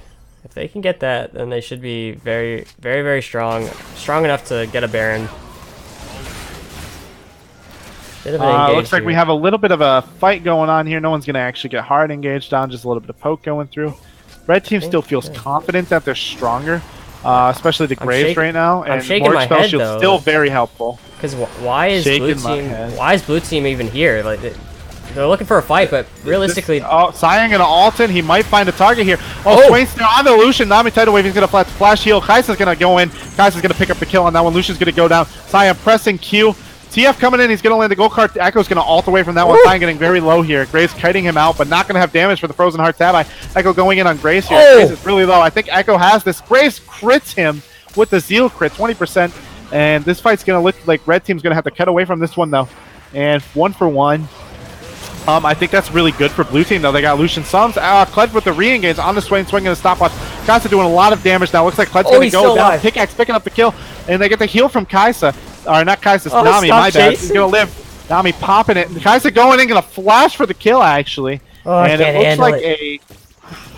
[SPEAKER 2] If they can get that, then they should be very, very, very strong. Strong enough to get a Baron.
[SPEAKER 3] Looks like we have a little bit of a fight going on here. No one's going to actually get hard engaged on. Just a little bit of poke going through. Red team still feels confident that they're stronger, especially the Graves right now. And Morg Spell Shield's still very helpful.
[SPEAKER 2] Because why is blue team even here? Like they're looking for a fight, but realistically,
[SPEAKER 3] Sion gonna ult in. He might find a target here. Swain's still on the Lucian. Nami Tidal Wave. He's gonna flash heal. Kai'Sa's gonna go in. Kai'Sa's gonna pick up the kill on that one. Lucian's gonna go down. Sion pressing Q. TF coming in, he's going to land the gold card. Echo's going to ult away from that one. Sion getting very low here. Graves kiting him out, but not going to have damage for the Frozen Heart Tabby. Echo going in on Graves here. Graves is really low. I think Echo has this. Graves crits him with the Zeal crit, 20%. And this fight's going to look like red team's going to have to cut away from this one, though. And 1-for-1. I think that's really good for blue team, though. They got Lucian Sums. Kled with the re-engage on the Swain, swinging a stopwatch. Kaisa doing a lot of damage now. Looks like Kled's going to go down. Pickaxe picking up the kill, and they get the heal from Kaisa. Or not Kaisa, it's Nami, my bad. He's going to live. Nami popping it. Kaisa going in, going to flash for the kill, actually. And it looks like a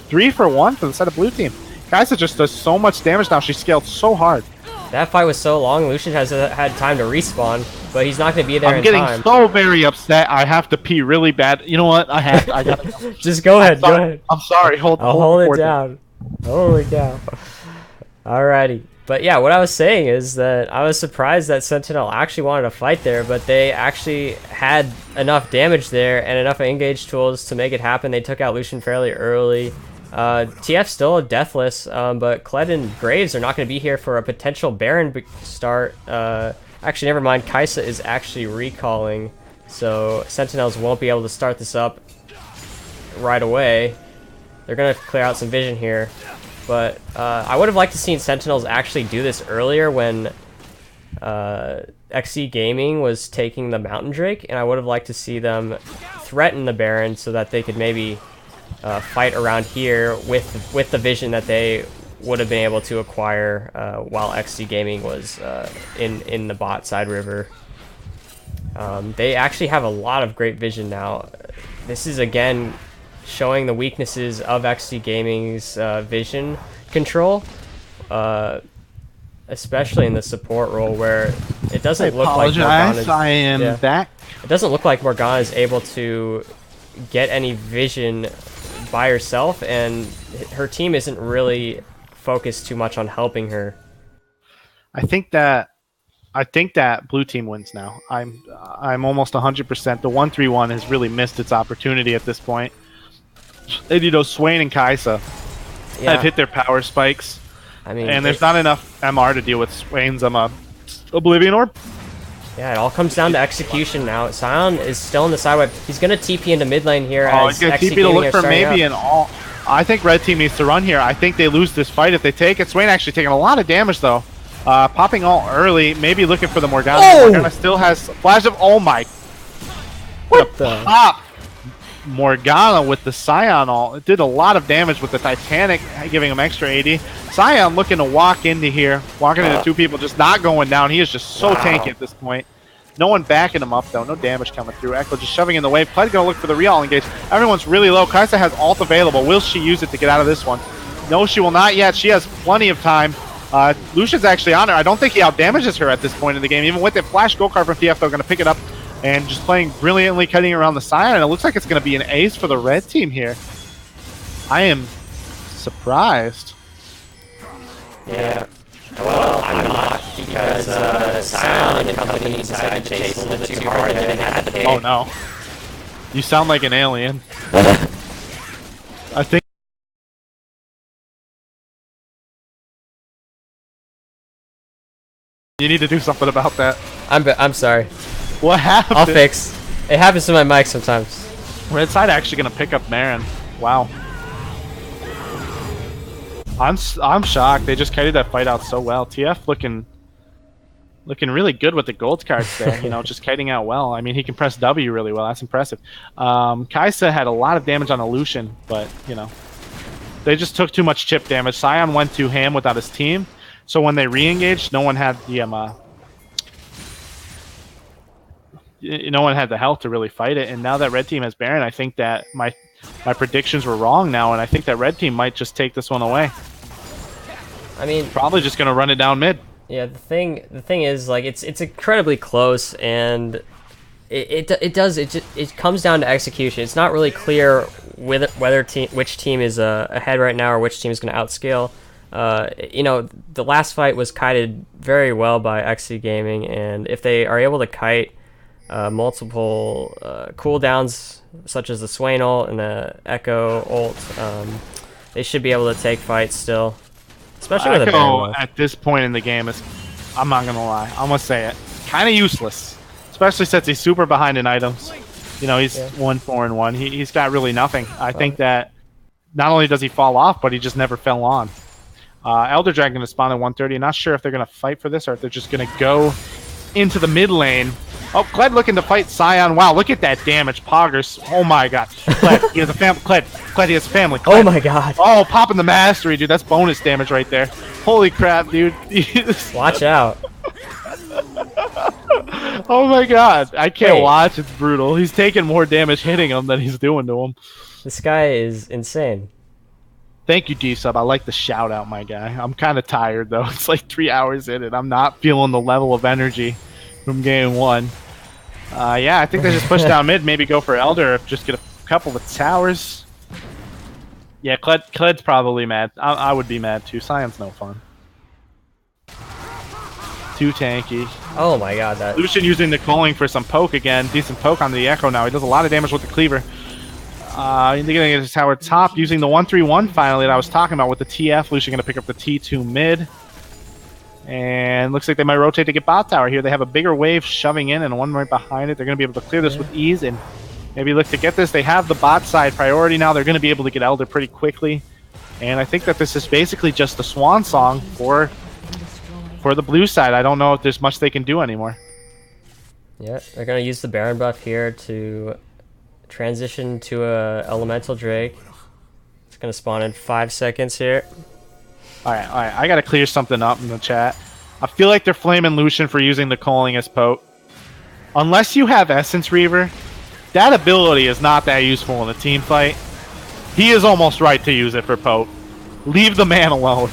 [SPEAKER 3] 3-for-1 for the side of blue team. Kaisa just does so much damage now. She scaled so hard.
[SPEAKER 2] That fight was so long. Lucian has had time to respawn, but he's not going to be there
[SPEAKER 3] I'm getting so very upset. I have to pee really bad. You know what? I gotta go.
[SPEAKER 2] Just go ahead. Go ahead.
[SPEAKER 3] I'm sorry.
[SPEAKER 2] I'll hold it down. Hold it down. Alrighty. But yeah, what I was saying is that I was surprised that Sentinel actually wanted to fight there, but they actually had enough damage there and enough engage tools to make it happen. They took out Lucian fairly early. TF's still deathless, but Kled and Graves are not going to be here for a potential Baron start. Actually, never mind. Kaisa is actually recalling, so Sentinels won't be able to start this up right away. They're going to clear out some vision here, but I would have liked to seen Sentinels actually do this earlier when XC Gaming was taking the Mountain Drake, and I would have liked to see them threaten the Baron so that they could maybe fight around here with the vision that they would have been able to acquire while XD Gaming was in the bot side river. They actually have a lot of great vision now. This is again showing the weaknesses of XD Gaming's vision control, especially in the support role where it doesn't look like Morgana's,
[SPEAKER 3] I am back.
[SPEAKER 2] It doesn't look like Morgana is able to get any vision by herself, and her team isn't really focused too much on helping her.
[SPEAKER 3] I think that blue team wins now. I'm almost 100%. The 1-3-1 has really missed its opportunity at this point. And, you know, Swain and Kaisa have hit their power spikes.
[SPEAKER 2] I mean,
[SPEAKER 3] and there's not enough MR to deal with Swain's Oblivion Orb.
[SPEAKER 2] Yeah, it all comes down to execution now. Sion is still in the sideway. He's going to TP into mid lane here.
[SPEAKER 3] He's going to TP to look for maybe an all. I think red team needs to run here. I think they lose this fight if they take it. Swain actually taking a lot of damage, though. Popping all early, maybe looking for the Morgana.
[SPEAKER 2] Oh!
[SPEAKER 3] Morgana still has flash of. Oh my!
[SPEAKER 2] What the?
[SPEAKER 3] Pop! Morgana with the Sion ult. It did a lot of damage with the Titanic, giving him extra 80. Sion looking to walk into here, walking into two people, just not going down. He is just so tanky at this point. No one backing him up, though. No damage coming through. Echo just shoving in the wave. Kled going to look for the re-all engage. Everyone's really low. Kaisa has ult available. Will she use it to get out of this one? No, she will not yet. She has plenty of time. Lucian's actually on her. I don't think he outdamages her at this point in the game. Even with the flash go card from TF, they're going to pick it up and just playing brilliantly, cutting around the Sion. And it looks like it's going to be an ace for the red team here. I am surprised.
[SPEAKER 2] Yeah. Well, I'm not, because Sion and the company decided to chase a little bit too hard and had to pay.
[SPEAKER 3] Oh no. You sound like an alien. I think you need to do something about that.
[SPEAKER 2] I'm sorry.
[SPEAKER 3] What happened?
[SPEAKER 2] I'll fix. It happens to my mic sometimes.
[SPEAKER 3] Red side actually going to pick up Marin. Wow. I'm shocked. They just carried that fight out so well. TF looking really good with the gold cards there. You know, just kiting out well. I mean, he can press W really well. That's impressive. Kaisa had a lot of damage on Lucian, but you know, they just took too much chip damage. Sion went too ham without his team, so when they re-engaged, no one had the no one had the health to really fight it. And now that red team has Baron, I think that my predictions were wrong now, and I think that red team might just take this one away.
[SPEAKER 2] I mean,
[SPEAKER 3] probably just gonna run it down mid.
[SPEAKER 2] Yeah, the thing is, like, it's incredibly close, and it comes down to execution. It's not really clear which team is ahead right now or which team is going to outscale. You know, the last fight was kited very well by XC Gaming, and if they are able to kite multiple cooldowns, such as the Swain ult and the Echo ult, they should be able to take fights still. Especially with
[SPEAKER 3] Echo at this point in the game is, I'm not gonna lie, I'm gonna say it, kind of useless. Especially since he's super behind in items. You know, he's 1-4-1. He's got really nothing. I think that not only does he fall off, but he just never fell on. Elder Dragon is spawned at 130. Not sure if they're gonna fight for this or if they're just gonna go into the mid lane Oh, Kled looking to fight Scion. Wow, look at that damage. Poggers. Oh my god. Kled, he has a family. Kled, he has a family. Kled.
[SPEAKER 2] Oh my god.
[SPEAKER 3] Oh, popping the mastery, dude. That's bonus damage right there. Holy crap, dude.
[SPEAKER 2] Watch out.
[SPEAKER 3] Oh my god. I can't
[SPEAKER 2] Wait.
[SPEAKER 3] watch. It's brutal. He's taking more damage hitting him than he's doing to him.
[SPEAKER 2] This guy is insane.
[SPEAKER 3] Thank you, D-Sub. I like the shout out, my guy. I'm kind of tired, though. It's like 3 hours in and I'm not feeling the level of energy from game one. Yeah, I think they just push down mid, maybe go for Elder, just get a couple of towers. Yeah, Kled's probably mad. I would be mad too. Scion's no fun. Too tanky.
[SPEAKER 2] Oh my god, that...
[SPEAKER 3] Lucian using the calling for some poke again. Decent poke on the Echo now. He does a lot of damage with the cleaver. He's gonna get his tower top using the 1-3-1 finally that I was talking about with the TF. Lucian gonna pick up the T2 mid. And looks like they might rotate to get bot tower here. They have a bigger wave shoving in and one right behind it. They're going to be able to clear this with ease and maybe look to get this. They have the bot side priority now. They're going to be able to get Elder pretty quickly. And I think that this is basically just the swan song for the blue side. I don't know if there's much they can do anymore.
[SPEAKER 2] Yeah, they're going to use the Baron buff here to transition to a Elemental Drake. It's going to spawn in 5 seconds here.
[SPEAKER 3] Alright, I gotta clear something up in the chat. I feel like they're flaming Lucian for using the calling as poke. Unless you have Essence Reaver, that ability is not that useful in a team fight. He is almost right to use it for poke. Leave the man alone.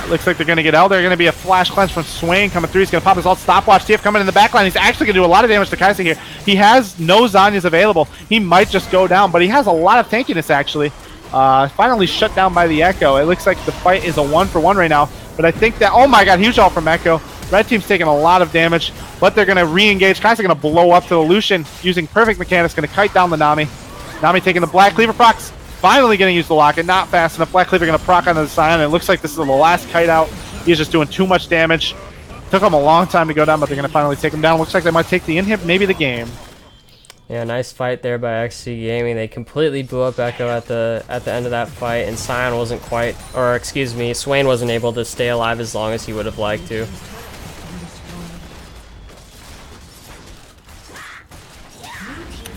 [SPEAKER 3] Looks like they're gonna get out. They're gonna be a flash cleanse from Swain coming through. He's gonna pop his ult stopwatch. TF coming in the backline. He's actually gonna do a lot of damage to Kai'Sa here. He has no Zanyas available. He might just go down, but he has a lot of tankiness actually. Finally shut down by the Echo. It looks like the fight is a 1-for-1 right now. But I think that... Oh my god, huge ult from Echo. Red team's taking a lot of damage, but they're going to re-engage. Kai'Sa going to blow up to the Lucian using perfect mechanics. Going to kite down the Nami. Nami taking the Black Cleaver procs. Finally going to use the locket. Not fast enough. Black Cleaver going to proc onto the Scion. And it looks like this is the last kite out. He's just doing too much damage. Took him a long time to go down, but they're going to finally take him down. Looks like they might take the inhib, maybe the game.
[SPEAKER 2] Yeah, nice fight there by XDG Gaming. They completely blew up Echo at the end of that fight, and Scion wasn't quite, or excuse me, Swain wasn't able to stay alive as long as he would have liked to.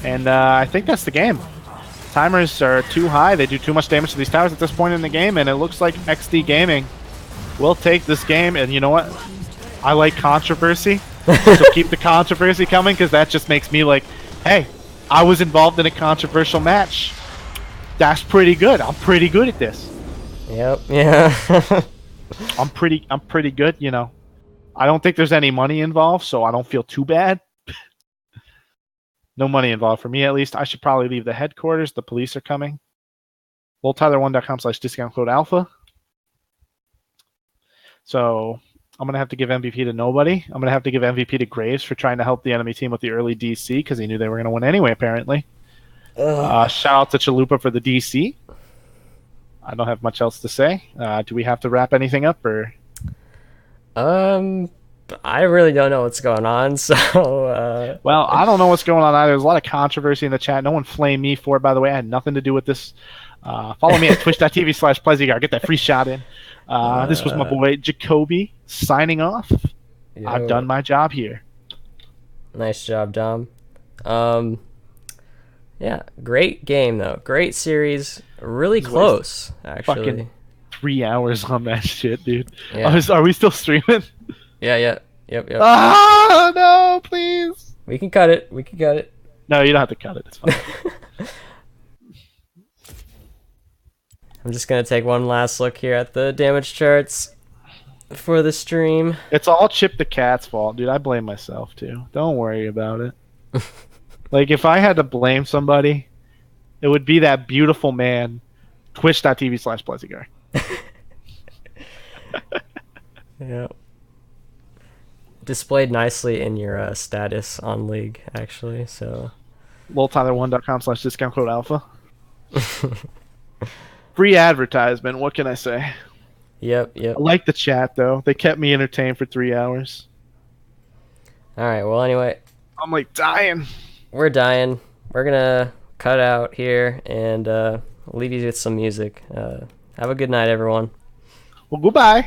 [SPEAKER 3] And I think that's the game. Timers are too high. They do too much damage to these towers at this point in the game, and it looks like XD Gaming will take this game. And you know what? I like controversy, so keep the controversy coming, because that just makes me like, hey, I was involved in a controversial match. That's pretty good. I'm pretty good at this.
[SPEAKER 2] Yep, yeah.
[SPEAKER 3] I'm pretty good, you know. I don't think there's any money involved, so I don't feel too bad. No money involved for me, at least. I should probably leave the headquarters. The police are coming. LolTyler1.com/discount code alpha. So I'm going to have to give MVP to nobody. I'm going to have to give MVP to Graves for trying to help the enemy team with the early DC because he knew they were going to win anyway, apparently. Shout out to Chalupa for the DC. I don't have much else to say. Do we have to wrap anything up, or?
[SPEAKER 2] I really don't know what's going on, so...
[SPEAKER 3] Well, I don't know what's going on either. There's a lot of controversy in the chat. No one flamed me for it, by the way. I had nothing to do with this. Follow me at twitch.tv/Plezigar. Get that free shot in. This was my boy Jacoby signing off.
[SPEAKER 2] Yo.
[SPEAKER 3] I've done my job here.
[SPEAKER 2] Nice job, Dom. Yeah, great game, though. Great series. Really close, actually.
[SPEAKER 3] Fucking 3 hours on that shit, dude.
[SPEAKER 2] Yeah.
[SPEAKER 3] Are we still streaming?
[SPEAKER 2] Yeah. Yep.
[SPEAKER 3] Ah, no, please.
[SPEAKER 2] We can cut it.
[SPEAKER 3] No, you don't have to cut it. It's fine.
[SPEAKER 2] I'm just going to take one last look here at the damage charts for the stream.
[SPEAKER 3] It's all Chip the Cat's fault, dude. I blame myself, too. Don't worry about it. Like, if I had to blame somebody, it would be that beautiful man, twitch.tv/Plezigar.
[SPEAKER 2] Yeah. Displayed nicely in your status on League, actually, so...
[SPEAKER 3] LolTyler1.com/discount code alpha. Free advertisement, what can I say?
[SPEAKER 2] Yep.
[SPEAKER 3] I like the chat, though. They kept me entertained for 3 hours.
[SPEAKER 2] Alright, well, anyway...
[SPEAKER 3] I'm, like, dying.
[SPEAKER 2] We're dying. We're gonna cut out here and leave you with some music. Have a good night, everyone.
[SPEAKER 3] Well, goodbye.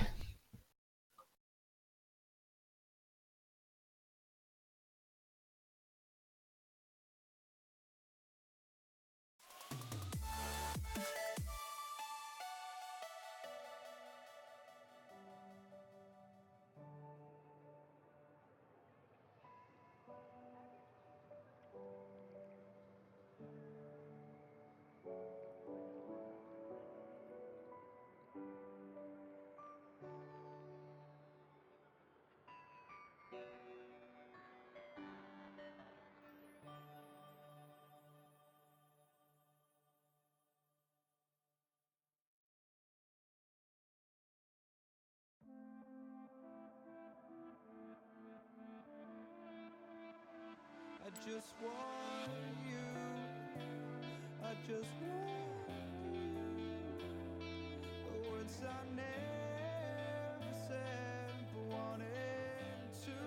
[SPEAKER 5] just want you. I just want you. The words I never said but wanted to.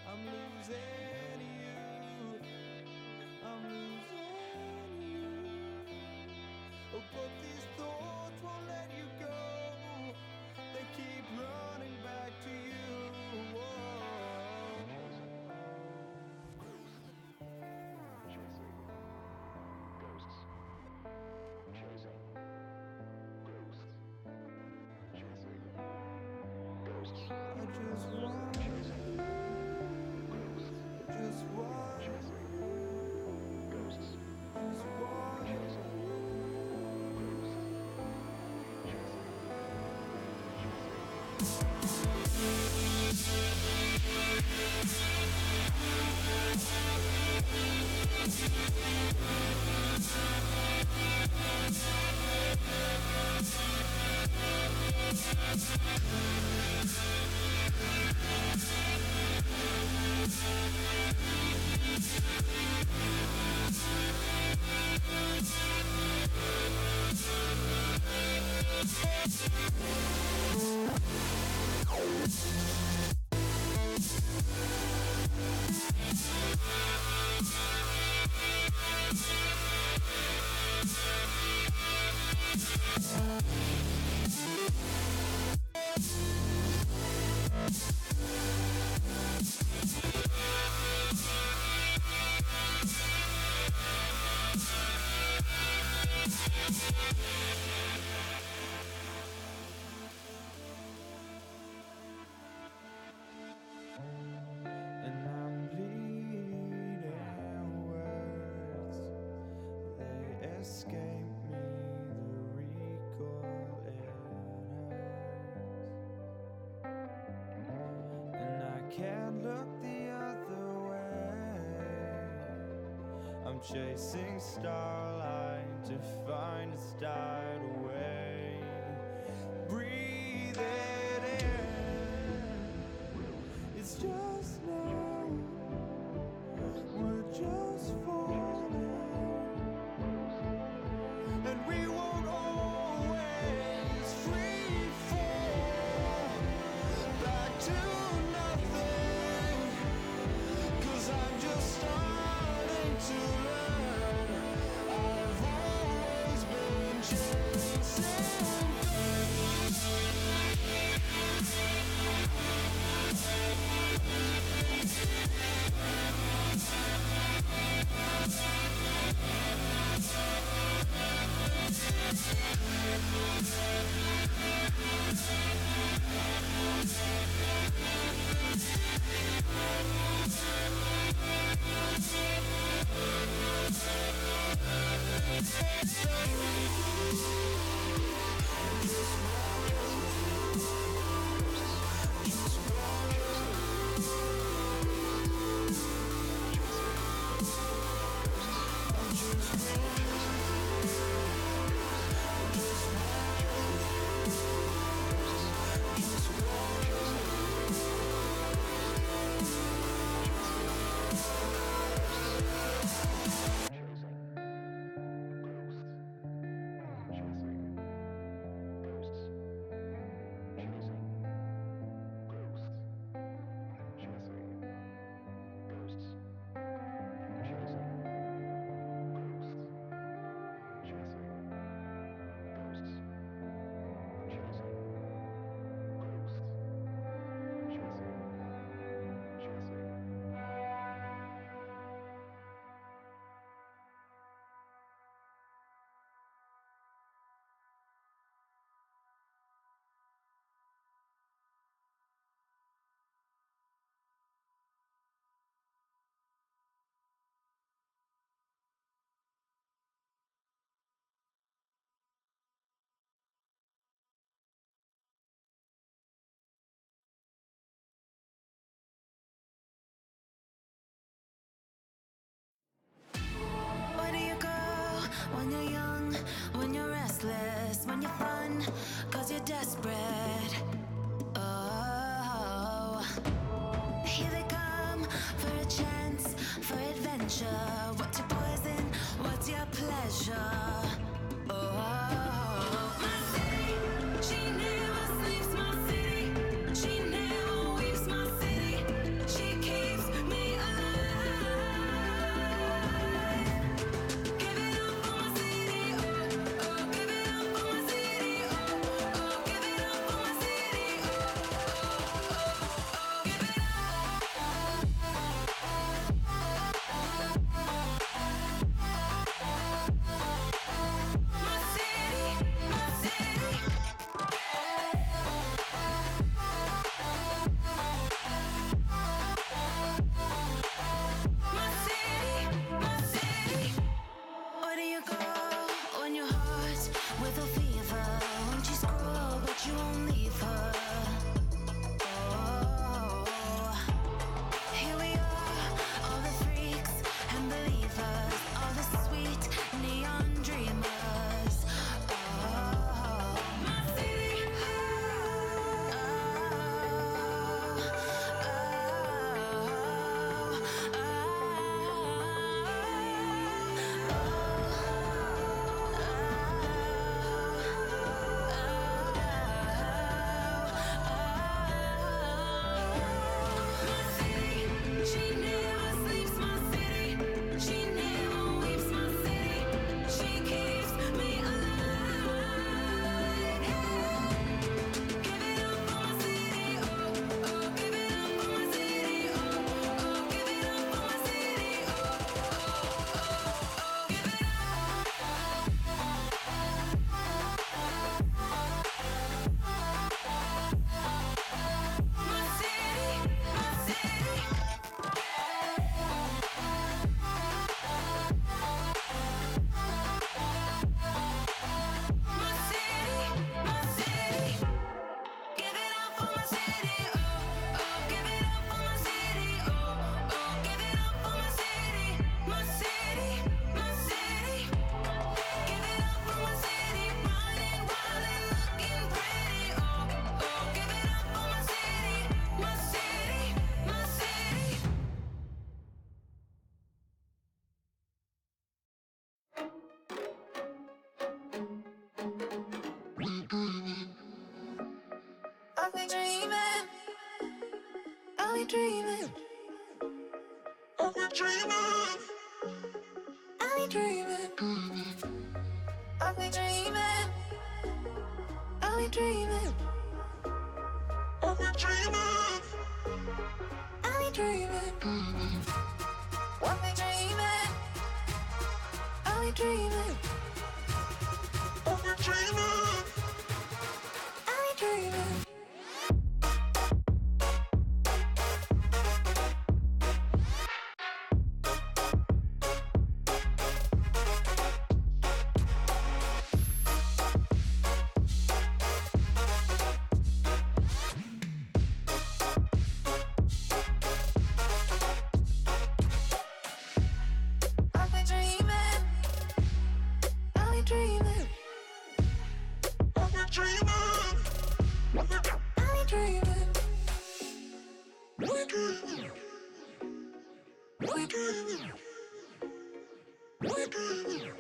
[SPEAKER 5] I'm losing you. I'm losing you. Oh, but these thoughts won't let you go. They keep running back to you. Whoa. I just want you. I just want you. Just want you. And I'm bleeding words. They escape me, the recall it hurts. And I can't look the other way. I'm chasing starlight to find it's died away. Breathe it in. It's just now. We're just falling. And we won't always free fall back to nothing. 'Cause I'm just starting to learn. I've always been chasing
[SPEAKER 1] Where do you go when you're young, when you're restless, when you're fun, 'cause you're desperate? Oh, here they come for a chance. adventure. What's your poison? What's your pleasure? Oh, my city, she never sleeps. My city, she never weeps. My city, she keeps me alive. Give it up for my city, oh, oh. Give it up for my city, oh, oh. Give it up for my city, oh, oh, oh, oh. Give it up. My city, my city. My city, my city. Where do you go when your heart's with a fever? Won't you scroll, but you won't leave her? Oh, here we are, all the freaks and believers, all the sweet neon dreamers. Oh, my city. My city, she never sleeps. My city, she never weeps. My city, she keeps me alive. Give it up for my city, oh, oh. Give it up for my city, oh, oh. Give it up for my city, oh, oh, oh, oh. Give it up. My city, my city. My city, my city. Give it up for my city, oh, oh. Give it up for my city, oh, oh. Give it up for my city, my city, my city. Give it up for my city, running wild and looking pretty, oh, oh. Give it up for my city, my city, my city. I've been dreaming, I've been dreaming, I've been dreaming, I've been dreaming, I've been dreaming, I've been dreaming, I've been dreaming, I've been dreaming, I've been dreaming, I've been dreaming, I've been dreaming, I've been dreaming. I've been dreaming, I've been dreaming, I've been dreaming, I've been dreaming, we're dreaming, we're dreaming, we're dreaming.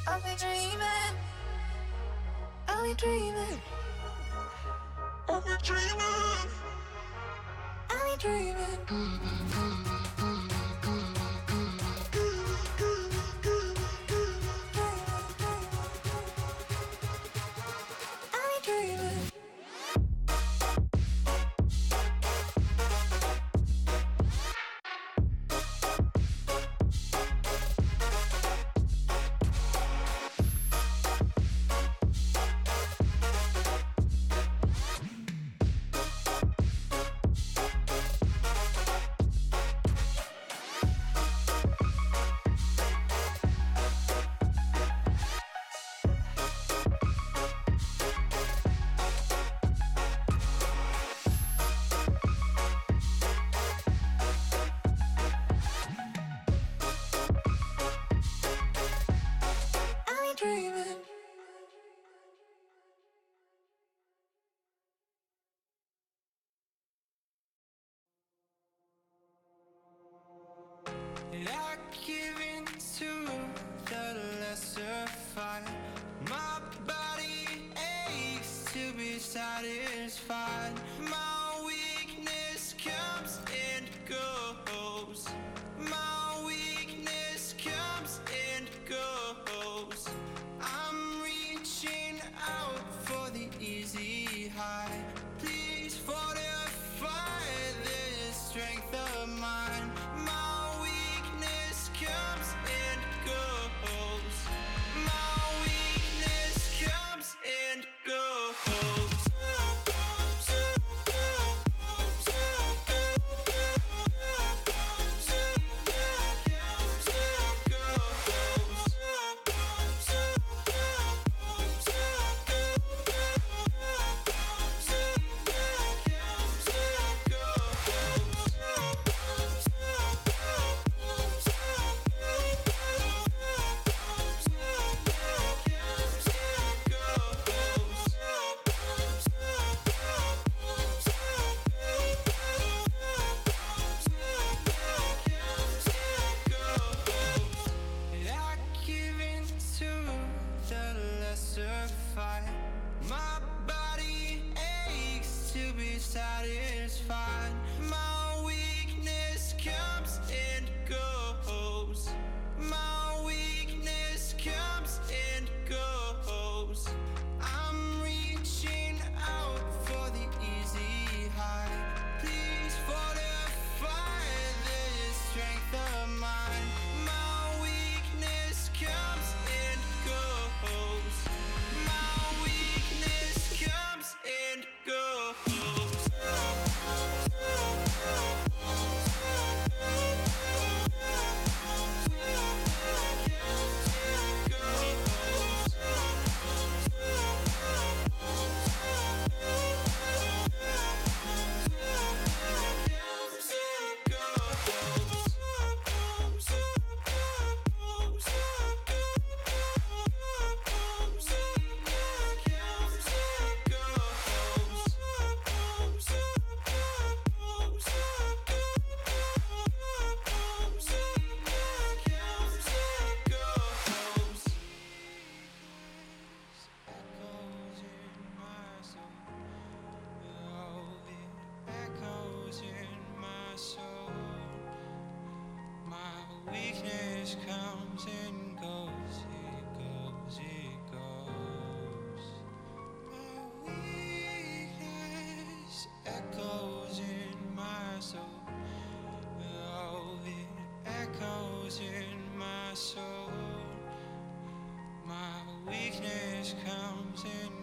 [SPEAKER 1] I've been dreaming, I've been dreaming, I've been dreaming, I've been dreaming. I've been dreaming.
[SPEAKER 5] weakness comes and goes, it goes, it goes. My weakness echoes in my soul. Oh, it echoes in my soul. My weakness comes and